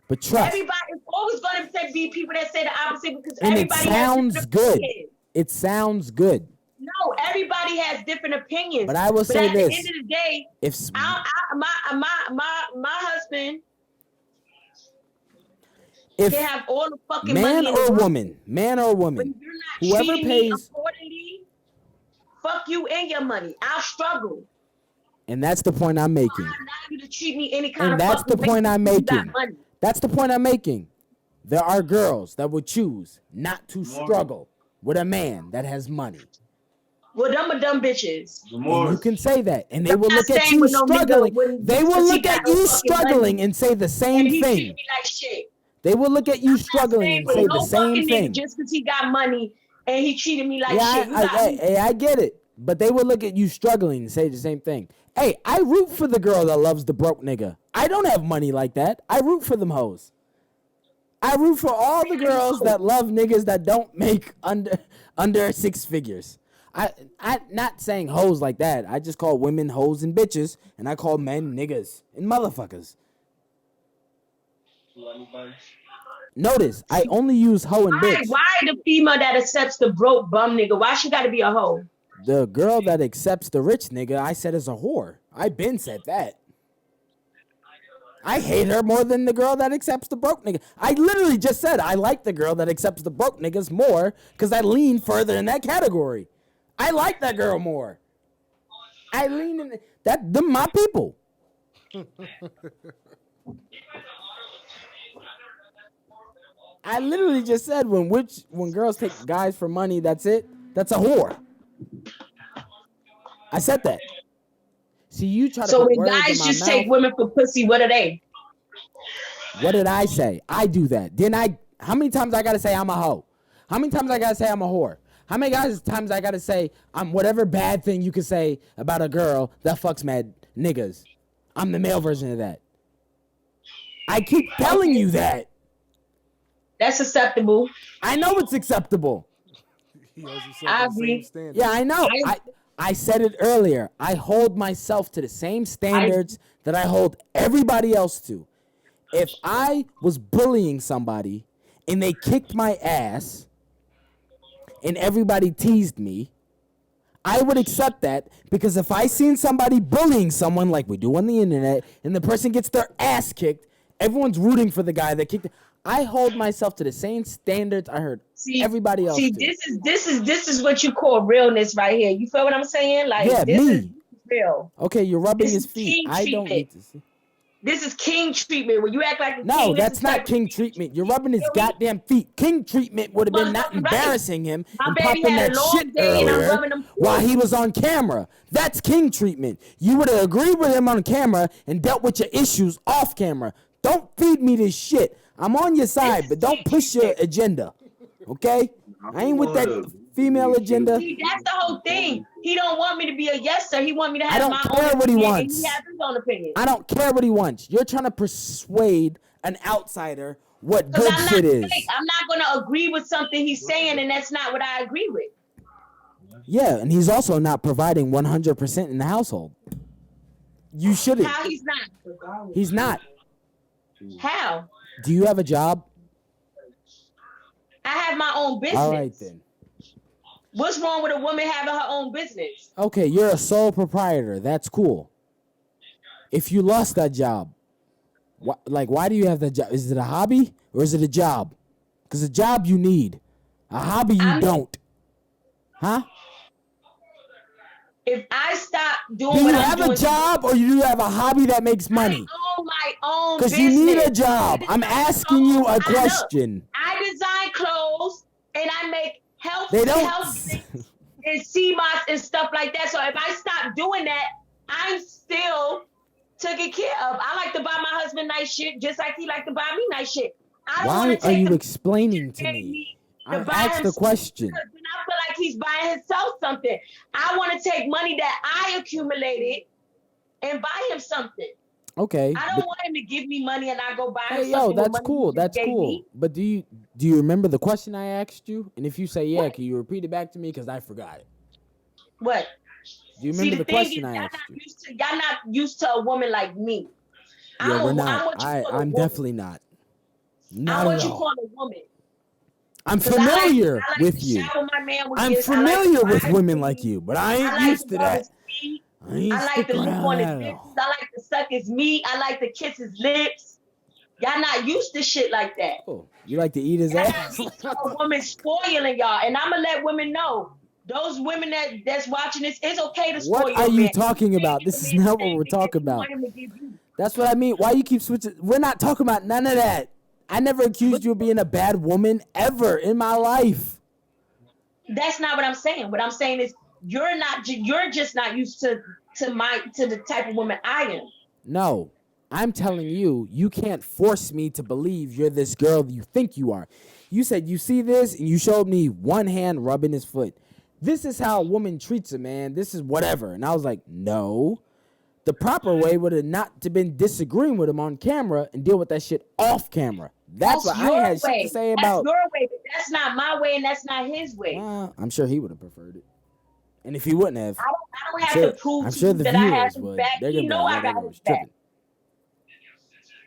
Speaker 3: But trust.
Speaker 2: Everybody's always going to 100% be people that say the opposite because
Speaker 3: And it
Speaker 2: everybody
Speaker 3: sounds
Speaker 2: has different
Speaker 3: good.
Speaker 2: opinions.
Speaker 3: It sounds good.
Speaker 2: No, everybody has different opinions.
Speaker 3: But I will say
Speaker 2: at
Speaker 3: this.
Speaker 2: the end of the day,
Speaker 3: If
Speaker 2: my husband
Speaker 3: if
Speaker 2: can have all the fucking
Speaker 3: man
Speaker 2: money in the
Speaker 3: or
Speaker 2: world,
Speaker 3: woman,
Speaker 2: but if you're not
Speaker 3: whoever
Speaker 2: treating me
Speaker 3: pays,
Speaker 2: accordingly, fuck you and your money. I'll struggle.
Speaker 3: and that's the point I'm making.
Speaker 2: I allow you to treat me any kind
Speaker 3: And
Speaker 2: of
Speaker 3: that's the
Speaker 2: fucking
Speaker 3: point
Speaker 2: way
Speaker 3: I'm
Speaker 2: because you got
Speaker 3: making.
Speaker 2: money.
Speaker 3: That's the point I'm making. There are girls that would choose not to struggle with a man that has money.
Speaker 2: Well, them are dumb bitches.
Speaker 3: And you can say that, and they
Speaker 2: I'm
Speaker 3: will
Speaker 2: not
Speaker 3: look at
Speaker 2: saying
Speaker 3: you
Speaker 2: with no nigga
Speaker 3: struggling.
Speaker 2: when-
Speaker 3: They will
Speaker 2: because he
Speaker 3: look
Speaker 2: got
Speaker 3: at
Speaker 2: no
Speaker 3: you
Speaker 2: fucking
Speaker 3: struggling
Speaker 2: money.
Speaker 3: and say the
Speaker 2: And
Speaker 3: same
Speaker 2: he treated
Speaker 3: thing.
Speaker 2: me like shit.
Speaker 3: They will look at you struggling and
Speaker 2: With
Speaker 3: say
Speaker 2: no
Speaker 3: the same
Speaker 2: fucking
Speaker 3: thing.
Speaker 2: nigga just because he got money and he treated me like
Speaker 3: Yeah,
Speaker 2: shit. You got me.
Speaker 3: I get it. But they will look at you struggling and say the same thing. Hey, I root for the girl that loves the broke nigga. I don't have money like that. I root for them hoes. I root for all the girls that love niggas that don't make under 6 figures. I not saying hoes like that. I just call women hoes and bitches, and I call men niggas and motherfuckers. Notice, I only use hoe and bitch.
Speaker 2: Why the female that accepts the broke bum nigga? Why she got to be a hoe?
Speaker 3: The girl that accepts the rich nigga, I said is a whore. I been said that. I hate her more than the girl that accepts the broke nigga. I literally just said I like the girl that accepts the broke niggas more because I lean further in that category. I like that girl more. I lean in that. Them my people. I literally just said when girls take guys for money, that's it. That's a whore. I said that. See, you try to
Speaker 2: So
Speaker 3: put
Speaker 2: when
Speaker 3: words in
Speaker 2: guys
Speaker 3: my
Speaker 2: just
Speaker 3: mouth.
Speaker 2: take women for pussy, what are they?
Speaker 3: What did I say? I do that. How many times I gotta say I'm a hoe? How many times I gotta say I'm a whore? How many times I gotta say I'm whatever bad thing you could say about a girl that fucks mad niggas? I'm the male version of that. I keep telling you that.
Speaker 2: That's acceptable.
Speaker 3: I know it's acceptable.
Speaker 1: He holds himself
Speaker 2: I
Speaker 1: to the
Speaker 2: agree.
Speaker 1: same standard.
Speaker 3: Yeah, I know. I said it earlier. I hold myself to the same standards that I hold everybody else to. If I was bullying somebody and they kicked my ass and everybody teased me, I would accept that because if I seen somebody bullying someone like we do on the internet and the person gets their ass kicked, everyone's rooting for the guy that kicked it. I hold myself to the same standards I heard everybody else.
Speaker 2: See,
Speaker 3: do.
Speaker 2: this is what you call realness right here. You feel what I'm saying? Like
Speaker 3: Yeah,
Speaker 2: this
Speaker 3: me.
Speaker 2: is real.
Speaker 3: Okay, you're rubbing
Speaker 2: This
Speaker 3: his
Speaker 2: is
Speaker 3: feet.
Speaker 2: king
Speaker 3: I don't
Speaker 2: treatment.
Speaker 3: need to see.
Speaker 2: This is king treatment. When you act like a
Speaker 3: No,
Speaker 2: king,
Speaker 3: that's not king treatment. You're rubbing his goddamn feet. King treatment would have been not
Speaker 2: Right.
Speaker 3: embarrassing him
Speaker 2: My
Speaker 3: and
Speaker 2: baby
Speaker 3: popping
Speaker 2: had
Speaker 3: that
Speaker 2: a long
Speaker 3: shit
Speaker 2: day and I'm
Speaker 3: earlier
Speaker 2: rubbing him
Speaker 3: while
Speaker 2: feet.
Speaker 3: he was on camera. That's king treatment. You would have agreed with him on camera and dealt with your issues off camera. Don't feed me this shit. I'm on your side, but don't push your agenda. Okay? I ain't with that female agenda.
Speaker 2: See, that's the whole thing. He don't want me to be a yes sir. He want me to
Speaker 3: I
Speaker 2: have
Speaker 3: don't
Speaker 2: my
Speaker 3: care
Speaker 2: own
Speaker 3: what he
Speaker 2: opinion,
Speaker 3: wants.
Speaker 2: and he has his own opinion.
Speaker 3: I don't care what he wants. You're trying to persuade an outsider what
Speaker 2: Because
Speaker 3: good
Speaker 2: I'm
Speaker 3: shit
Speaker 2: not
Speaker 3: is.
Speaker 2: fake. I'm not gonna agree with something he's saying, and that's not what I agree with.
Speaker 3: Yeah, and he's also not providing 100% in the household. You shouldn't.
Speaker 2: How he's not?
Speaker 3: He's not.
Speaker 2: How?
Speaker 3: Do you have a job?
Speaker 2: I have my own business.
Speaker 3: All right then.
Speaker 2: What's wrong with a woman having her own business?
Speaker 3: Okay, you're a sole proprietor. That's cool. If you lost that job, why do you have that job? Is it a hobby or is it a job? Because a job you need. A hobby you don't. Huh?
Speaker 2: If I stop doing
Speaker 3: Do you
Speaker 2: what I'm
Speaker 3: have
Speaker 2: doing,
Speaker 3: a job or you have a hobby that makes money?
Speaker 2: I own my own
Speaker 3: Because
Speaker 2: business.
Speaker 3: you need a job. I'm asking you a question.
Speaker 2: I design clothes and I make health
Speaker 3: They don't.
Speaker 2: and CMOS and stuff like that. So if I stop doing that, I'm still taken care of. I like to buy my husband nice shit just like he like to buy me nice shit. I don't
Speaker 3: Why
Speaker 2: wanna
Speaker 3: are
Speaker 2: take
Speaker 3: you
Speaker 2: the
Speaker 3: explaining to me? I asked the question.
Speaker 2: Because then I feel like he's buying himself something. I want to take money that I accumulated and buy him something.
Speaker 3: Okay.
Speaker 2: I don't want him to give me money and I go buy him
Speaker 3: Hey,
Speaker 2: something.
Speaker 3: yo,
Speaker 2: with
Speaker 3: that's
Speaker 2: money
Speaker 3: cool.
Speaker 2: he
Speaker 3: That's
Speaker 2: gave
Speaker 3: cool.
Speaker 2: me.
Speaker 3: But do you remember the question I asked you? And if you say yeah,
Speaker 2: What?
Speaker 3: can you repeat it back to me? Because I forgot it.
Speaker 2: What?
Speaker 3: Do you remember the
Speaker 2: thing
Speaker 3: question
Speaker 2: is,
Speaker 3: I asked you?
Speaker 2: y'all not used to a woman like me.
Speaker 3: Yeah, we're
Speaker 2: I'm
Speaker 3: not.
Speaker 2: what you call a
Speaker 3: I'm
Speaker 2: woman.
Speaker 3: definitely not. Not
Speaker 2: I'm
Speaker 3: at
Speaker 2: what you
Speaker 3: all.
Speaker 2: call a woman.
Speaker 3: I'm
Speaker 2: 'Cause I
Speaker 3: familiar
Speaker 2: like
Speaker 3: with
Speaker 2: to
Speaker 3: you.
Speaker 2: shower my man with
Speaker 3: I'm
Speaker 2: gifts. I like to
Speaker 3: familiar
Speaker 2: buy
Speaker 3: with
Speaker 2: him
Speaker 3: women
Speaker 2: things.
Speaker 3: like you, but I
Speaker 2: I
Speaker 3: ain't
Speaker 2: like
Speaker 3: used
Speaker 2: to
Speaker 3: to
Speaker 2: rub
Speaker 3: that.
Speaker 2: his feet.
Speaker 3: I ain't
Speaker 2: I like to
Speaker 3: stick
Speaker 2: lick on his
Speaker 3: around.
Speaker 2: lips. I like to suck his meat. I like to kiss his lips. Y'all not used to shit like that.
Speaker 3: Oh, you like to eat his
Speaker 2: Y'all not
Speaker 3: ass?
Speaker 2: used to a woman spoiling y'all. And I'm gonna let women know. Those women that's watching this, it's okay to spoil
Speaker 3: What are
Speaker 2: your
Speaker 3: you
Speaker 2: man.
Speaker 3: talking about? This is not what we're talking about. That's what I mean. Why you keep switching? We're not talking about none of that. I never accused you of being a bad woman ever in my life.
Speaker 2: That's not what I'm saying. What I'm saying is you're just not used to the type of woman I am.
Speaker 3: No, I'm telling you, you can't force me to believe you're this girl you think you are. You said you see this and you showed me one hand rubbing his foot. This is how a woman treats a man. This is whatever. And I was like, no. The proper way would have not to been disagreeing with him on camera and deal with that shit off camera. That's what I
Speaker 2: your
Speaker 3: had shit
Speaker 2: way.
Speaker 3: to say
Speaker 2: That's
Speaker 3: about.
Speaker 2: your way, but that's not my way and that's not his way.
Speaker 3: I'm sure he would have preferred it. And if he wouldn't have,
Speaker 2: I don't have to prove
Speaker 3: I'm
Speaker 2: to
Speaker 3: sure
Speaker 2: you
Speaker 3: the
Speaker 2: that I have
Speaker 3: viewers
Speaker 2: his
Speaker 3: would.
Speaker 2: back.
Speaker 3: They're
Speaker 2: You
Speaker 3: gonna
Speaker 2: know I
Speaker 3: be like,
Speaker 2: got
Speaker 3: "That
Speaker 2: his
Speaker 3: was
Speaker 2: back.
Speaker 3: tripping."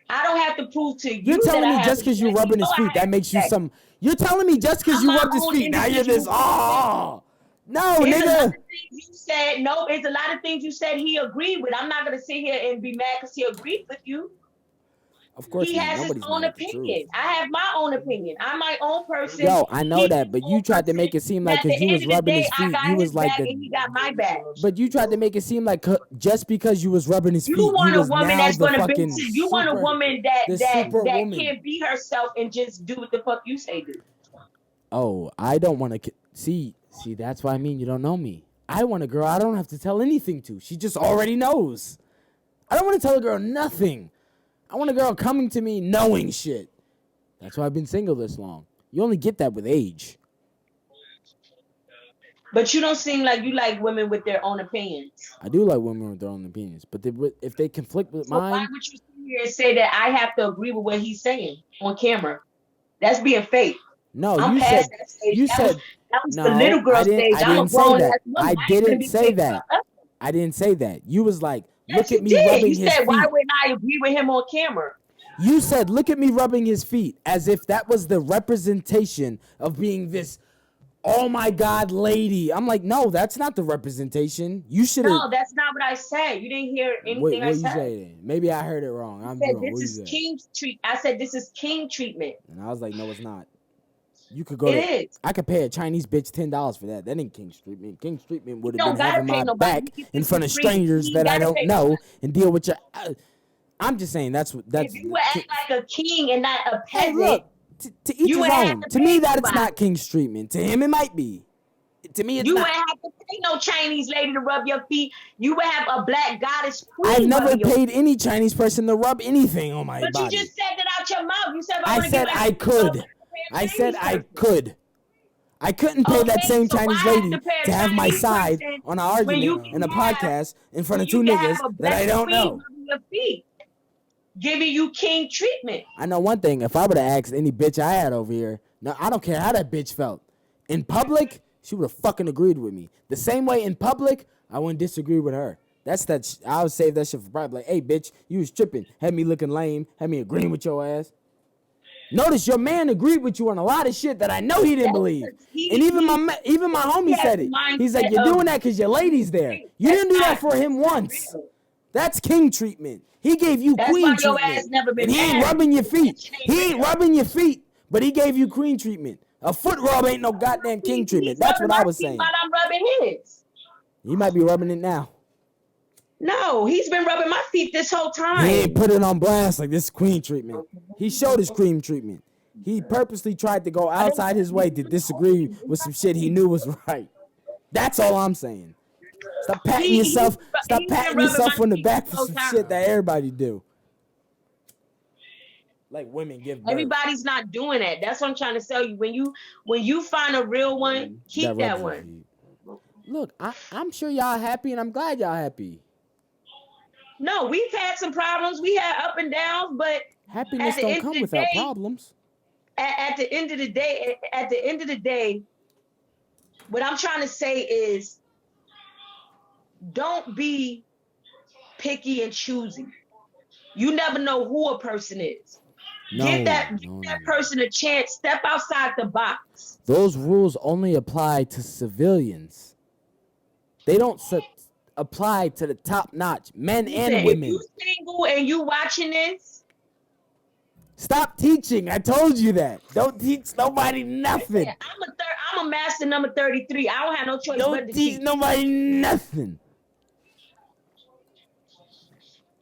Speaker 2: I don't have to prove to you.
Speaker 3: You're telling
Speaker 2: that I
Speaker 3: me
Speaker 2: have
Speaker 3: just
Speaker 2: his
Speaker 3: because you
Speaker 2: back.
Speaker 3: rubbing his
Speaker 2: know I
Speaker 3: feet,
Speaker 2: have
Speaker 3: that
Speaker 2: his
Speaker 3: makes you
Speaker 2: back.
Speaker 3: some. You're telling me just because
Speaker 2: I'm
Speaker 3: you
Speaker 2: my
Speaker 3: rubbed his
Speaker 2: own
Speaker 3: feet, now you're this.
Speaker 2: individual.
Speaker 3: Oh, no,
Speaker 2: There's a lot
Speaker 3: nigga.
Speaker 2: of things you said. No, there's a lot of things you said he agreed with. I'm not gonna sit here and be mad because he agreed with you.
Speaker 3: Of course
Speaker 2: He
Speaker 3: not.
Speaker 2: has his
Speaker 3: Nobody's
Speaker 2: own
Speaker 3: mad at the truth.
Speaker 2: opinion. I have my own opinion. I'm my own person.
Speaker 3: Yo, I know
Speaker 2: He's
Speaker 3: that,
Speaker 2: his
Speaker 3: but
Speaker 2: own
Speaker 3: you tried to
Speaker 2: person.
Speaker 3: make it seem
Speaker 2: And
Speaker 3: like
Speaker 2: at the
Speaker 3: because you
Speaker 2: end
Speaker 3: was
Speaker 2: of the
Speaker 3: rubbing
Speaker 2: day,
Speaker 3: his
Speaker 2: I
Speaker 3: feet,
Speaker 2: got
Speaker 3: you
Speaker 2: his
Speaker 3: was like
Speaker 2: back
Speaker 3: the.
Speaker 2: and he got my back.
Speaker 3: But you tried to make it seem like just because you was rubbing his
Speaker 2: You
Speaker 3: feet,
Speaker 2: want
Speaker 3: you
Speaker 2: a
Speaker 3: was
Speaker 2: woman
Speaker 3: now
Speaker 2: that's
Speaker 3: the
Speaker 2: gonna be.
Speaker 3: fucking
Speaker 2: You want a
Speaker 3: super,
Speaker 2: woman
Speaker 3: the
Speaker 2: that
Speaker 3: super woman.
Speaker 2: can't be herself and just do what the fuck you say do.
Speaker 3: Oh, I don't want to see. That's what I mean. You don't know me. I want a girl I don't have to tell anything to. She just already knows. I don't want to tell a girl nothing. I want a girl coming to me knowing shit. That's why I've been single this long. You only get that with age.
Speaker 2: But you don't seem like you like women with their own opinions.
Speaker 3: I do like women with their own opinions, but if they conflict with
Speaker 2: So why
Speaker 3: mine,
Speaker 2: would you sit here and say that I have to agree with what he's saying on camera? That's being fake.
Speaker 3: no,
Speaker 2: I'm
Speaker 3: you
Speaker 2: past
Speaker 3: said
Speaker 2: that stage.
Speaker 3: you
Speaker 2: that
Speaker 3: said
Speaker 2: was the
Speaker 3: no.
Speaker 2: little girl
Speaker 3: I didn't.
Speaker 2: stage.
Speaker 3: I
Speaker 2: I'm a
Speaker 3: didn't say
Speaker 2: grown
Speaker 3: that.
Speaker 2: ass woman.
Speaker 3: I
Speaker 2: ain't gonna
Speaker 3: didn't
Speaker 2: be
Speaker 3: say
Speaker 2: fake
Speaker 3: that.
Speaker 2: about nothing.
Speaker 3: I didn't say that. You was like,
Speaker 2: Yes,
Speaker 3: look
Speaker 2: you
Speaker 3: at me
Speaker 2: did.
Speaker 3: rubbing
Speaker 2: You
Speaker 3: his
Speaker 2: said,
Speaker 3: feet.
Speaker 2: why wouldn't I agree with him on camera?
Speaker 3: You said, look at me rubbing his feet, as if that was the representation of being this, oh my God, lady. I'm like, no, that's not the representation. You should have.
Speaker 2: No, that's not what I said. You didn't hear
Speaker 3: What
Speaker 2: anything I
Speaker 3: you
Speaker 2: said.
Speaker 3: say then? Maybe I heard it wrong. I'm
Speaker 2: I said
Speaker 3: wrong. What
Speaker 2: this
Speaker 3: you
Speaker 2: is
Speaker 3: say?
Speaker 2: king treat. I said this is king treatment.
Speaker 3: And I was like, no, it's not. You could go
Speaker 2: It
Speaker 3: to.
Speaker 2: is.
Speaker 3: I could pay a Chinese bitch $10 for that. That ain't King's Treatment. King's Treatment would
Speaker 2: You
Speaker 3: have been
Speaker 2: don't gotta
Speaker 3: having
Speaker 2: pay
Speaker 3: my
Speaker 2: nobody.
Speaker 3: back
Speaker 2: You get
Speaker 3: in
Speaker 2: this
Speaker 3: front
Speaker 2: for
Speaker 3: of
Speaker 2: free.
Speaker 3: strangers
Speaker 2: You
Speaker 3: that I
Speaker 2: gotta
Speaker 3: don't
Speaker 2: pay
Speaker 3: know
Speaker 2: nobody.
Speaker 3: and deal with your. I'm just saying that's
Speaker 2: If you would act like a king and not a
Speaker 3: Hey,
Speaker 2: peasant,
Speaker 3: look. To each
Speaker 2: you
Speaker 3: his
Speaker 2: would have
Speaker 3: own.
Speaker 2: to
Speaker 3: To
Speaker 2: pay
Speaker 3: me, that it's
Speaker 2: nobody.
Speaker 3: not King's Treatment. To him, it might be. To me, it's
Speaker 2: You
Speaker 3: not.
Speaker 2: wouldn't have to pay no Chinese lady to rub your feet. You would have a black goddess
Speaker 3: I've
Speaker 2: queen
Speaker 3: never
Speaker 2: rubbing your feet.
Speaker 3: paid any Chinese person to rub anything on my
Speaker 2: But you
Speaker 3: body.
Speaker 2: just said that out your mouth. You said if I
Speaker 3: I
Speaker 2: want to give
Speaker 3: said
Speaker 2: a
Speaker 3: I could. I said I could. I couldn't pay that same
Speaker 2: so
Speaker 3: Chinese
Speaker 2: I have
Speaker 3: lady
Speaker 2: to pay a
Speaker 3: to have my
Speaker 2: Chinese
Speaker 3: side
Speaker 2: person
Speaker 3: on an
Speaker 2: when you
Speaker 3: argument in
Speaker 2: can
Speaker 3: a
Speaker 2: have
Speaker 3: podcast in front
Speaker 2: when
Speaker 3: of two
Speaker 2: you can
Speaker 3: niggas
Speaker 2: have a
Speaker 3: that
Speaker 2: black
Speaker 3: I don't
Speaker 2: queen
Speaker 3: know.
Speaker 2: rubbing your feet, giving you king treatment.
Speaker 3: I know one thing. If I would have asked any bitch I had over here, no, I don't care how that bitch felt. In public, she would have fucking agreed with me. The same way in public, I wouldn't disagree with her. That's that. I would save that shit for private. Like, hey, bitch, you was tripping. Had me looking lame. Had me agreeing with your ass. Notice your man agreed with you on a lot of shit that I know he didn't believe. And even my homie said it. He's like, you're doing that because your lady's there. You didn't do that for him once. That's king treatment. He gave you
Speaker 2: That's
Speaker 3: queen
Speaker 2: why your
Speaker 3: treatment.
Speaker 2: ass never been
Speaker 3: And he ain't
Speaker 2: married.
Speaker 3: rubbing your feet.
Speaker 2: That shit ain't
Speaker 3: He ain't
Speaker 2: real.
Speaker 3: rubbing your feet, but he gave you queen treatment. A foot rub ain't no goddamn king treatment. That's what I was saying.
Speaker 2: While I'm rubbing his.
Speaker 3: He might be rubbing it now.
Speaker 2: No, he's been rubbing my feet this whole time.
Speaker 3: He ain't put it on blast like this queen treatment. He showed his cream treatment. He purposely tried to go outside his way to disagree with some shit he knew was right. That's all I'm saying. Stop patting yourself. Stop patting yourself on the back for some shit that everybody do. Like women give birth.
Speaker 2: Everybody's not doing that. That's what I'm trying to tell you. When you find a real one, keep that one.
Speaker 3: Look, I'm sure y'all happy, and I'm glad y'all happy.
Speaker 2: No, we've had some problems. We had up and downs, but
Speaker 3: happiness don't come without problems.
Speaker 2: At the end of the day, what I'm trying to say is, don't be picky and choosy. You never know who a person is. Give that
Speaker 3: No.
Speaker 2: person a chance. Step outside the box.
Speaker 3: Those rules only apply to civilians. They don't apply to the top notch men and
Speaker 2: If
Speaker 3: women.
Speaker 2: you single and you watching this,
Speaker 3: Stop teaching. I told you that. Don't teach nobody nothing.
Speaker 2: I'm a master number 33. I don't have no choice but
Speaker 3: Don't
Speaker 2: to
Speaker 3: teach
Speaker 2: teach.
Speaker 3: nobody nothing.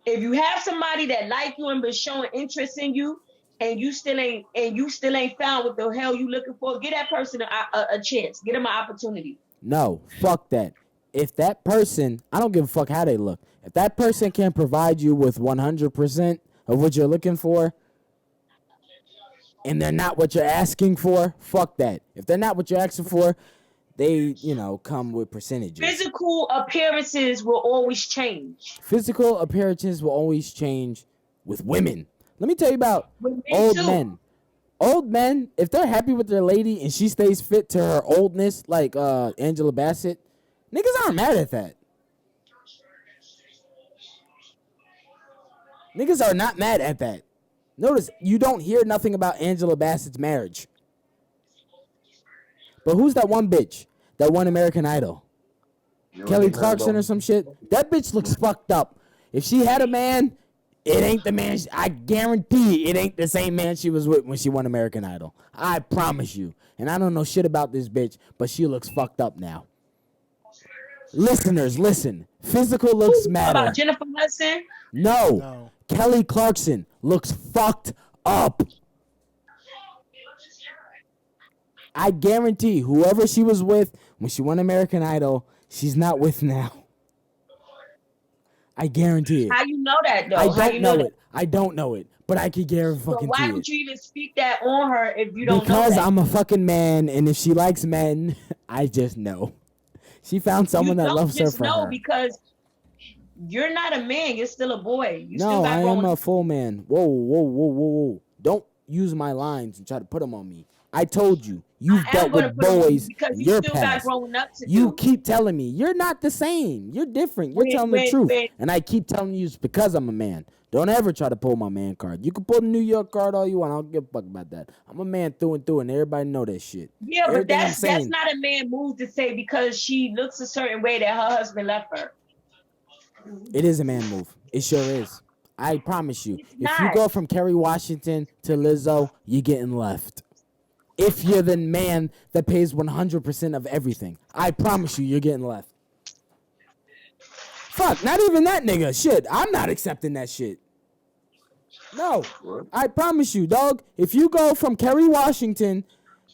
Speaker 2: If you have somebody that like you and been showing interest in you, and you still ain't found what the hell you looking for, give that person a chance. Give them an opportunity.
Speaker 3: No, fuck that. If that person, I don't give a fuck how they look. If that person can provide you with 100% of what you're looking for, and they're not what you're asking for, fuck that. If they're not what you're asking for, they, come with percentages.
Speaker 2: Physical appearances will always change.
Speaker 3: Physical appearances will always change with women. Let me tell you about old men. Old men, if they're happy with their lady and she stays fit to her oldness, like Angela Bassett, niggas aren't mad at that. Niggas are not mad at that. Notice, you don't hear nothing about Angela Bassett's marriage. But who's that one bitch that won American Idol? Kelly Clarkson or some shit? That bitch looks fucked up. If she had a man, it ain't the man. I guarantee it ain't the same man she was with when she won American Idol. I promise you. And I don't know shit about this bitch, but she looks fucked up now. Listeners, listen. Physical looks matter.
Speaker 2: About Jennifer Hudson?
Speaker 3: No. Kelly Clarkson looks fucked up. I guarantee whoever she was with when she won American Idol, she's not with now. I guarantee it.
Speaker 2: How you know that, though?
Speaker 3: I don't know it, but I could guarantee
Speaker 2: So why
Speaker 3: it.
Speaker 2: would you even speak that on her if you don't know
Speaker 3: Because
Speaker 2: that?
Speaker 3: I'm a fucking man, and if she likes men, I just know. She found someone that loves her for her.
Speaker 2: Because you're not a man. You're still a boy.
Speaker 3: No, I am a full man. Whoa. Don't use my lines and try to put them on me. I told you. You've dealt with boys in your past. You keep telling me. You're not the same. You're different. You're telling the truth. And I keep telling you it's because I'm a man. Don't ever try to pull my man card. You can pull the New York card all you want. I don't give a fuck about that. I'm a man through and through, and everybody know that shit.
Speaker 2: Yeah, but that's not a man move to say because she looks a certain way that her husband left her.
Speaker 3: It is a man move. It sure is. I promise you. If you go from Kerry Washington to Lizzo, you're getting left. If you're the man that pays 100% of everything, I promise you, you're getting left. Fuck, not even that nigga. Shit, I'm not accepting that shit. No, I promise you, dog. If you go from Kerry Washington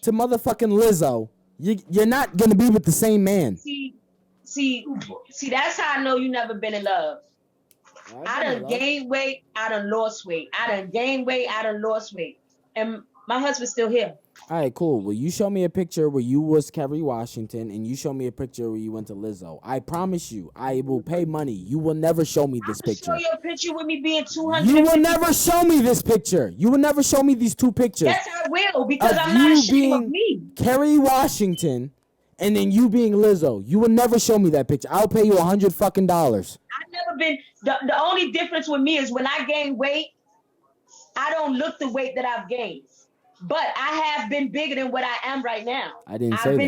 Speaker 3: to motherfucking Lizzo, you're not gonna be with the same man.
Speaker 2: See, that's how I know you never been in love. I done gained weight, I done lost weight. I done gained weight, I done lost weight. And my husband's still here.
Speaker 3: All right, cool. Well, you show me a picture where you was Kerry Washington, and you show me a picture where you went to Lizzo. I promise you, I will pay money. You will never show me this picture.
Speaker 2: Show you a picture with me being 200.
Speaker 3: You will never show me this picture. You will never show me these two pictures.
Speaker 2: Yes, I will, because I'm not ashamed of me.
Speaker 3: Kerry Washington, and then you being Lizzo. You will never show me that picture. I'll pay you $100 fucking.
Speaker 2: I've never been. The only difference with me is when I gain weight, I don't look the weight that I've gained. But I have been bigger than what I am right now.
Speaker 3: I didn't say that.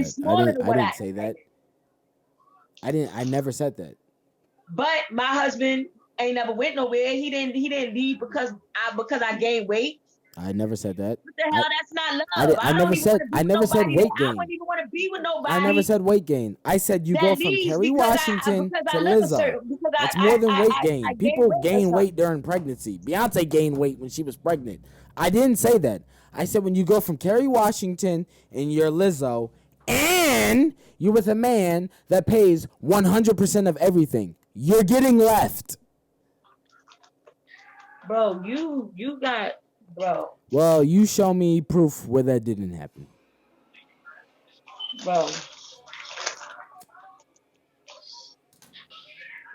Speaker 3: I didn't say that. I never said that.
Speaker 2: But my husband ain't never went nowhere. He didn't leave because I gained weight.
Speaker 3: I never said that.
Speaker 2: What the hell? That's not love.
Speaker 3: I never said weight gain.
Speaker 2: I wouldn't even want to be with nobody.
Speaker 3: I never said weight gain. I said you go from Kerry Washington to Lizzo. That's more than weight gain. People gain weight during pregnancy. Beyonce gained weight when she was pregnant. I didn't say that. I said when you go from Kerry Washington and you're Lizzo and you're with a man that pays 100% of everything, you're getting left.
Speaker 2: Bro, you got, bro.
Speaker 3: Well, you show me proof where that didn't happen.
Speaker 2: Bro.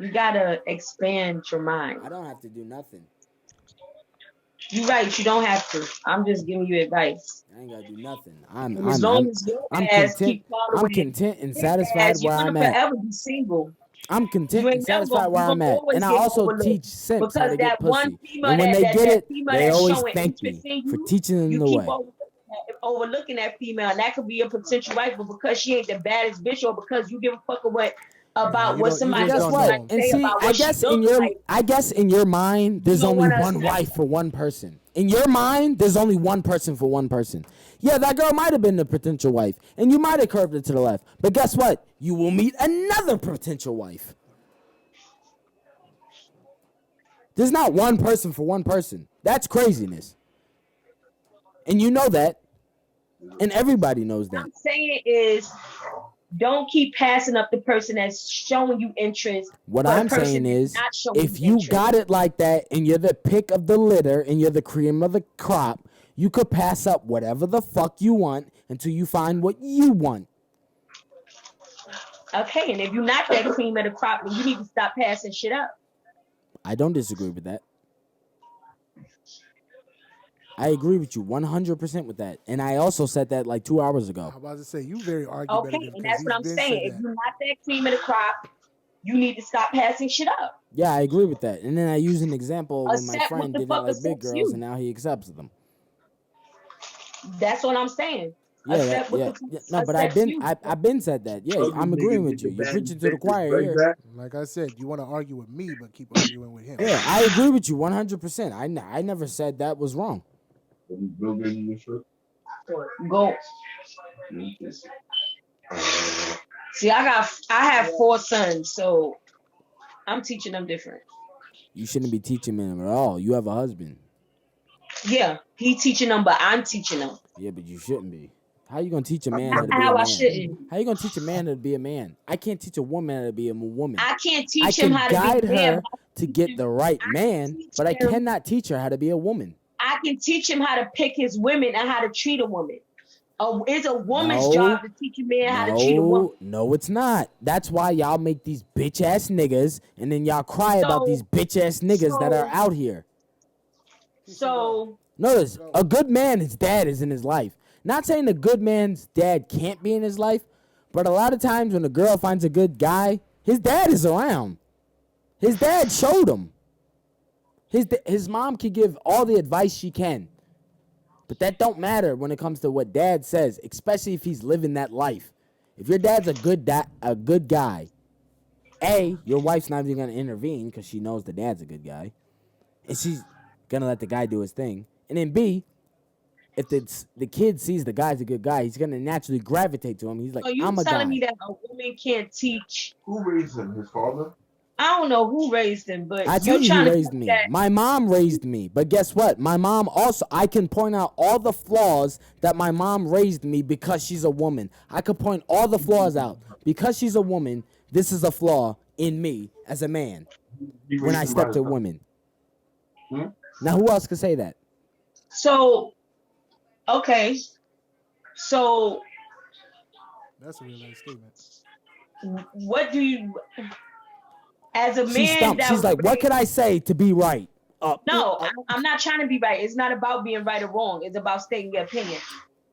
Speaker 2: You gotta expand your mind.
Speaker 3: I don't have to do nothing.
Speaker 2: You're right, you don't have to. I'm just giving you advice.
Speaker 3: I ain't gotta do nothing.
Speaker 2: I'm
Speaker 3: content and satisfied where I'm at.
Speaker 2: You're gonna forever be single.
Speaker 3: I'm content
Speaker 2: You
Speaker 3: and
Speaker 2: ain't never
Speaker 3: satisfied where I'm
Speaker 2: gonna
Speaker 3: at.
Speaker 2: always
Speaker 3: And I
Speaker 2: get
Speaker 3: also
Speaker 2: overlooked.
Speaker 3: teach simps how
Speaker 2: Because
Speaker 3: to get
Speaker 2: that one
Speaker 3: pussy.
Speaker 2: female
Speaker 3: And when they get it,
Speaker 2: female
Speaker 3: they
Speaker 2: that's
Speaker 3: always
Speaker 2: showing
Speaker 3: thank
Speaker 2: interest
Speaker 3: me
Speaker 2: in
Speaker 3: for
Speaker 2: you,
Speaker 3: teaching them
Speaker 2: you
Speaker 3: the
Speaker 2: keep
Speaker 3: way.
Speaker 2: overlooking that female, and that could be a potential wife, but because she ain't the baddest bitch, or because you give a fuck about
Speaker 1: you
Speaker 2: what
Speaker 1: don't. You
Speaker 3: And
Speaker 2: somebody
Speaker 1: just
Speaker 3: guess
Speaker 2: else
Speaker 1: don't know
Speaker 3: what?
Speaker 2: might
Speaker 1: them.
Speaker 3: And
Speaker 2: say
Speaker 3: see,
Speaker 2: about what she look like,
Speaker 3: I guess in your mind,
Speaker 2: you
Speaker 3: there's
Speaker 2: don't
Speaker 3: only
Speaker 2: want to
Speaker 3: one
Speaker 2: accept
Speaker 3: wife
Speaker 2: that.
Speaker 3: for one person. In your mind, there's only one person for one person. Yeah, that girl might have been the potential wife, and you might have curved it to the left. But guess what? You will meet another potential wife. There's not one person for one person. That's craziness. And you know that. And everybody knows that.
Speaker 2: I'm saying is, don't keep passing up the person that's showing you interest
Speaker 3: What
Speaker 2: for the
Speaker 3: I'm
Speaker 2: person
Speaker 3: saying
Speaker 2: that's
Speaker 3: is,
Speaker 2: not showing
Speaker 3: if
Speaker 2: you
Speaker 3: you
Speaker 2: interest.
Speaker 3: got it like that and you're the pick of the litter and you're the cream of the crop, you could pass up whatever the fuck you want until you find what you want.
Speaker 2: Okay, and if you're not that cream of the crop, then you need to stop passing shit up.
Speaker 3: I don't disagree with that. I agree with you 100% with that. And I also said that like 2 hours ago.
Speaker 1: I'm about to say you very
Speaker 2: Okay,
Speaker 1: argumentative
Speaker 2: and
Speaker 1: because
Speaker 2: that's
Speaker 1: he's
Speaker 2: what I'm
Speaker 1: been
Speaker 2: saying.
Speaker 1: said
Speaker 2: If
Speaker 1: that.
Speaker 2: you're not that cream of the crop, you need to stop passing shit up.
Speaker 3: Yeah, I agree with that. And then I use an example when my
Speaker 2: Accept what
Speaker 3: friend
Speaker 2: the
Speaker 3: didn't
Speaker 2: fuck
Speaker 3: like big
Speaker 2: accepts
Speaker 3: girls
Speaker 2: you.
Speaker 3: and now he accepts them.
Speaker 2: That's what I'm saying.
Speaker 3: Yeah,
Speaker 2: Accept what the fuck
Speaker 3: No, but
Speaker 2: accepts you.
Speaker 3: I've been said that. Yeah, I'm agreeing with you. You're preaching to the choir here.
Speaker 1: Like I said, you want to argue with me, but keep arguing with him.
Speaker 3: Yeah, I agree with you 100%. I never said that was wrong.
Speaker 2: Go. See, I have 4 sons, so I'm teaching them different.
Speaker 3: You shouldn't be teaching them at all. You have a husband.
Speaker 2: Yeah, he teaching them, but I'm teaching them.
Speaker 3: Yeah, but you shouldn't be. How you gonna teach a man how to be a
Speaker 2: How I
Speaker 3: man?
Speaker 2: shouldn't.
Speaker 3: How you gonna teach a man how to be a man? I can't teach a woman how to be a woman.
Speaker 2: I can't
Speaker 3: I
Speaker 2: teach him
Speaker 3: can
Speaker 2: how to
Speaker 3: guide
Speaker 2: be a man.
Speaker 3: her to get the right man, but I cannot teach her how to be a woman.
Speaker 2: I can teach him how to pick his women and how to treat a woman. It's a woman's
Speaker 3: No.
Speaker 2: job to teach a man how to treat a woman.
Speaker 3: No, it's not. That's why y'all make these bitch ass niggas, and then y'all cry about these bitch ass niggas that are out here.
Speaker 2: So
Speaker 3: Notice, a good man, his dad is in his life. Not saying a good man's dad can't be in his life, but a lot of times when a girl finds a good guy, his dad is around. His dad showed him. His mom can give all the advice she can. But that don't matter when it comes to what dad says, especially if he's living that life. If your dad's a good guy, A, your wife's not even going to intervene because she knows the dad's a good guy. And she's going to let the guy do his thing. And then B, if the kid sees the guy's a good guy, he's going to naturally gravitate to him. He's like,
Speaker 2: so you
Speaker 3: I'm a
Speaker 2: telling
Speaker 3: guy.
Speaker 2: me that a woman can't teach?
Speaker 4: Who raised him? His father?
Speaker 2: I don't know who raised him, but
Speaker 3: I tell
Speaker 2: you
Speaker 3: you
Speaker 2: trying
Speaker 3: who
Speaker 2: to
Speaker 3: raised
Speaker 2: say
Speaker 3: me.
Speaker 2: that
Speaker 3: My mom raised me. But guess what? My mom also, I can point out all the flaws that my mom raised me because she's a woman. I could point all the flaws out. Because she's a woman, this is a flaw in me as a man when I step to women. Now, who else could say that?
Speaker 2: So, okay. So,
Speaker 1: That's a real nice statement.
Speaker 2: what do you, as a
Speaker 3: She's
Speaker 2: man,
Speaker 3: stumped.
Speaker 2: that
Speaker 3: She's
Speaker 2: was
Speaker 3: like, what
Speaker 2: raised-
Speaker 3: could I say to be right?
Speaker 2: No, I'm not trying to be right. It's not about being right or wrong. It's about stating your opinion.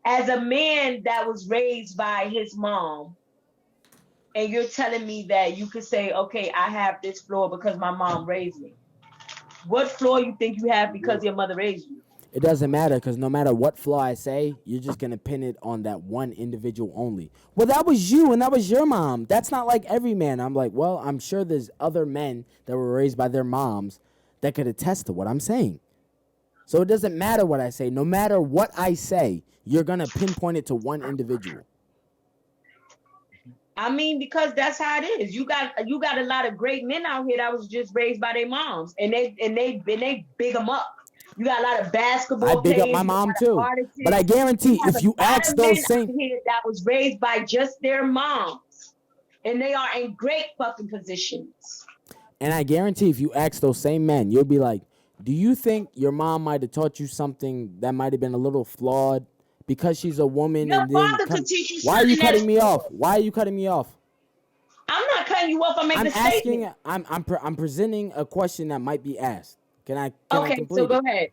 Speaker 2: As a man that was raised by his mom, and you're telling me that you could say, okay, I have this flaw because my mom raised me. What flaw you think you have because your mother raised you?
Speaker 3: It doesn't matter because no matter what flaw I say, you're just going to pin it on that one individual only. Well, that was you and that was your mom. That's not like every man. I'm like, well, I'm sure there's other men that were raised by their moms that could attest to what I'm saying. So it doesn't matter what I say. No matter what I say, you're going to pinpoint it to one individual.
Speaker 2: I mean, because that's how it is. You got a lot of great men out here that was just raised by their moms, and they big them up. You got a lot of basketball
Speaker 3: I big up
Speaker 2: players,
Speaker 3: my mom too.
Speaker 2: artists.
Speaker 3: But I guarantee
Speaker 2: have
Speaker 3: if you
Speaker 2: a lot
Speaker 3: ask
Speaker 2: of
Speaker 3: those
Speaker 2: men
Speaker 3: same...
Speaker 2: out here that was raised by just their moms, and they are in great fucking positions.
Speaker 3: And I guarantee if you ask those same men, you'll be like, do you think your mom might have taught you something that might have been a little flawed because she's a woman?
Speaker 2: Your
Speaker 3: and
Speaker 2: father
Speaker 3: then
Speaker 2: could teach you
Speaker 3: Why are you
Speaker 2: something
Speaker 3: cutting me
Speaker 2: that's
Speaker 3: off? Why are you cutting me off?
Speaker 2: I'm not cutting you off. I'm making a statement.
Speaker 3: I'm presenting a question that might be asked. Can I
Speaker 2: Okay,
Speaker 3: complete
Speaker 2: so go
Speaker 3: it?
Speaker 2: ahead.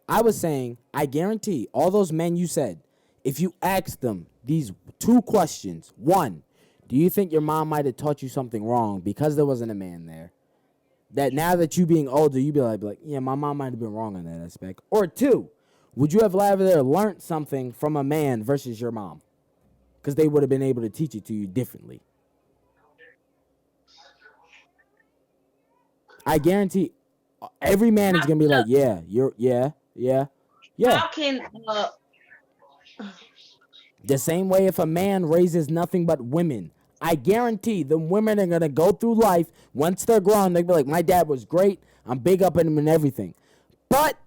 Speaker 3: I was saying, I guarantee all those men you said, if you ask them these two questions, one, Do you think your mom might have taught you something wrong because there wasn't a man there? That now that you being older, you'd be like, yeah, my mom might have been wrong on that aspect. Or two, would you have rather learned something from a man versus your mom? Because they would have been able to teach it to you differently. I guarantee every man is going to be like, yeah.
Speaker 2: How can
Speaker 3: The same way if a man raises nothing but women, I guarantee the women are going to go through life. Once they're grown, they'll be like, my dad was great. I'm big up in him and everything. But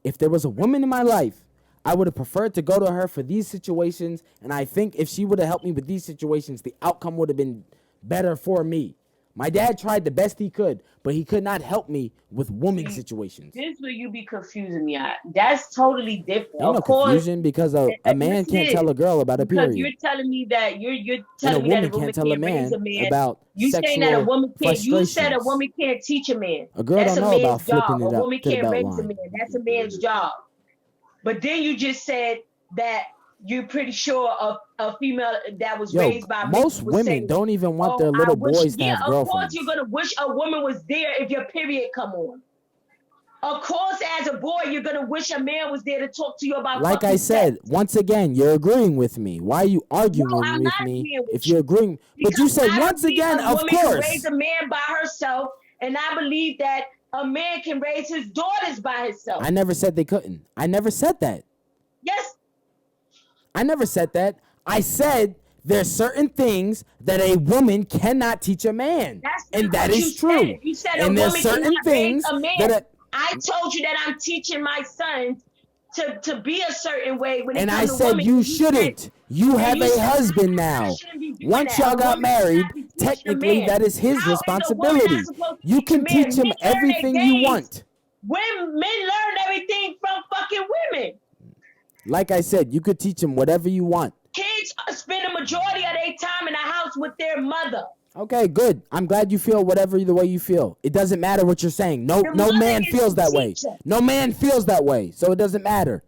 Speaker 3: if there was a woman in my life, I would have preferred to go to her for these situations. And I think if she would have helped me with these situations, the outcome would have been better for me. My dad tried the best he could, but he could not help me with woman situations.
Speaker 2: This is where you be confusing me at. That's totally different.
Speaker 3: Ain't no confusion because a man can't tell a girl about a period.
Speaker 2: Because you're telling me that you're
Speaker 3: And
Speaker 2: telling
Speaker 3: a
Speaker 2: me that a
Speaker 3: woman
Speaker 2: woman
Speaker 3: can't tell a
Speaker 2: raise
Speaker 3: man about
Speaker 2: you
Speaker 3: sexual
Speaker 2: saying that a woman can't. You said a
Speaker 3: frustrations.
Speaker 2: woman can't teach a man.
Speaker 3: A girl
Speaker 2: That's
Speaker 3: don't
Speaker 2: a
Speaker 3: know
Speaker 2: man's
Speaker 3: about flipping
Speaker 2: job.
Speaker 3: it
Speaker 2: A
Speaker 3: up
Speaker 2: woman
Speaker 3: to the
Speaker 2: can't
Speaker 3: belt
Speaker 2: raise a
Speaker 3: line.
Speaker 2: man. That's a man's job. But then you just said that you're pretty sure a female that was raised by men
Speaker 3: most
Speaker 2: would
Speaker 3: women
Speaker 2: say,
Speaker 3: don't even want
Speaker 2: "Oh,
Speaker 3: their little
Speaker 2: I wish,"
Speaker 3: boys to have
Speaker 2: of course
Speaker 3: girlfriends.
Speaker 2: you're gonna wish a woman was there if your period come on. Of course, as a boy, you're gonna wish a man was there to talk to you about.
Speaker 3: Like I said, once again, you're agreeing with me. Why are you arguing
Speaker 2: No, I'm
Speaker 3: with
Speaker 2: not
Speaker 3: me
Speaker 2: agreeing with
Speaker 3: if you're agreeing? But you
Speaker 2: Because
Speaker 3: said
Speaker 2: I
Speaker 3: once
Speaker 2: believe
Speaker 3: again,
Speaker 2: a
Speaker 3: of
Speaker 2: woman can
Speaker 3: course.
Speaker 2: raise a man by herself, and I believe that a man can raise his daughters by himself.
Speaker 3: I never said they couldn't. I never said that.
Speaker 2: Yes,
Speaker 3: I never said that. I said there's certain things that a woman cannot teach a man.
Speaker 2: that's
Speaker 3: And
Speaker 2: not
Speaker 3: that
Speaker 2: what
Speaker 3: is
Speaker 2: you
Speaker 3: true.
Speaker 2: said. You said
Speaker 3: And
Speaker 2: a
Speaker 3: there's
Speaker 2: woman
Speaker 3: certain
Speaker 2: cannot
Speaker 3: things
Speaker 2: raise a man.
Speaker 3: that
Speaker 2: I told you that I'm teaching my sons to be a certain way when it
Speaker 3: and I
Speaker 2: comes to
Speaker 3: said
Speaker 2: women.
Speaker 3: you
Speaker 2: And you
Speaker 3: shouldn't.
Speaker 2: said-
Speaker 3: You
Speaker 2: and
Speaker 3: have
Speaker 2: you
Speaker 3: a
Speaker 2: said
Speaker 3: husband
Speaker 2: I
Speaker 3: now.
Speaker 2: shouldn't be doing
Speaker 3: Once
Speaker 2: that.
Speaker 3: y'all
Speaker 2: A
Speaker 3: got
Speaker 2: woman
Speaker 3: married,
Speaker 2: cannot be teaching a
Speaker 3: technically
Speaker 2: man.
Speaker 3: that is his
Speaker 2: How is a woman
Speaker 3: responsibility.
Speaker 2: not supposed to
Speaker 3: You
Speaker 2: teach a
Speaker 3: can
Speaker 2: man?
Speaker 3: teach him
Speaker 2: Men learn
Speaker 3: everything
Speaker 2: their
Speaker 3: you
Speaker 2: days.
Speaker 3: want.
Speaker 2: When men learn everything from fucking women.
Speaker 3: Like I said, you could teach him whatever you want.
Speaker 2: Kids spend a majority of their time in the house with their mother.
Speaker 3: Okay, good. I'm glad you feel whatever the way you feel. It doesn't matter what you're saying. No
Speaker 2: mother
Speaker 3: man
Speaker 2: is
Speaker 3: feels
Speaker 2: the
Speaker 3: that way.
Speaker 2: teacher.
Speaker 3: No man feels that way. So it doesn't matter.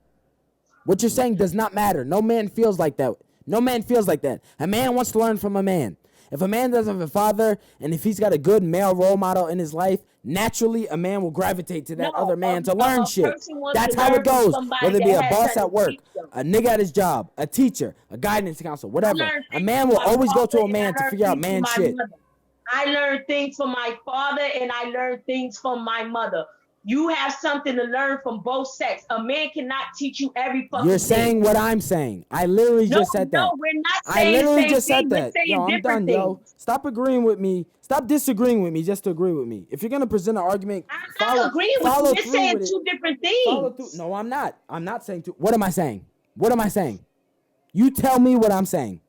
Speaker 3: What you're saying does not matter. No man feels like that. No man feels like that. A man wants to learn from a man. If a man doesn't have a father, and if he's got a good male role model in his life, naturally a man will gravitate to that other man to learn shit.
Speaker 2: person wants
Speaker 3: That's
Speaker 2: to
Speaker 3: how
Speaker 2: learn
Speaker 3: it
Speaker 2: from
Speaker 3: goes.
Speaker 2: somebody
Speaker 3: Whether it be
Speaker 2: that
Speaker 3: a
Speaker 2: has
Speaker 3: boss
Speaker 2: something
Speaker 3: at work,
Speaker 2: to teach them.
Speaker 3: a nigga at his job, a teacher, a guidance counselor, whatever.
Speaker 2: learned
Speaker 3: A
Speaker 2: things
Speaker 3: man
Speaker 2: from
Speaker 3: will
Speaker 2: my
Speaker 3: always go to
Speaker 2: father
Speaker 3: a
Speaker 2: and
Speaker 3: man
Speaker 2: I
Speaker 3: to
Speaker 2: learned
Speaker 3: figure out
Speaker 2: things from
Speaker 3: man
Speaker 2: my
Speaker 3: shit.
Speaker 2: mother. I learned things from my father and I learned things from my mother. You have something to learn from both sex. A man cannot teach you every fucking
Speaker 3: You're
Speaker 2: thing.
Speaker 3: saying what I'm saying. I literally just said that.
Speaker 2: No, we're not
Speaker 3: I
Speaker 2: saying the
Speaker 3: literally
Speaker 2: same
Speaker 3: just
Speaker 2: thing.
Speaker 3: said
Speaker 2: We're
Speaker 3: that.
Speaker 2: saying
Speaker 3: Yo, I'm
Speaker 2: different
Speaker 3: done, yo.
Speaker 2: things.
Speaker 3: Stop agreeing with me. Stop disagreeing with me just to agree with me. If you're gonna present an argument,
Speaker 2: I'm not agreeing with you.
Speaker 3: follow
Speaker 2: We're
Speaker 3: through
Speaker 2: saying
Speaker 3: with it.
Speaker 2: two different
Speaker 3: Follow
Speaker 2: things.
Speaker 3: through. No, I'm not. I'm not saying two. What am I saying? What am I saying? You tell me what I'm saying.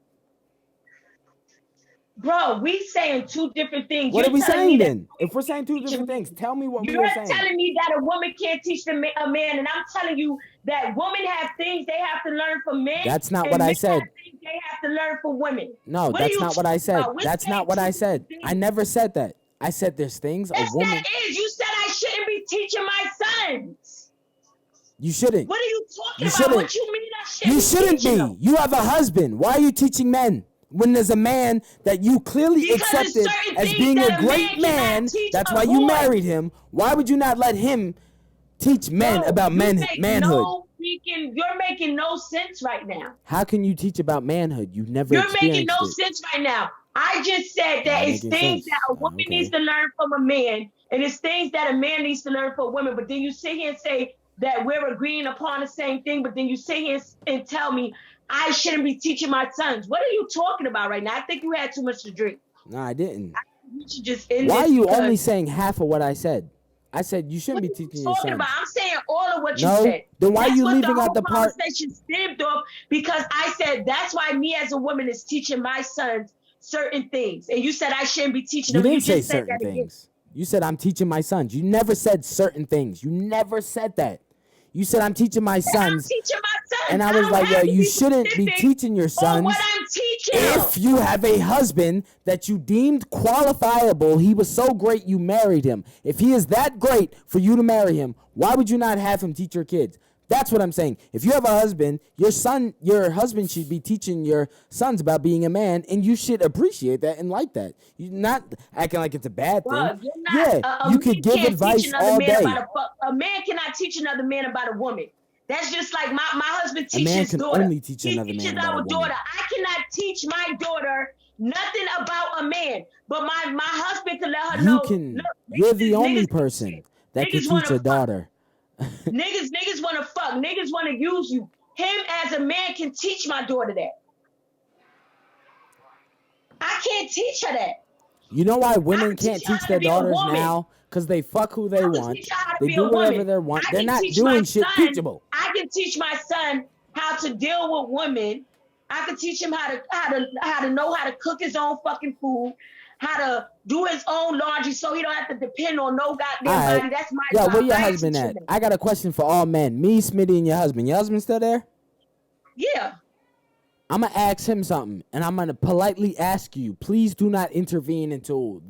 Speaker 2: Bro, we saying two different things.
Speaker 3: What
Speaker 2: You're
Speaker 3: are we
Speaker 2: telling me
Speaker 3: saying
Speaker 2: that
Speaker 3: then? If we're saying two different things, tell me what we
Speaker 2: You're
Speaker 3: are saying.
Speaker 2: telling me that a woman can't teach a man, and I'm telling you that women have things they have to learn from men.
Speaker 3: That's not
Speaker 2: and
Speaker 3: what I
Speaker 2: men
Speaker 3: said.
Speaker 2: have things they have to learn from women.
Speaker 3: No,
Speaker 2: What are
Speaker 3: that's
Speaker 2: you
Speaker 3: not what I
Speaker 2: talking
Speaker 3: said.
Speaker 2: about? We're
Speaker 3: That's
Speaker 2: saying
Speaker 3: not what
Speaker 2: two
Speaker 3: I said.
Speaker 2: different
Speaker 3: I
Speaker 2: things.
Speaker 3: never said that. I said there's things a
Speaker 2: Yes,
Speaker 3: woman.
Speaker 2: that is. You said I shouldn't be teaching my sons.
Speaker 3: You shouldn't.
Speaker 2: What are you talking
Speaker 3: You
Speaker 2: about?
Speaker 3: shouldn't.
Speaker 2: What you mean I shouldn't
Speaker 3: You
Speaker 2: be
Speaker 3: shouldn't
Speaker 2: teaching
Speaker 3: be.
Speaker 2: them?
Speaker 3: You have a husband. Why are you teaching men when there's a man that you clearly
Speaker 2: Because there's
Speaker 3: accepted
Speaker 2: certain
Speaker 3: as
Speaker 2: things
Speaker 3: being
Speaker 2: that
Speaker 3: a
Speaker 2: a
Speaker 3: great
Speaker 2: man cannot
Speaker 3: man?
Speaker 2: teach
Speaker 3: That's
Speaker 2: a
Speaker 3: why you
Speaker 2: boy.
Speaker 3: married him. Why would you not let him teach men
Speaker 2: Bro,
Speaker 3: about
Speaker 2: you make
Speaker 3: manhood?
Speaker 2: You're making no sense right now.
Speaker 3: How can you teach about manhood? You've never
Speaker 2: You're
Speaker 3: experienced
Speaker 2: making no
Speaker 3: it.
Speaker 2: sense right now. I just said that
Speaker 3: Not
Speaker 2: it's
Speaker 3: making
Speaker 2: things
Speaker 3: sense.
Speaker 2: that a woman
Speaker 3: Okay.
Speaker 2: needs to learn from a man, and it's things that a man needs to learn from a woman. But then you sit here and say that we're agreeing upon the same thing, but then you sit here and tell me I shouldn't be teaching my sons. What are you talking about right now? I think you had too much to drink.
Speaker 3: No, I didn't.
Speaker 2: You should just end
Speaker 3: Why are
Speaker 2: this
Speaker 3: you
Speaker 2: because-
Speaker 3: only saying half of what I said? I said you shouldn't
Speaker 2: What
Speaker 3: be
Speaker 2: are you
Speaker 3: teaching your
Speaker 2: talking
Speaker 3: sons.
Speaker 2: about? I'm saying all of what
Speaker 3: No,
Speaker 2: you said.
Speaker 3: then why are
Speaker 2: That's
Speaker 3: you
Speaker 2: what
Speaker 3: leaving
Speaker 2: the
Speaker 3: out
Speaker 2: whole
Speaker 3: the part?
Speaker 2: conversation stemmed off because I said that's why me as a woman is teaching my sons certain things, and you said I shouldn't be teaching
Speaker 3: You
Speaker 2: them.
Speaker 3: didn't say
Speaker 2: just said
Speaker 3: certain
Speaker 2: that again.
Speaker 3: things. You said I'm teaching my sons. You never said certain things. You never said that. You said I'm teaching my
Speaker 2: I'm
Speaker 3: sons.
Speaker 2: teaching my sons.
Speaker 3: And I was
Speaker 2: don't
Speaker 3: like, yo,
Speaker 2: have to
Speaker 3: you shouldn't be
Speaker 2: specific
Speaker 3: teaching your
Speaker 2: on
Speaker 3: sons
Speaker 2: what I'm teaching
Speaker 3: if
Speaker 2: them.
Speaker 3: you have a husband that you deemed qualifiable. He was so great you married him. If he is that great for you to marry him, why would you not have him teach your kids? That's what I'm saying. If you have a husband, your husband should be teaching your sons about being a man, and you should appreciate that and like that. You're not acting like it's a bad thing.
Speaker 2: Bruh, you're not,
Speaker 3: Yeah, you could give
Speaker 2: can't teach
Speaker 3: advice
Speaker 2: another
Speaker 3: all
Speaker 2: man
Speaker 3: day.
Speaker 2: about a man cannot teach another man about a woman. That's just like my husband
Speaker 3: A man
Speaker 2: teaches
Speaker 3: can
Speaker 2: daughter.
Speaker 3: only teach
Speaker 2: He
Speaker 3: another
Speaker 2: teaches
Speaker 3: man about a
Speaker 2: our
Speaker 3: woman.
Speaker 2: daughter. I cannot teach my daughter nothing about a man, but my husband can let her
Speaker 3: You
Speaker 2: know.
Speaker 3: can.
Speaker 2: Look,
Speaker 3: You're the only
Speaker 2: niggas-
Speaker 3: person that can
Speaker 2: niggas wanna
Speaker 3: teach a
Speaker 2: fuck.
Speaker 3: daughter.
Speaker 2: Niggas want to fuck. Niggas want to use you. Him as a man can teach my daughter that. I can't teach her that.
Speaker 3: You know why women
Speaker 2: can
Speaker 3: can't
Speaker 2: teach her
Speaker 3: teach
Speaker 2: how
Speaker 3: their
Speaker 2: to be a
Speaker 3: daughters
Speaker 2: woman.
Speaker 3: now? Because they fuck who they
Speaker 2: I can
Speaker 3: want.
Speaker 2: teach her how to
Speaker 3: They
Speaker 2: be
Speaker 3: do
Speaker 2: a
Speaker 3: whatever
Speaker 2: woman.
Speaker 3: they want.
Speaker 2: I
Speaker 3: They're
Speaker 2: can
Speaker 3: not
Speaker 2: teach my
Speaker 3: doing shit
Speaker 2: son-
Speaker 3: teachable.
Speaker 2: I can teach my son how to deal with women. I can teach him how to know how to cook his own fucking food, how to do his own laundry, so he don't have to depend on no goddamn
Speaker 3: All right.
Speaker 2: body. That's my
Speaker 3: Yo,
Speaker 2: job.
Speaker 3: where your
Speaker 2: I ain't
Speaker 3: husband
Speaker 2: teaching
Speaker 3: at?
Speaker 2: them.
Speaker 3: I got a question for all men. Me, Smitty, and your husband. Your husband still there?
Speaker 2: Yeah.
Speaker 3: I'm going to ask him something, and I'm going to politely ask you, please do not intervene until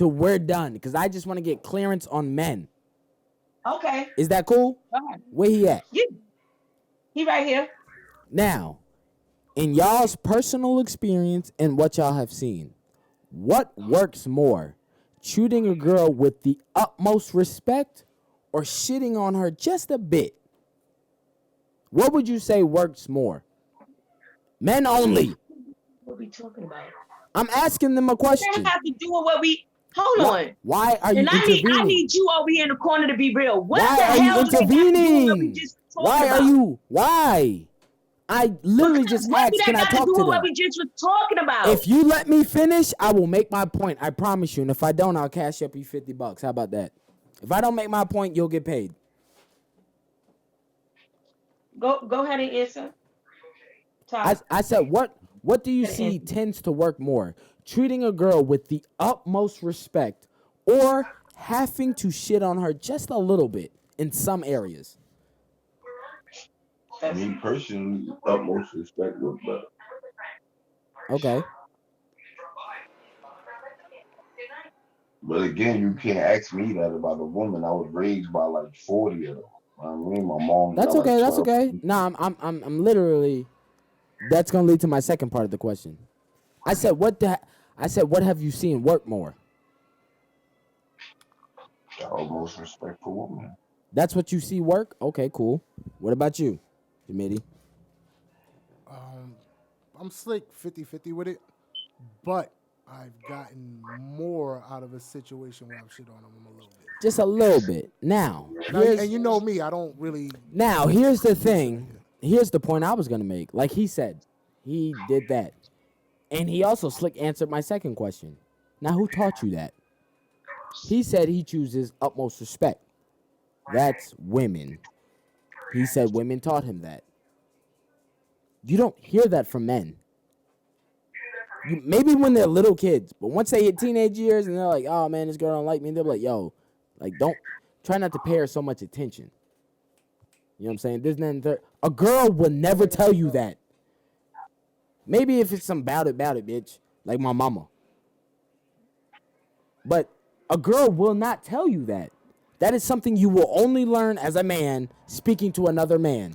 Speaker 3: we're done, because I just want to get clearance on men.
Speaker 2: Okay.
Speaker 3: Is that cool?
Speaker 2: Go ahead.
Speaker 3: Where he at?
Speaker 2: Yeah. He right here.
Speaker 3: Now, in y'all's personal experience and what y'all have seen, what works more? Treating a girl with the utmost respect or shitting on her just a bit? What would you say works more? Men only.
Speaker 2: What we talking about?
Speaker 3: I'm asking them a
Speaker 2: That
Speaker 3: question.
Speaker 2: have to do with what we. Hold on.
Speaker 3: Why are you
Speaker 2: And I
Speaker 3: intervening?
Speaker 2: need you over here in the corner to be real. What
Speaker 3: Why
Speaker 2: the
Speaker 3: are you
Speaker 2: hell does that got to do with what we
Speaker 3: intervening?
Speaker 2: just talking
Speaker 3: Why
Speaker 2: about?
Speaker 3: are you? Why? I literally
Speaker 2: Because
Speaker 3: just
Speaker 2: what
Speaker 3: asked,
Speaker 2: do that
Speaker 3: can I
Speaker 2: got to
Speaker 3: talk
Speaker 2: do
Speaker 3: to
Speaker 2: with what
Speaker 3: them?
Speaker 2: we just was talking about?
Speaker 3: If you let me finish, I will make my point. I promise you. And if I don't, I'll cash up you $50. How about that? If I don't make my point, you'll get paid.
Speaker 2: Go ahead and answer. Todd.
Speaker 3: I said, what do you see tends to work more? Treating a girl with the utmost respect or having to shit on her just a little bit in some areas?
Speaker 4: Me personally, utmost respect was better.
Speaker 3: Okay.
Speaker 4: But again, you can't ask me that about a woman. I was raised by like 40 of them. I mean, my mom.
Speaker 3: That's
Speaker 4: got
Speaker 3: okay.
Speaker 4: like
Speaker 3: That's
Speaker 4: 12.
Speaker 3: okay. No, I'm literally. That's gonna lead to my second part of the question. I said, what have you seen work more?
Speaker 4: The utmost respect for women.
Speaker 3: That's what you see work? Okay, cool. What about you, Jimmy?
Speaker 1: I'm slick 50-50 with it, but I've gotten more out of a situation where I've shit on them a little bit.
Speaker 3: Just a little bit. Now,
Speaker 1: And you know me, I don't really.
Speaker 3: Now, here's the thing. Here's the point I was going to make. Like he said, he did that. And he also slick answered my second question. Now, who taught you that? He said he chooses utmost respect. That's women. He said women taught him that. You don't hear that from men. Maybe when they're little kids, but once they hit teenage years and they're like, oh man, this girl don't like me, they're like, yo, like don't try not to pay her so much attention. You know what I'm saying? There's nothing there. A girl will never tell you that. Maybe if it's some bout it, bitch, like my mama. But a girl will not tell you that. That is something you will only learn as a man speaking to another man.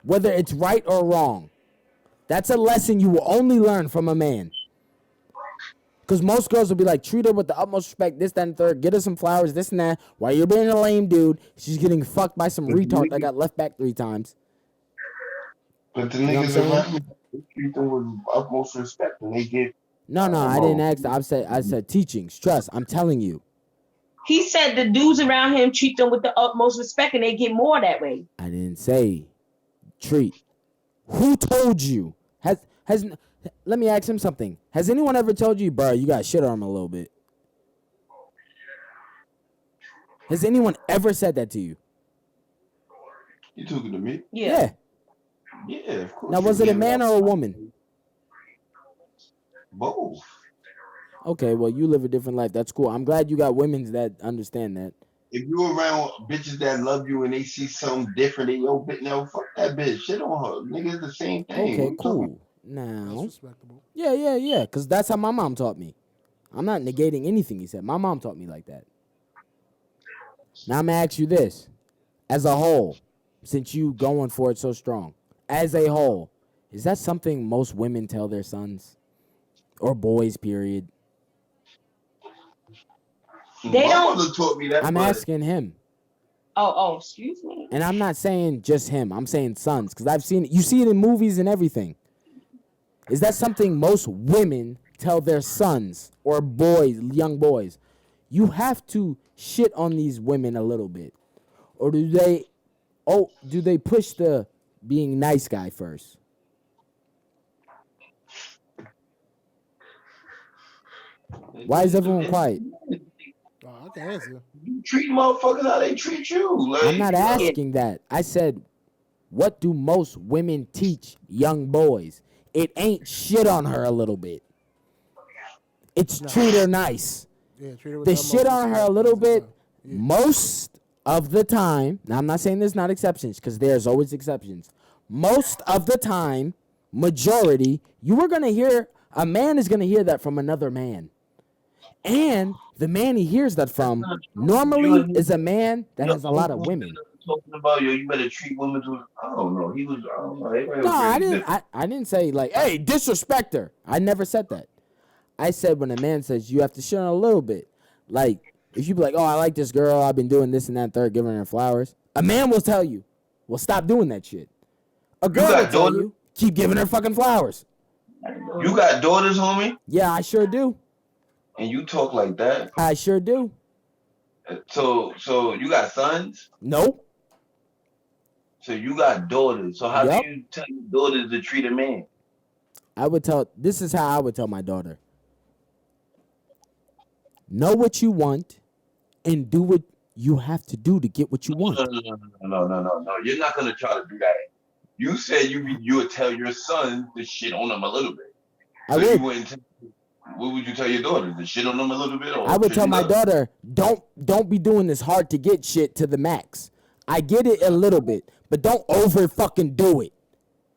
Speaker 3: Whether it's right or wrong. That's a lesson you will only learn from a man. Because most girls will be like, treat her with the utmost respect, this, that, and third. Get her some flowers, this and that. While you're being a lame dude, she's getting fucked by some retard that got left back 3 times.
Speaker 4: But the
Speaker 3: know what I'm
Speaker 4: niggas
Speaker 3: saying?
Speaker 4: around me, they treat them with utmost respect, and they get.
Speaker 3: No, I didn't ask that. I said teachings. Trust, I'm telling you.
Speaker 2: He said the dudes around him treat them with the utmost respect and they get more that way.
Speaker 3: I didn't say treat. Who told you? Let me ask him something. Has anyone ever told you, bro, you got shit on him a little bit? Has anyone ever said that to you?
Speaker 4: You talking to me?
Speaker 3: Yeah.
Speaker 4: Yeah, of course.
Speaker 3: Now, was it a man or a woman?
Speaker 4: Both.
Speaker 3: Okay, well, you live a different life. That's cool. I'm glad you got women that understand that.
Speaker 4: If you around bitches that love you and they see something different in your bitch, now fuck that bitch. Shit on her. Nigga, it's the same thing.
Speaker 3: Okay,
Speaker 4: What
Speaker 3: cool.
Speaker 1: That's
Speaker 3: Now,
Speaker 1: respectable.
Speaker 3: yeah, because that's how my mom taught me. I'm not negating anything he said. My mom taught me like that. Now, I'm going to ask you this. As a whole, since you going for it so strong, as a whole, is that something most women tell their sons? Or boys, period?
Speaker 2: They
Speaker 4: My
Speaker 2: don't-
Speaker 4: mother taught me that.
Speaker 3: I'm
Speaker 4: but
Speaker 3: asking him.
Speaker 2: Oh, excuse me.
Speaker 3: And I'm not saying just him. I'm saying sons. Because I've seen it. You see it in movies and everything. Is that something most women tell their sons or boys, young boys? You have to shit on these women a little bit. Or do they push the being nice guy first? Why is everyone quiet?
Speaker 1: Oh, I can answer.
Speaker 4: You treat motherfuckers how they treat you. Like,
Speaker 3: I'm not asking that. I said, what do most women teach young boys? It ain't shit on her a little bit. It's treat her nice.
Speaker 1: Yeah, treat her with
Speaker 3: The
Speaker 1: the
Speaker 3: shit
Speaker 1: utmost
Speaker 3: on her a
Speaker 1: respect.
Speaker 3: little bit
Speaker 1: Yeah.
Speaker 3: most of the time. Now, I'm not saying there's not exceptions, because there's always exceptions. Most of the time, majority, a man is going to hear that from another man. And the man he hears that from normally is a man that has a lot of women.
Speaker 4: Talking about you better treat women to. I don't know. I don't know. Everybody
Speaker 3: No,
Speaker 4: was
Speaker 3: I
Speaker 4: very
Speaker 3: didn't.
Speaker 4: different.
Speaker 3: I didn't say like, hey, disrespect her. I never said that. I said when a man says you have to shit on a little bit. Like if you be like, oh, I like this girl. I've been doing this and that, and third, giving her flowers. A man will tell you, well, stop doing that shit. A girl will
Speaker 4: got
Speaker 3: tell
Speaker 4: daughters?
Speaker 3: you, keep giving her fucking flowers.
Speaker 4: You got daughters, homie,
Speaker 3: Yeah, I sure do.
Speaker 4: and you talk like that.
Speaker 3: I sure do.
Speaker 4: So you got sons.
Speaker 3: Nope.
Speaker 4: So you got daughters. So how
Speaker 3: Yep.
Speaker 4: do you tell your daughters to treat a man?
Speaker 3: This is how I would tell my daughter. Know what you want and do what you have to do to get what you want.
Speaker 4: No. You're not gonna try to do that. You said you would tell your son to shit on them a little bit.
Speaker 3: I
Speaker 4: So
Speaker 3: would.
Speaker 4: you wouldn't. What would you tell your daughter? To shit on them a little bit? Or
Speaker 3: I would
Speaker 4: treat
Speaker 3: tell
Speaker 4: them
Speaker 3: my
Speaker 4: up?
Speaker 3: daughter, don't be doing this hard to get shit to the max. I get it a little bit, but don't over fucking do it.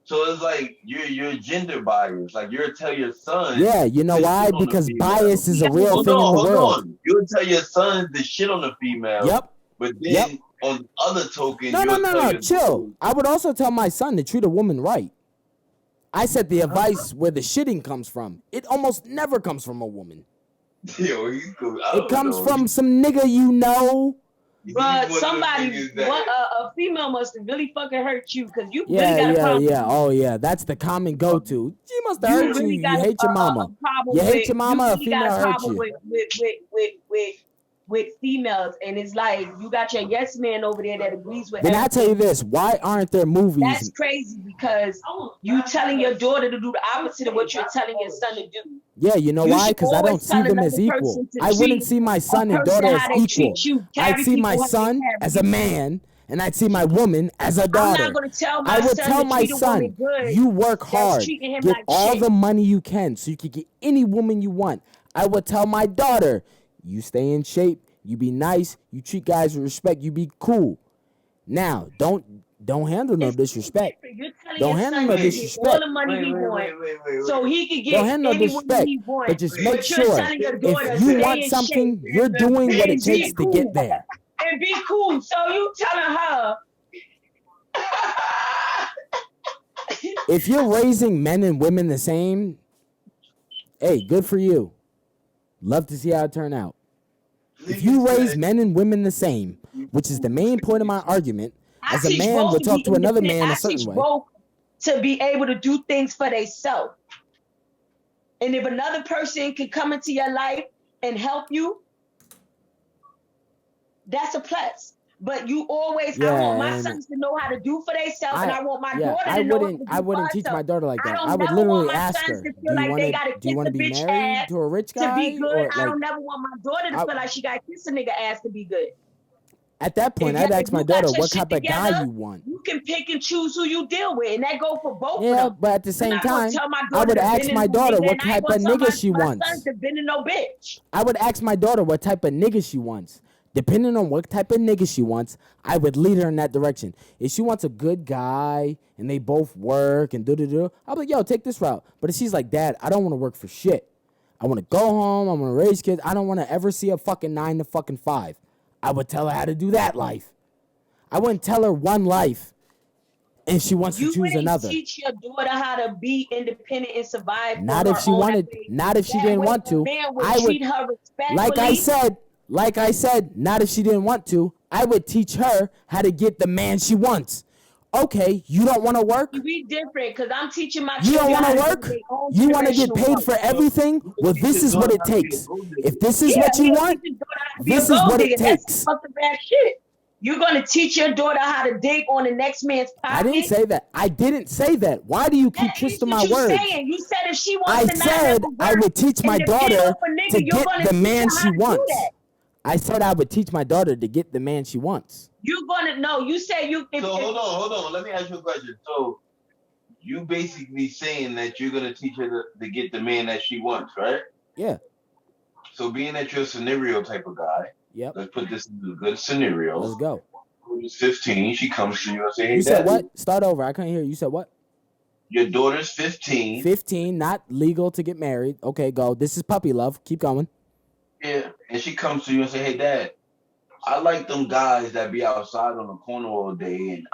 Speaker 4: So it's like you're gender biased. Like you're tell your son.
Speaker 3: Yeah, you know
Speaker 4: to
Speaker 3: why?
Speaker 4: shit on the
Speaker 3: Because
Speaker 4: female.
Speaker 3: bias is a real
Speaker 4: Hold
Speaker 3: thing in the
Speaker 4: hold
Speaker 3: world.
Speaker 4: You'll tell your son to shit on the female.
Speaker 3: Yep.
Speaker 4: But then
Speaker 3: Yep.
Speaker 4: on the other token,
Speaker 3: No,
Speaker 4: you'll tell your
Speaker 3: chill. I would also tell my son to treat a woman right. I said the advice where the shitting comes from. It almost never comes from a woman.
Speaker 4: Yo, he's cool.
Speaker 3: It comes from some nigga you know.
Speaker 2: But somebody, a female must have really fucking hurt you because you really got a problem.
Speaker 3: Yeah. Oh, yeah. That's the common go-to. She must have hurt you. You hate your mama. You hate your mama, a female hurt you.
Speaker 2: With females, and it's like you got your yes man over there that agrees with
Speaker 3: Then I
Speaker 2: everything.
Speaker 3: tell you this. Why aren't there movies?
Speaker 2: That's crazy because you telling your daughter to do the opposite of what you're telling your son to do.
Speaker 3: Yeah, you know
Speaker 2: You
Speaker 3: why?
Speaker 2: should
Speaker 3: Because I don't
Speaker 2: always
Speaker 3: see
Speaker 2: tell
Speaker 3: them as
Speaker 2: another
Speaker 3: equal.
Speaker 2: person to
Speaker 3: I wouldn't
Speaker 2: treat
Speaker 3: see my son and
Speaker 2: person
Speaker 3: daughter
Speaker 2: how
Speaker 3: as
Speaker 2: they
Speaker 3: equal.
Speaker 2: treat you.
Speaker 3: I'd
Speaker 2: Carry
Speaker 3: see my
Speaker 2: people how they
Speaker 3: son
Speaker 2: carry
Speaker 3: as a
Speaker 2: you.
Speaker 3: man, and I'd see my woman as a
Speaker 2: I'm
Speaker 3: daughter.
Speaker 2: not gonna tell my
Speaker 3: I would
Speaker 2: son
Speaker 3: tell
Speaker 2: to
Speaker 3: my
Speaker 2: treat a
Speaker 3: son,
Speaker 2: woman good
Speaker 3: you work
Speaker 2: that's
Speaker 3: hard,
Speaker 2: treating him
Speaker 3: get
Speaker 2: like
Speaker 3: all
Speaker 2: shit.
Speaker 3: the money you can so you can get any woman you want. I would tell my daughter, you stay in shape, you be nice, you treat guys with respect, you be cool. Now, don't handle no disrespect.
Speaker 2: You're telling
Speaker 3: Don't
Speaker 2: your
Speaker 3: handle
Speaker 2: son
Speaker 3: no
Speaker 2: to get
Speaker 3: disrespect.
Speaker 2: all the money he wants, so he can get
Speaker 3: Don't handle
Speaker 2: any woman
Speaker 3: disrespect,
Speaker 2: he wants.
Speaker 3: but just make
Speaker 2: you're
Speaker 3: sure
Speaker 2: telling your daughter,
Speaker 3: if you
Speaker 2: stay
Speaker 3: want
Speaker 2: in
Speaker 3: something,
Speaker 2: shape
Speaker 3: you're doing what it
Speaker 2: and be
Speaker 3: takes to
Speaker 2: cool.
Speaker 3: get there.
Speaker 2: And be cool. So you telling her,
Speaker 3: If you're raising men and women the same, hey, good for you. Love to see how it turn out. If you raise men and women the same, which is the main point of my argument, as a
Speaker 2: teach
Speaker 3: man
Speaker 2: both
Speaker 3: would talk
Speaker 2: be
Speaker 3: to another
Speaker 2: independent.
Speaker 3: man a
Speaker 2: I teach
Speaker 3: certain way.
Speaker 2: both to be able to do things for themselves. And if another person can come into your life and help you, that's a plus. But you always, I want my sons to know how to do for themselves, and I want my daughter to know how to do
Speaker 3: I wouldn't
Speaker 2: for
Speaker 3: teach
Speaker 2: herself.
Speaker 3: my daughter like that.
Speaker 2: I
Speaker 3: I
Speaker 2: don't
Speaker 3: would
Speaker 2: never
Speaker 3: literally
Speaker 2: want my
Speaker 3: ask
Speaker 2: sons
Speaker 3: her,
Speaker 2: to
Speaker 3: do
Speaker 2: feel
Speaker 3: you
Speaker 2: like
Speaker 3: want
Speaker 2: they gotta
Speaker 3: to do you
Speaker 2: kiss
Speaker 3: want
Speaker 2: a
Speaker 3: to be
Speaker 2: bitch
Speaker 3: married
Speaker 2: ass
Speaker 3: to a rich
Speaker 2: to
Speaker 3: guy?
Speaker 2: be good.
Speaker 3: Or
Speaker 2: I
Speaker 3: like
Speaker 2: don't never want my daughter to feel like she gotta kiss a nigga ass to be good.
Speaker 3: at that point,
Speaker 2: If
Speaker 3: I'd
Speaker 2: you-
Speaker 3: ask
Speaker 2: if
Speaker 3: my
Speaker 2: you got
Speaker 3: daughter
Speaker 2: your
Speaker 3: what
Speaker 2: shit
Speaker 3: type of guy
Speaker 2: together,
Speaker 3: you want.
Speaker 2: You can pick and choose who you deal with, and that go for both of
Speaker 3: Yeah,
Speaker 2: them.
Speaker 3: but at the
Speaker 2: I'm
Speaker 3: same
Speaker 2: not gonna
Speaker 3: time,
Speaker 2: tell my
Speaker 3: I
Speaker 2: daughter
Speaker 3: would
Speaker 2: to
Speaker 3: ask
Speaker 2: bend
Speaker 3: my
Speaker 2: into
Speaker 3: daughter
Speaker 2: nigga,
Speaker 3: what
Speaker 2: and I ain't
Speaker 3: type of
Speaker 2: gonna tell
Speaker 3: nigga she
Speaker 2: my
Speaker 3: wants.
Speaker 2: sons to bend in no bitch.
Speaker 3: I would ask my daughter what type of nigga she wants. Depending on what type of nigga she wants, I would lead her in that direction. If she wants a good guy and they both work and do, I'll be like, yo, take this route. But if she's like, Dad, I don't want to work for shit. I want to go home. I want to raise kids. I don't want to ever see a fucking 9 to fucking 5. I would tell her how to do that life. I wouldn't tell her one life and she wants to
Speaker 2: You
Speaker 3: choose
Speaker 2: wouldn't
Speaker 3: another.
Speaker 2: teach your daughter how to be independent and survive.
Speaker 3: Not
Speaker 2: on
Speaker 3: if
Speaker 2: her
Speaker 3: she
Speaker 2: own.
Speaker 3: wanted.
Speaker 2: That way-
Speaker 3: Not if she
Speaker 2: that
Speaker 3: didn't
Speaker 2: way
Speaker 3: want
Speaker 2: the
Speaker 3: to.
Speaker 2: man would
Speaker 3: I would.
Speaker 2: treat her respectfully.
Speaker 3: Like I said, not if she didn't want to. I would teach her how to get the man she wants. Okay, you don't want to work?
Speaker 2: We different because I'm teaching my
Speaker 3: You don't
Speaker 2: children
Speaker 3: want
Speaker 2: how
Speaker 3: to
Speaker 2: to
Speaker 3: work?
Speaker 2: do their own
Speaker 3: You want to get
Speaker 2: generational
Speaker 3: paid
Speaker 2: wealth.
Speaker 3: for everything? Well, this is what it takes. If this is what you want, this is what it
Speaker 2: That's
Speaker 3: takes.
Speaker 2: fucking bad shit. You're gonna teach your daughter how to dig on the next man's pocket.
Speaker 3: I didn't say that. I didn't say that. Why do you keep
Speaker 2: That's
Speaker 3: twisting
Speaker 2: what
Speaker 3: my
Speaker 2: you
Speaker 3: words?
Speaker 2: saying. You said if she
Speaker 3: I
Speaker 2: wants to not
Speaker 3: said
Speaker 2: have a
Speaker 3: I
Speaker 2: work
Speaker 3: would teach my
Speaker 2: and depend
Speaker 3: daughter
Speaker 2: off a nigga,
Speaker 3: to
Speaker 2: you're
Speaker 3: get
Speaker 2: gonna
Speaker 3: the
Speaker 2: teach
Speaker 3: man
Speaker 2: her how
Speaker 3: she
Speaker 2: to do
Speaker 3: wants.
Speaker 2: that.
Speaker 3: I said I would teach my daughter to get the man she wants.
Speaker 2: You're gonna know. You say you.
Speaker 4: So hold on. Let me ask you a question. So you basically saying that you're gonna teach her to get the man that she wants, right?
Speaker 3: Yeah.
Speaker 4: So being that you're a scenario type of guy,
Speaker 3: Yep.
Speaker 4: let's put this in a good scenario.
Speaker 3: Let's go.
Speaker 4: Who's 15? She comes to you and say, "Hey,
Speaker 3: You said
Speaker 4: Daddy,
Speaker 3: what? Start over. I couldn't hear you. You said what?
Speaker 4: your daughter's 15."
Speaker 3: 15, not legal to get married. Okay, go. This is puppy love. Keep going.
Speaker 4: Yeah, and she comes to you and say, "Hey, Dad, I like them guys that be outside on the corner all day and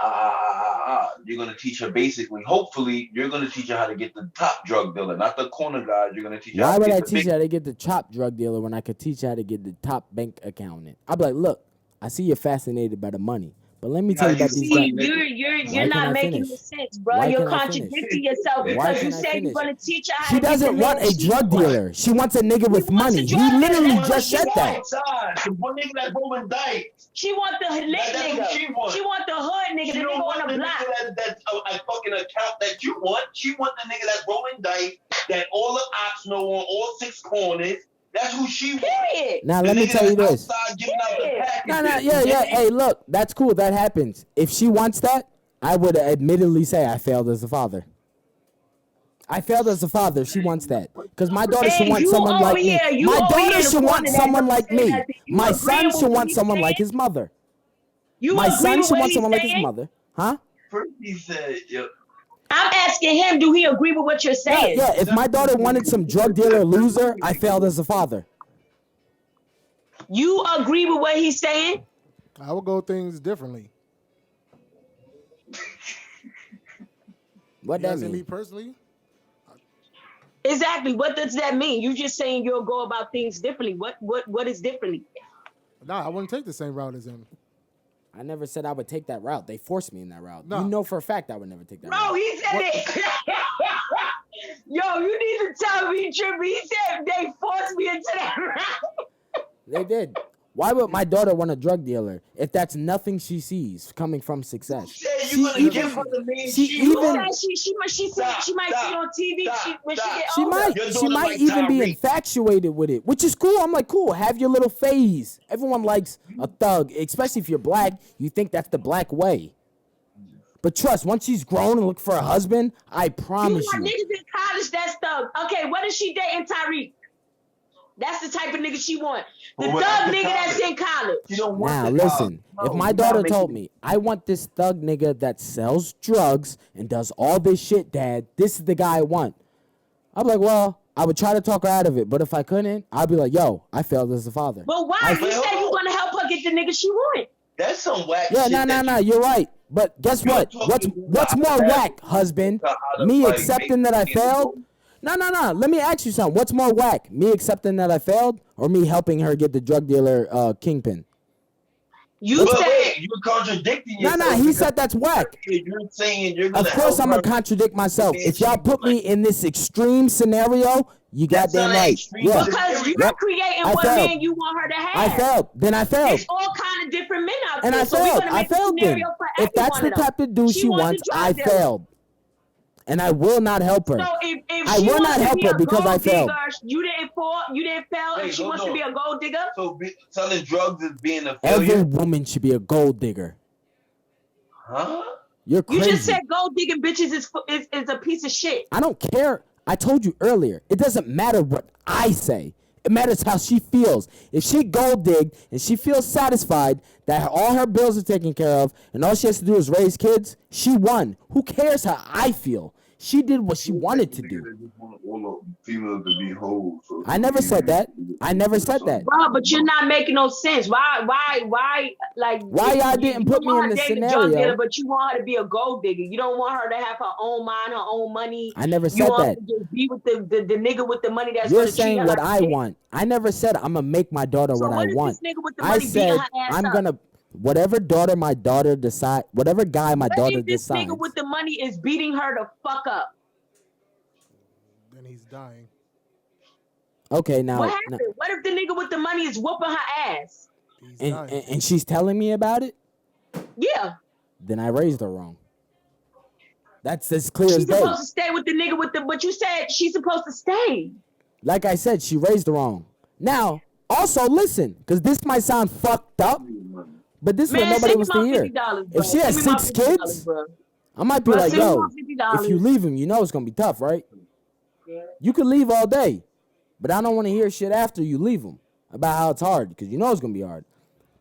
Speaker 4: You're gonna teach her basically. Hopefully, you're gonna teach her how to get the top drug dealer, not the corner guys. You're gonna teach her.
Speaker 3: Why
Speaker 4: how to
Speaker 3: would
Speaker 4: get
Speaker 3: I
Speaker 4: the
Speaker 3: teach
Speaker 4: big-
Speaker 3: her how to get the top drug dealer when I could teach her how to get the top bank accountant? I'd be like, look, I see you're fascinated by the money, but let me tell you about these
Speaker 4: See,
Speaker 3: guys.
Speaker 2: You're
Speaker 3: Why
Speaker 2: not
Speaker 3: can't I
Speaker 2: making
Speaker 3: finish?
Speaker 2: no sense, bro.
Speaker 3: Why
Speaker 2: You're
Speaker 3: can't I finish?
Speaker 2: contradicting yourself
Speaker 3: Why
Speaker 2: because you
Speaker 3: can't I
Speaker 2: said
Speaker 3: finish?
Speaker 2: you're gonna teach her how
Speaker 3: She
Speaker 2: to get the
Speaker 3: doesn't want
Speaker 2: man
Speaker 3: a
Speaker 2: she
Speaker 3: drug
Speaker 2: wants.
Speaker 3: dealer. She wants a nigga with
Speaker 2: wants a
Speaker 3: money. He
Speaker 2: drug dealer.
Speaker 3: literally
Speaker 2: That's what
Speaker 3: just
Speaker 2: she
Speaker 3: said that.
Speaker 4: outside. The one nigga that's rolling dice.
Speaker 2: She want the lit
Speaker 4: That's
Speaker 2: nigga.
Speaker 4: what she wants.
Speaker 2: She want the hood nigga,
Speaker 4: She
Speaker 2: the
Speaker 4: don't
Speaker 2: nigga
Speaker 4: want
Speaker 2: on
Speaker 4: the
Speaker 2: the block.
Speaker 4: nigga that's a fucking account that you want. She want the nigga that's rolling dice, that all the ops know on all six corners. That's who she wants.
Speaker 2: Period.
Speaker 3: Now,
Speaker 4: The
Speaker 3: let me
Speaker 4: nigga
Speaker 3: tell you
Speaker 4: that's
Speaker 3: this.
Speaker 4: outside giving out the
Speaker 2: Yeah.
Speaker 4: packages.
Speaker 3: Yeah. Hey, look, that's cool. That happens. If she wants that, I would admittedly say I failed as a father. I failed as a father. She wants that. Because my daughter should
Speaker 2: Hey,
Speaker 3: want
Speaker 2: you
Speaker 3: someone
Speaker 2: over
Speaker 3: like me.
Speaker 2: here, you
Speaker 3: My
Speaker 2: over here
Speaker 3: daughter
Speaker 2: in the
Speaker 3: should want
Speaker 2: corner that
Speaker 3: someone
Speaker 2: don't
Speaker 3: like
Speaker 2: say
Speaker 3: me.
Speaker 2: nothing. You
Speaker 3: My
Speaker 2: agreeing
Speaker 3: son
Speaker 2: with
Speaker 3: should
Speaker 2: what
Speaker 3: want
Speaker 2: he's
Speaker 3: someone
Speaker 2: saying?
Speaker 3: like his mother.
Speaker 2: You
Speaker 3: My
Speaker 2: agree
Speaker 3: son
Speaker 2: with
Speaker 3: should
Speaker 2: what
Speaker 3: want
Speaker 2: he's
Speaker 3: someone like his
Speaker 2: saying?
Speaker 3: mother. Huh?
Speaker 4: First he said, yo,
Speaker 2: I'm asking him, do he agree with what you're
Speaker 3: Yeah,
Speaker 2: saying?
Speaker 3: yeah. If my daughter wanted some drug dealer loser, I failed as a father.
Speaker 2: You agree with what he's saying?
Speaker 1: I would go things differently.
Speaker 3: What
Speaker 1: You
Speaker 3: that
Speaker 1: asking me
Speaker 3: mean?
Speaker 1: personally?
Speaker 2: Exactly. What does that mean? You just saying you'll go about things differently. What is differently?
Speaker 1: Nah, I wouldn't take the same route as him.
Speaker 3: I never said I would take that route. They forced me in that route.
Speaker 1: No.
Speaker 3: You know for a fact I would never take that
Speaker 2: Bro,
Speaker 3: route.
Speaker 2: he said it. Yo, you need to tell me, Trippy. He said they forced me into that route.
Speaker 3: They did. Why would my daughter want a drug dealer if that's nothing she sees coming from success?
Speaker 4: said
Speaker 3: She
Speaker 4: you gonna
Speaker 3: even-
Speaker 4: give her the man
Speaker 3: she
Speaker 4: she
Speaker 3: even-
Speaker 4: wants.
Speaker 2: She might see it on TV when she get
Speaker 3: She
Speaker 2: older.
Speaker 3: might,
Speaker 4: Your
Speaker 3: she
Speaker 4: daughter
Speaker 3: might
Speaker 4: like
Speaker 3: even be
Speaker 4: Tyreek.
Speaker 3: infatuated with it, which is cool. I'm like, cool. Have your little phase. Everyone likes a thug, especially if you're black. You think that's the black way. But trust, once she's grown and look for a husband, I
Speaker 2: You
Speaker 3: promise
Speaker 2: got
Speaker 3: you.
Speaker 2: niggas in college that's thug. Okay, what is she dating Tyreek? That's the type of nigga she want. The
Speaker 4: Well,
Speaker 2: thug
Speaker 4: that's
Speaker 2: nigga
Speaker 4: the
Speaker 2: that's
Speaker 4: college.
Speaker 2: in college.
Speaker 4: You don't want
Speaker 3: Now
Speaker 4: the
Speaker 3: listen,
Speaker 4: college.
Speaker 3: if
Speaker 4: No,
Speaker 3: my
Speaker 4: you
Speaker 3: daughter
Speaker 4: gotta
Speaker 3: told
Speaker 4: make
Speaker 3: me I want this thug nigga that sells drugs and does all this shit, Dad, this is the guy I want. I'm like, well, I would try to talk her out of it, but if I couldn't, I'd be like, yo, I failed as a father.
Speaker 2: But why?
Speaker 3: I-
Speaker 2: You said you gonna help her get the nigga she want.
Speaker 4: That's some whack
Speaker 3: Yeah,
Speaker 4: shit.
Speaker 3: no, you're right. But guess
Speaker 4: You're
Speaker 3: what?
Speaker 4: talking
Speaker 3: What's
Speaker 4: about
Speaker 3: more
Speaker 4: that.
Speaker 3: whack, husband?
Speaker 4: How to,
Speaker 3: Me
Speaker 4: like,
Speaker 3: accepting
Speaker 4: make
Speaker 3: that I
Speaker 4: people
Speaker 3: failed?
Speaker 4: go.
Speaker 3: No. Let me ask you something. What's more whack? Me accepting that I failed or me helping her get the drug dealer kingpin?
Speaker 2: You
Speaker 4: But
Speaker 2: said
Speaker 4: wait, you're contradicting
Speaker 3: No,
Speaker 4: yourself.
Speaker 3: he
Speaker 4: because
Speaker 3: said that's whack.
Speaker 4: You're saying you're gonna
Speaker 3: Of course,
Speaker 4: help
Speaker 3: I'm going to
Speaker 4: her.
Speaker 3: contradict myself.
Speaker 4: Man,
Speaker 3: If y'all
Speaker 4: she
Speaker 3: put me in this extreme scenario, you
Speaker 4: That's
Speaker 3: goddamn
Speaker 4: not
Speaker 3: right.
Speaker 4: extreme.
Speaker 3: Yeah.
Speaker 2: because you're
Speaker 3: Yep.
Speaker 2: creating
Speaker 3: I
Speaker 2: what
Speaker 3: failed.
Speaker 2: man you want her to
Speaker 3: I
Speaker 2: have.
Speaker 3: failed. Then I failed.
Speaker 2: There's all kind of different men out
Speaker 3: And
Speaker 2: there.
Speaker 3: I
Speaker 2: So we're
Speaker 3: failed.
Speaker 2: gonna
Speaker 3: I
Speaker 2: make a
Speaker 3: failed then.
Speaker 2: scenario for
Speaker 3: If that's
Speaker 2: every
Speaker 3: the
Speaker 2: one of
Speaker 3: type
Speaker 2: them.
Speaker 3: of dude she
Speaker 2: wants a
Speaker 3: wants,
Speaker 2: drug
Speaker 3: I
Speaker 2: dealer.
Speaker 3: failed. And I will not help her.
Speaker 2: So if
Speaker 3: I
Speaker 2: she
Speaker 3: will
Speaker 2: wants
Speaker 3: not
Speaker 2: to
Speaker 3: help
Speaker 2: be
Speaker 3: her
Speaker 2: a
Speaker 3: because I
Speaker 2: gold
Speaker 3: failed.
Speaker 2: digger, you didn't fail.
Speaker 4: Wait,
Speaker 2: If she
Speaker 4: hold
Speaker 2: wants to
Speaker 4: on.
Speaker 2: be a gold digger,
Speaker 4: So selling drugs is being a
Speaker 3: Every
Speaker 4: failure.
Speaker 3: woman should be a gold digger.
Speaker 4: Huh?
Speaker 3: You're
Speaker 2: you
Speaker 3: crazy.
Speaker 2: just said gold digging bitches is a piece of shit.
Speaker 3: I don't care. I told you earlier. It doesn't matter what I say. It matters how she feels. If she gold digged and she feels satisfied that all her bills are taken care of and all she has to do is raise kids, she won. Who cares how I feel? She did what she wanted to do.
Speaker 4: all females to be hoes. So
Speaker 3: I never said that. I never said that.
Speaker 2: Bro, but you're not making no sense. Why, like,
Speaker 3: Why y'all didn't put me in the
Speaker 2: Drug dealer,
Speaker 3: scenario?
Speaker 2: but you want her to be a gold digger. You don't want her to have her own mind, her own money.
Speaker 3: I never
Speaker 2: You
Speaker 3: said
Speaker 2: want
Speaker 3: that.
Speaker 2: her to just be with the nigga with the money that's
Speaker 3: You're
Speaker 2: gonna treat
Speaker 3: saying
Speaker 2: her
Speaker 3: what
Speaker 2: like
Speaker 3: I
Speaker 2: shit.
Speaker 3: want. I never said I'm gonna make my daughter
Speaker 2: So
Speaker 3: what I
Speaker 2: what if
Speaker 3: want.
Speaker 2: this nigga with the
Speaker 3: I
Speaker 2: money beating
Speaker 3: said
Speaker 2: her ass
Speaker 3: I'm
Speaker 2: up?
Speaker 3: gonna whatever daughter my daughter decide, whatever guy my
Speaker 2: What
Speaker 3: daughter
Speaker 2: if this
Speaker 3: decides.
Speaker 2: nigga with the money is beating her the fuck up?
Speaker 1: Then he's dying.
Speaker 3: Okay, now,
Speaker 2: What happened? What if the nigga with the money is whooping her ass?
Speaker 1: He's
Speaker 3: and,
Speaker 1: dying.
Speaker 3: and she's telling me about it,
Speaker 2: Yeah.
Speaker 3: then I raised her wrong. That's as clear as
Speaker 2: She's
Speaker 3: day.
Speaker 2: supposed to stay with the nigga with the, but you said she's supposed to stay.
Speaker 3: Like I said, she raised her wrong. Now, also listen, because this might sound fucked up, but this is what
Speaker 2: Man,
Speaker 3: nobody
Speaker 2: send me
Speaker 3: wants
Speaker 2: my
Speaker 3: to hear.
Speaker 2: $50, bro.
Speaker 3: If she has
Speaker 2: Send me my
Speaker 3: 6
Speaker 2: $50,
Speaker 3: kids,
Speaker 2: bro.
Speaker 3: I might be
Speaker 2: Bro,
Speaker 3: like,
Speaker 2: send me
Speaker 3: yo,
Speaker 2: my $50.
Speaker 3: if you leave him, you know it's gonna be tough, right?
Speaker 2: Yeah.
Speaker 3: You can leave all day, but I don't want to hear shit after you leave him about how it's hard, because you know it's gonna be hard.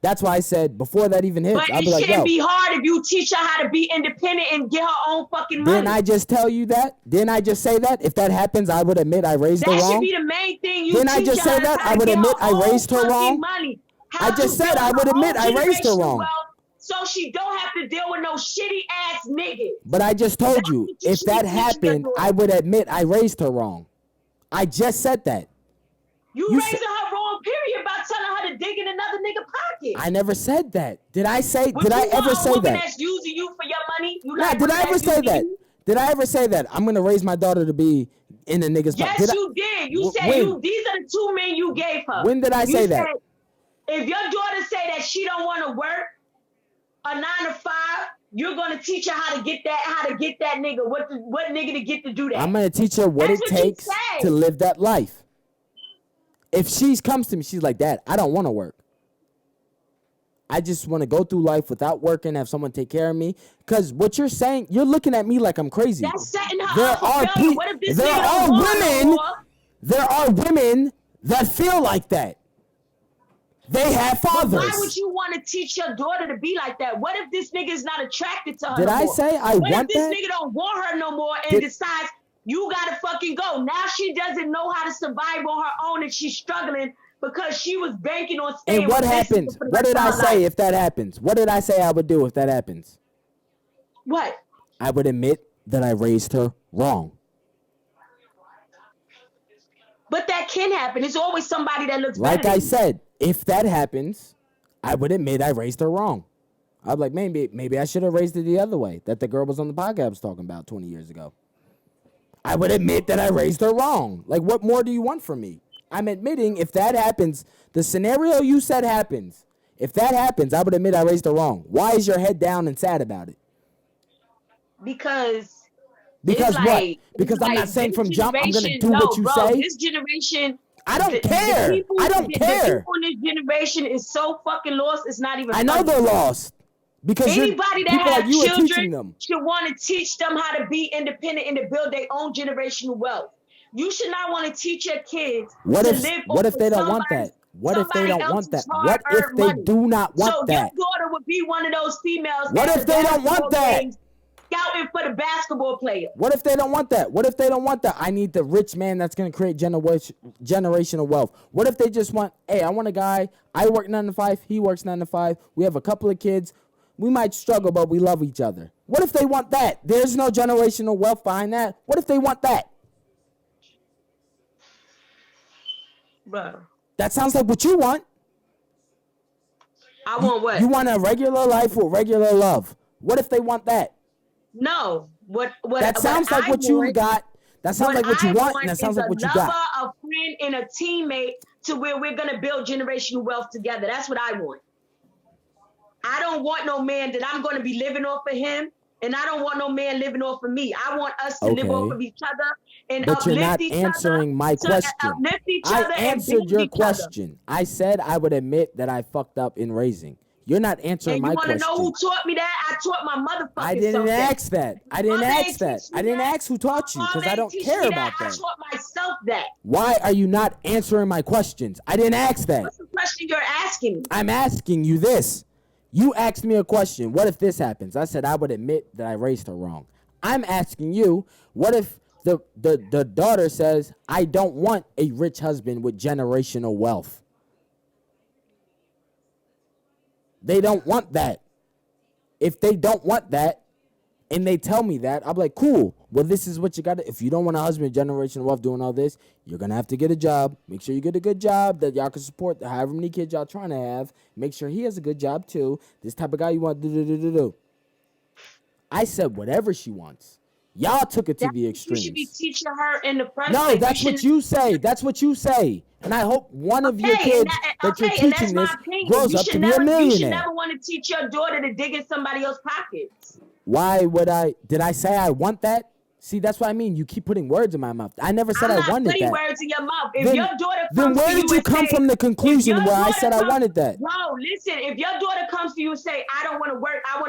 Speaker 3: That's why I said before that even hits,
Speaker 2: But
Speaker 3: I'll
Speaker 2: it
Speaker 3: be like,
Speaker 2: shouldn't
Speaker 3: yo,
Speaker 2: be hard if you teach her how to be independent and get her own fucking money.
Speaker 3: didn't I just tell you that? Didn't I just say that? If that happens, I would admit I raised her
Speaker 2: That should
Speaker 3: wrong.
Speaker 2: be the main thing. You
Speaker 3: Didn't I
Speaker 2: teach
Speaker 3: just
Speaker 2: her
Speaker 3: say
Speaker 2: how
Speaker 3: that?
Speaker 2: to
Speaker 3: I would
Speaker 2: get
Speaker 3: admit
Speaker 2: her
Speaker 3: I
Speaker 2: own
Speaker 3: raised her
Speaker 2: fucking
Speaker 3: wrong.
Speaker 2: money.
Speaker 3: I
Speaker 2: How
Speaker 3: just
Speaker 2: to
Speaker 3: said
Speaker 2: build
Speaker 3: I would
Speaker 2: her
Speaker 3: admit
Speaker 2: own
Speaker 3: I raised her
Speaker 2: generational
Speaker 3: wrong.
Speaker 2: wealth so she don't have to deal with no shitty ass niggas.
Speaker 3: But I just told you,
Speaker 2: what you
Speaker 3: if
Speaker 2: should
Speaker 3: that
Speaker 2: be teaching your
Speaker 3: happened,
Speaker 2: daughter.
Speaker 3: I would admit I raised her wrong. I just said that.
Speaker 2: You
Speaker 3: You
Speaker 2: raising
Speaker 3: said-
Speaker 2: her wrong, period, by telling her to dig in another nigga pocket.
Speaker 3: I never said that. Did I say?
Speaker 2: Would
Speaker 3: Did I
Speaker 2: you want
Speaker 3: ever
Speaker 2: a
Speaker 3: say
Speaker 2: woman
Speaker 3: that?
Speaker 2: that's using you for your money? You
Speaker 3: Nah,
Speaker 2: like
Speaker 3: did
Speaker 2: women
Speaker 3: I ever
Speaker 2: that's
Speaker 3: say
Speaker 2: using
Speaker 3: that?
Speaker 2: you?
Speaker 3: Did I ever say that? I'm gonna raise my daughter to be in a nigga's
Speaker 2: Yes,
Speaker 3: pocket.
Speaker 2: you did. You said
Speaker 3: when?
Speaker 2: these are the 2 men you gave her.
Speaker 3: When did I
Speaker 2: You
Speaker 3: say that?
Speaker 2: said, if your daughter say that she don't want to work a 9 to 5, you're gonna teach her how to get that nigga. What nigga to get to do that?
Speaker 3: I'm gonna teach her what
Speaker 2: That's
Speaker 3: it
Speaker 2: what you
Speaker 3: takes
Speaker 2: said.
Speaker 3: to live that life. If she comes to me, she's like, Dad, I don't want to work. I just want to go through life without working, have someone take care of me. Because what you're saying, you're looking at me like I'm crazy.
Speaker 2: That's setting her
Speaker 3: There
Speaker 2: up for
Speaker 3: are
Speaker 2: failure.
Speaker 3: pe-
Speaker 2: What if this
Speaker 3: there
Speaker 2: nigga
Speaker 3: are
Speaker 2: don't want her no
Speaker 3: women-
Speaker 2: more?
Speaker 3: There are women that feel like that. They have
Speaker 2: But
Speaker 3: fathers.
Speaker 2: why would you want to teach your daughter to be like that? What if this nigga is not attracted to her
Speaker 3: Did
Speaker 2: no
Speaker 3: I
Speaker 2: more?
Speaker 3: say I
Speaker 2: What
Speaker 3: want
Speaker 2: if this
Speaker 3: that?
Speaker 2: nigga don't want her no more and
Speaker 3: Did-
Speaker 2: decides you gotta fucking go? Now she doesn't know how to survive on her own and she's struggling because she was banking on staying
Speaker 3: And what
Speaker 2: with this nigga
Speaker 3: happens?
Speaker 2: for the
Speaker 3: What did
Speaker 2: rest
Speaker 3: I
Speaker 2: of her
Speaker 3: say
Speaker 2: life.
Speaker 3: if that happens? What did I say I would do if that happens?
Speaker 2: What?
Speaker 3: I would admit that I raised her wrong.
Speaker 2: But that can happen. It's always somebody that looks
Speaker 3: Like
Speaker 2: better
Speaker 3: I
Speaker 2: than you.
Speaker 3: said, if that happens, I would admit I raised her wrong. I'd be like, maybe I should have raised it the other way that the girl was on the podcast was talking about 20 years ago. I would admit that I raised her wrong. Like, what more do you want from me? I'm admitting if that happens, the scenario you said happens. If that happens, I would admit I raised her wrong. Why is your head down and sad about it?
Speaker 2: Because
Speaker 3: Because
Speaker 2: it's
Speaker 3: what?
Speaker 2: like,
Speaker 3: Because
Speaker 2: it's
Speaker 3: I'm
Speaker 2: like
Speaker 3: not saying
Speaker 2: this
Speaker 3: from jump, I'm going to
Speaker 2: generation-
Speaker 3: do what you
Speaker 2: bro,
Speaker 3: say.
Speaker 2: This generation,
Speaker 3: I don't
Speaker 2: the
Speaker 3: care.
Speaker 2: people-
Speaker 3: I don't
Speaker 2: the
Speaker 3: care.
Speaker 2: people in this generation is so fucking lost. It's not even.
Speaker 3: I know
Speaker 2: funny.
Speaker 3: they're lost. Because
Speaker 2: Anybody that
Speaker 3: people
Speaker 2: has
Speaker 3: like you are teaching
Speaker 2: children
Speaker 3: them.
Speaker 2: should want to teach them how to be independent and to build their own generational wealth. You should not want to teach your kids
Speaker 3: What
Speaker 2: to
Speaker 3: if
Speaker 2: live
Speaker 3: what if
Speaker 2: off
Speaker 3: they
Speaker 2: of
Speaker 3: don't want
Speaker 2: somebody-
Speaker 3: that? What if they
Speaker 2: somebody
Speaker 3: don't want
Speaker 2: else's
Speaker 3: that? What if
Speaker 2: hard-earned
Speaker 3: they
Speaker 2: money.
Speaker 3: do not want
Speaker 2: So
Speaker 3: that?
Speaker 2: your daughter would be one of those females.
Speaker 3: What
Speaker 2: at
Speaker 3: if
Speaker 2: the
Speaker 3: they don't want
Speaker 2: basketball
Speaker 3: that?
Speaker 2: games Scouting for the basketball player.
Speaker 3: What if they don't want that? What if they don't want that? I need the rich man that's going to create generational wealth. What if they just want, hey, I want a guy, I work 9 to 5, he works 9 to 5, we have a couple of kids, we might struggle, but we love each other. What if they want that? There's no generational wealth behind that. What if they want that?
Speaker 2: Bro,
Speaker 3: That sounds like what you want.
Speaker 2: I want what?
Speaker 3: You want a regular life with regular love. What if they want that?
Speaker 2: No. What
Speaker 3: That sounds
Speaker 2: what
Speaker 3: like
Speaker 2: I
Speaker 3: what you
Speaker 2: want-
Speaker 3: got. That sounds like what you
Speaker 2: I
Speaker 3: want, and that sounds
Speaker 2: is
Speaker 3: like what you
Speaker 2: a
Speaker 3: got.
Speaker 2: lover, a friend, and a teammate to where we're gonna build generational wealth together. That's what I want. I don't want no man that I'm gonna be living off of him, and I don't want no man living off of me. I want us to live
Speaker 3: Okay.
Speaker 2: off of each other and
Speaker 3: But you're
Speaker 2: uplift
Speaker 3: not
Speaker 2: each
Speaker 3: answering
Speaker 2: other,
Speaker 3: my
Speaker 2: to
Speaker 3: question.
Speaker 2: uplift each
Speaker 3: I
Speaker 2: other and
Speaker 3: answered
Speaker 2: build
Speaker 3: your
Speaker 2: each other.
Speaker 3: question. I said I would admit that I fucked up in raising. You're not answering
Speaker 2: And
Speaker 3: my
Speaker 2: you want to
Speaker 3: question.
Speaker 2: know who taught me that? I taught my motherfucking
Speaker 3: I didn't
Speaker 2: self that.
Speaker 3: ask that. I didn't
Speaker 2: Mom
Speaker 3: ask
Speaker 2: ain't
Speaker 3: that.
Speaker 2: teach me
Speaker 3: I didn't
Speaker 2: that.
Speaker 3: ask who taught you
Speaker 2: Mom
Speaker 3: because I
Speaker 2: ain't
Speaker 3: don't
Speaker 2: teach
Speaker 3: care
Speaker 2: me
Speaker 3: about
Speaker 2: I
Speaker 3: that.
Speaker 2: taught myself that.
Speaker 3: Why are you not answering my questions? I didn't ask that.
Speaker 2: What's the question you're asking me?
Speaker 3: I'm asking you this. You asked me a question. What if this happens? I said I would admit that I raised her wrong. I'm asking you, what if The daughter says, I don't want a rich husband with generational wealth. They don't want that. If they don't want that, and they tell me that, I'm like, cool. Well, this is what you got to. If you don't want a husband with generational wealth doing all this, you're going to have to get a job. Make sure you get a good job that y'all can support however many kids y'all trying to have. Make sure he has a good job, too. This type of guy you want, do. I said whatever she wants. Y'all took it to the extremes.
Speaker 2: You should be teaching her in the first
Speaker 3: No,
Speaker 2: place.
Speaker 3: that's what you say. That's what you say. And I hope one of your kids that you're teaching this grows up to be a millionaire.
Speaker 2: You should never want to teach your daughter to dig in somebody else's pockets.
Speaker 3: Why would I? Did I say I want that? See, that's what I mean. You keep putting words in my mouth. I never said I wanted that.
Speaker 2: I'm not putting words in your mouth. If
Speaker 3: then,
Speaker 2: your daughter comes
Speaker 3: then where did you come from the conclusion where I said I wanted that?
Speaker 2: No, listen. If your daughter comes to you and say, "I don't want to work. I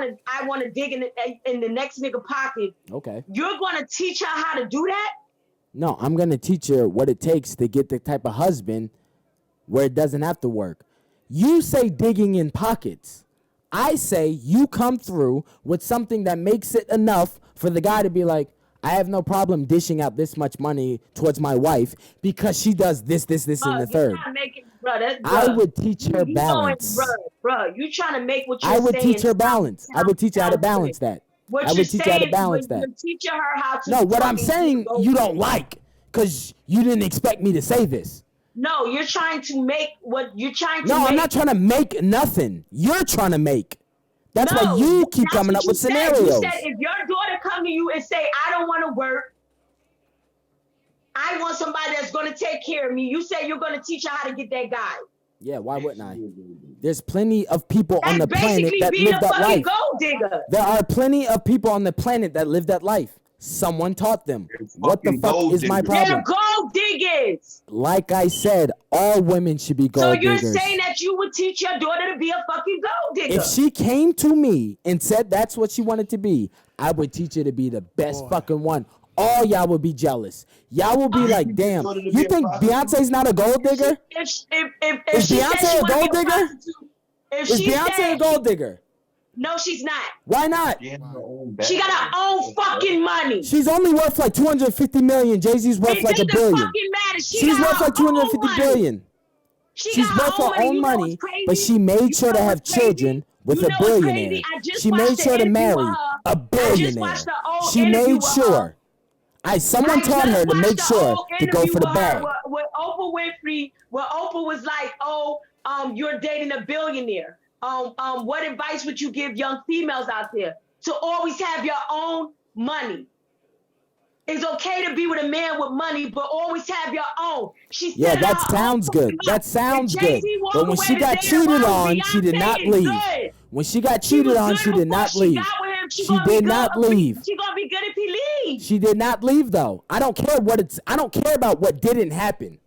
Speaker 2: want to dig in the next nigga pocket."
Speaker 3: Okay.
Speaker 2: You're gonna teach her how to do that?
Speaker 3: No, I'm gonna teach her what it takes to get the type of husband where it doesn't have to work. You say digging in pockets. I say you come through with something that makes it enough for the guy to be like, I have no problem dishing out this much money towards my wife because she does this, and the third. I would teach her balance.
Speaker 2: Bro, you trying to make what you're
Speaker 3: saying. I would teach her balance. I would teach her how to balance that.
Speaker 2: I would teach her how to balance that. You're teaching her how to.
Speaker 3: No, what I'm saying you don't like because you didn't expect me to say this.
Speaker 2: No, you're trying to make what you're trying to make.
Speaker 3: No, I'm not trying to make nothing. You're trying to make. That's why you keep coming up with scenarios.
Speaker 2: You said if your daughter come to you and say, I don't want to work, I want somebody that's going to take care of me. You say you're going to teach her how to get that guy.
Speaker 3: Yeah, why wouldn't I? There's plenty of people on the planet that live that life.
Speaker 2: Gold digger.
Speaker 3: There are plenty of people on the planet that live that life. Someone taught them. What the fuck is my problem?
Speaker 2: They're gold diggers.
Speaker 3: Like I said, all women should be gold diggers.
Speaker 2: So you're saying that you would teach your daughter to be a fucking gold digger?
Speaker 3: If she came to me and said that's what she wanted to be, I would teach her to be the best fucking one. All y'all would be jealous. Y'all will be like, damn, you think Beyonce's not a gold digger? Is Beyonce a gold digger? Is Beyonce a gold digger?
Speaker 2: No, she's not.
Speaker 3: Why not?
Speaker 2: She got her own fucking money.
Speaker 3: She's only worth like 250 million. Jay-Z's worth like $1 billion. She's worth like 250 billion. She's worth her own money, but she made sure to have children with a billionaire. She made sure to marry a billionaire. She made sure. Someone taught her to make sure to go for the bag.
Speaker 2: With Oprah Winfrey, where Oprah was like, "Oh, you're dating a billionaire." What advice would you give young females out there to always have your own money? It's okay to be with a man with money, but always have your own.
Speaker 3: Yeah, that sounds good. That sounds good. But when she got cheated on, she did not leave. When she got cheated on, she did not leave. She did not leave.
Speaker 2: She's gonna be good if he leaves.
Speaker 3: She did not leave though. I don't care about what didn't happen.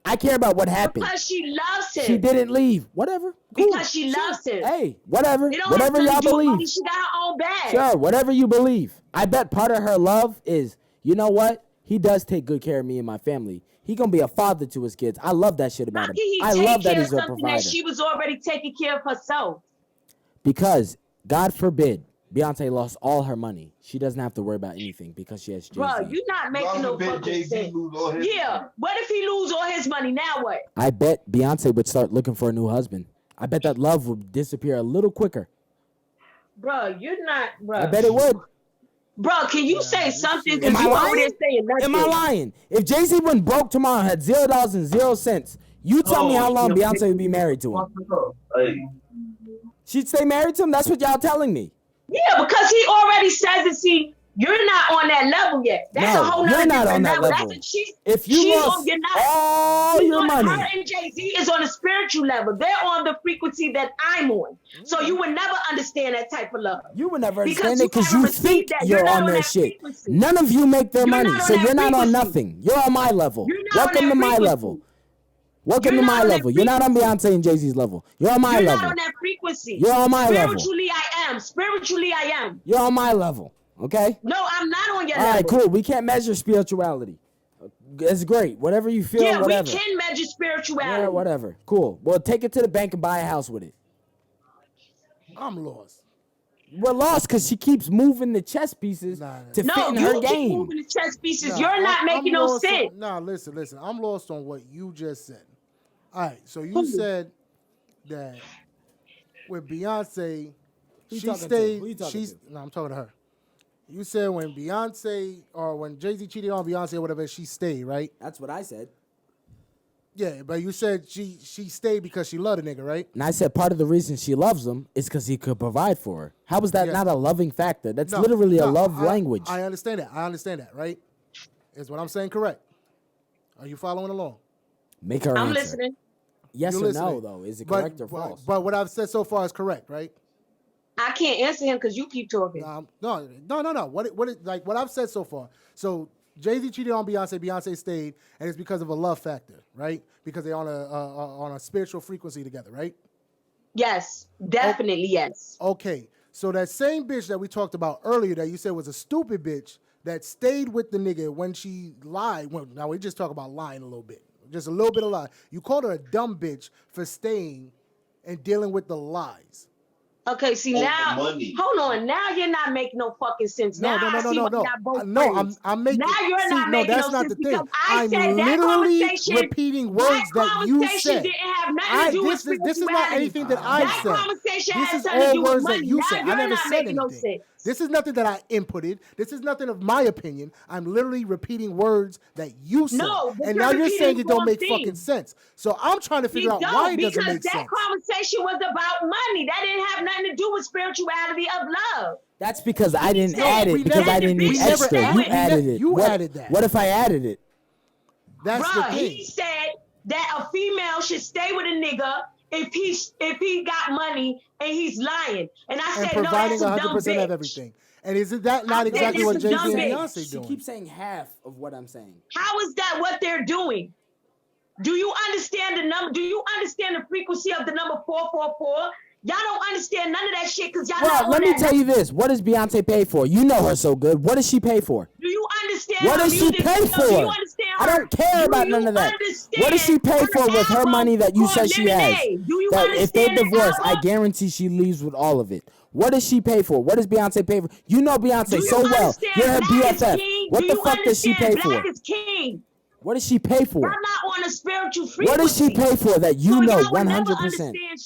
Speaker 3: I care about what happened.
Speaker 2: Because she loves him.
Speaker 3: She didn't leave. Whatever. Cool.
Speaker 2: Because she loves him.
Speaker 3: Hey, whatever. Whatever y'all believe.
Speaker 2: She got her own bag.
Speaker 3: Sure, whatever you believe. I bet part of her love is, you know what? He does take good care of me and my family. He gonna be a father to his kids. I love that shit about him. I love that he's a provider.
Speaker 2: That she was already taking care of herself.
Speaker 3: Because, God forbid, Beyonce lost all her money. She doesn't have to worry about anything because she has Jay-Z.
Speaker 2: Bro, you're not making no fucking sense. Yeah, what if he lose all his money? Now what?
Speaker 3: I bet Beyonce would start looking for a new husband. I bet that love would disappear a little quicker.
Speaker 2: Bro, you're not, bro.
Speaker 3: I bet it would.
Speaker 2: Bro, can you say something?
Speaker 3: Am I lying? Am I lying? If Jay-Z went broke tomorrow and had $0 and 0 cents, you tell me how long Beyonce would be married to him. She'd stay married to him? That's what y'all telling me.
Speaker 2: Yeah, because he already says it. See, you're not on that level yet. That's a whole nother
Speaker 3: you're not on that level. If you lost all your money.
Speaker 2: Her and Jay-Z is on a spiritual level. They're on the frequency that I'm on. So you would never understand that type of love.
Speaker 3: You would never understand it because you think you're on their shit. None of you make their money, so you're not on nothing. You're on my level. Welcome to my level. Welcome to my level. You're not on Beyonce and Jay-Z's level. You're on my level. You're not
Speaker 2: on that frequency.
Speaker 3: You're on my level.
Speaker 2: Spiritually, I am. Spiritually, I am.
Speaker 3: You're on my level. Okay?
Speaker 2: No, I'm not on your level.
Speaker 3: All right, cool. We can't measure spirituality. It's great. Whatever you feel, whatever.
Speaker 2: Yeah, we can measure spirituality.
Speaker 3: Yeah, whatever. Cool. Well, take it to the bank and buy a house with it.
Speaker 1: I'm lost.
Speaker 3: We're lost because she keeps moving the chess pieces
Speaker 1: Nah.
Speaker 3: to
Speaker 2: No,
Speaker 3: fit in
Speaker 2: you
Speaker 3: her
Speaker 2: keep
Speaker 3: game.
Speaker 2: moving the chess pieces.
Speaker 1: Nah,
Speaker 2: You're not making no
Speaker 1: lost
Speaker 2: sense.
Speaker 1: Listen. I'm lost on what you just said. All right, so you
Speaker 2: Who?
Speaker 1: said that with Beyonce,
Speaker 3: Who you
Speaker 1: she
Speaker 3: talking to?
Speaker 1: stayed.
Speaker 3: Who you talking
Speaker 1: She's
Speaker 3: to?
Speaker 1: no, I'm talking to her. You said when Beyonce or when Jay-Z cheated on Beyonce or whatever, she stayed, right?
Speaker 3: That's what I said.
Speaker 1: Yeah, but you said she stayed because she loved a nigga, right?
Speaker 3: And I said part of the reason she loves him is because he could provide for her. How is that
Speaker 1: Yes.
Speaker 3: not a loving factor? That's
Speaker 1: No,
Speaker 3: literally a
Speaker 1: no,
Speaker 3: love language.
Speaker 1: I understand that, right? Is what I'm saying correct? Are you following along?
Speaker 3: Make her
Speaker 2: I'm
Speaker 3: answer.
Speaker 2: listening.
Speaker 3: Yes
Speaker 1: You're
Speaker 3: or
Speaker 1: listening.
Speaker 3: no, though? Is it correct or false?
Speaker 1: But what I've said so far is correct, right?
Speaker 2: I can't answer him because you keep talking.
Speaker 1: No. What I've said so far. So Jay-Z cheated on Beyonce. Beyonce stayed, and it's because of a love factor, right? Because they're on a spiritual frequency together, right?
Speaker 2: Yes, definitely yes.
Speaker 1: Okay. So that same bitch that we talked about earlier that you said was a stupid bitch that stayed with the nigga when she lied. Well, now we just talk about lying a little bit. Just a little bit of lie. You called her a dumb bitch for staying and dealing with the lies.
Speaker 2: Okay, see
Speaker 4: Over
Speaker 2: now,
Speaker 4: money.
Speaker 2: hold on. Now you're not making no fucking sense. Now I see why you got both friends.
Speaker 1: I'm making.
Speaker 2: Now you're
Speaker 1: see,
Speaker 2: not
Speaker 1: no,
Speaker 2: making
Speaker 1: that's
Speaker 2: no
Speaker 1: not
Speaker 2: sense
Speaker 1: the thing.
Speaker 2: because I
Speaker 1: I'm
Speaker 2: said that
Speaker 1: literally
Speaker 2: conversation.
Speaker 1: repeating words that you said.
Speaker 2: Didn't have nothing to do with
Speaker 1: This is not anything that I
Speaker 2: that
Speaker 1: said.
Speaker 2: conversation
Speaker 1: This
Speaker 2: had
Speaker 1: is
Speaker 2: something to
Speaker 1: all
Speaker 2: do with
Speaker 1: words
Speaker 2: money.
Speaker 1: that you
Speaker 2: Now
Speaker 1: said. I
Speaker 2: you're
Speaker 1: never
Speaker 2: not
Speaker 1: said
Speaker 2: making no
Speaker 1: anything.
Speaker 2: sense.
Speaker 1: This is nothing that I inputted. This is nothing of my opinion. I'm literally repeating words that you said.
Speaker 2: No, but
Speaker 1: and
Speaker 2: you're
Speaker 1: now you're saying
Speaker 2: repeating
Speaker 1: it don't
Speaker 2: wrong
Speaker 1: make
Speaker 2: things.
Speaker 1: fucking sense. So I'm trying to figure out why it doesn't make
Speaker 2: because that
Speaker 1: sense.
Speaker 2: conversation was about money. That didn't have nothing to do with spirituality of love.
Speaker 3: That's because I didn't
Speaker 2: No,
Speaker 3: add
Speaker 1: we
Speaker 3: it because
Speaker 1: never-
Speaker 3: I didn't
Speaker 2: we
Speaker 3: need
Speaker 2: never
Speaker 3: extra.
Speaker 2: added
Speaker 3: You
Speaker 2: it.
Speaker 3: added it.
Speaker 1: You
Speaker 3: What-
Speaker 1: added that.
Speaker 3: What if I added it?
Speaker 1: That's
Speaker 2: Bruh,
Speaker 1: the thing.
Speaker 2: he said that a female should stay with a nigga if he got money and he's lying. And I
Speaker 1: And
Speaker 2: said, no,
Speaker 1: providing
Speaker 2: that's a dumb
Speaker 1: 100%
Speaker 2: bitch.
Speaker 1: of everything. And isn't that not
Speaker 2: I said
Speaker 1: exactly what
Speaker 2: that's a
Speaker 1: Jay-Z and
Speaker 2: dumb bitch.
Speaker 1: Beyonce
Speaker 3: She
Speaker 1: doing?
Speaker 3: keeps saying half of what I'm saying.
Speaker 2: How is that what they're doing? Do you understand the number? Do you understand the frequency of the number 444? Y'all don't understand none of that shit because y'all not
Speaker 3: Well,
Speaker 2: on
Speaker 3: let me
Speaker 2: that.
Speaker 3: tell you this. What does Beyonce pay for? You know her so good. What does she pay for?
Speaker 2: Do you understand
Speaker 3: What
Speaker 2: her
Speaker 3: does she
Speaker 2: music
Speaker 3: pay
Speaker 2: video? Do you
Speaker 3: for?
Speaker 2: understand
Speaker 3: I
Speaker 2: her?
Speaker 3: don't care
Speaker 2: Do
Speaker 3: about
Speaker 2: you
Speaker 3: none of that.
Speaker 2: understand
Speaker 3: What does she pay for with her
Speaker 2: album
Speaker 3: money that you
Speaker 2: called
Speaker 3: said she has?
Speaker 2: Lemonade? Do you
Speaker 3: That if they
Speaker 2: understand the
Speaker 3: divorce, I
Speaker 2: album?
Speaker 3: guarantee she leaves with all of it. What does she pay for? What does Beyonce pay for? You know Beyonce
Speaker 2: Do you
Speaker 3: so well.
Speaker 2: understand
Speaker 3: You're her
Speaker 2: Black is
Speaker 3: BFF.
Speaker 2: king?
Speaker 3: What
Speaker 2: Do
Speaker 3: the
Speaker 2: you
Speaker 3: fuck does she pay
Speaker 2: understand
Speaker 3: for?
Speaker 2: Black is king?
Speaker 3: What does she pay for?
Speaker 2: Y'all not on a spiritual frequency.
Speaker 3: What does she pay for that you
Speaker 2: So
Speaker 3: know
Speaker 2: y'all will never
Speaker 3: 100%?
Speaker 2: understand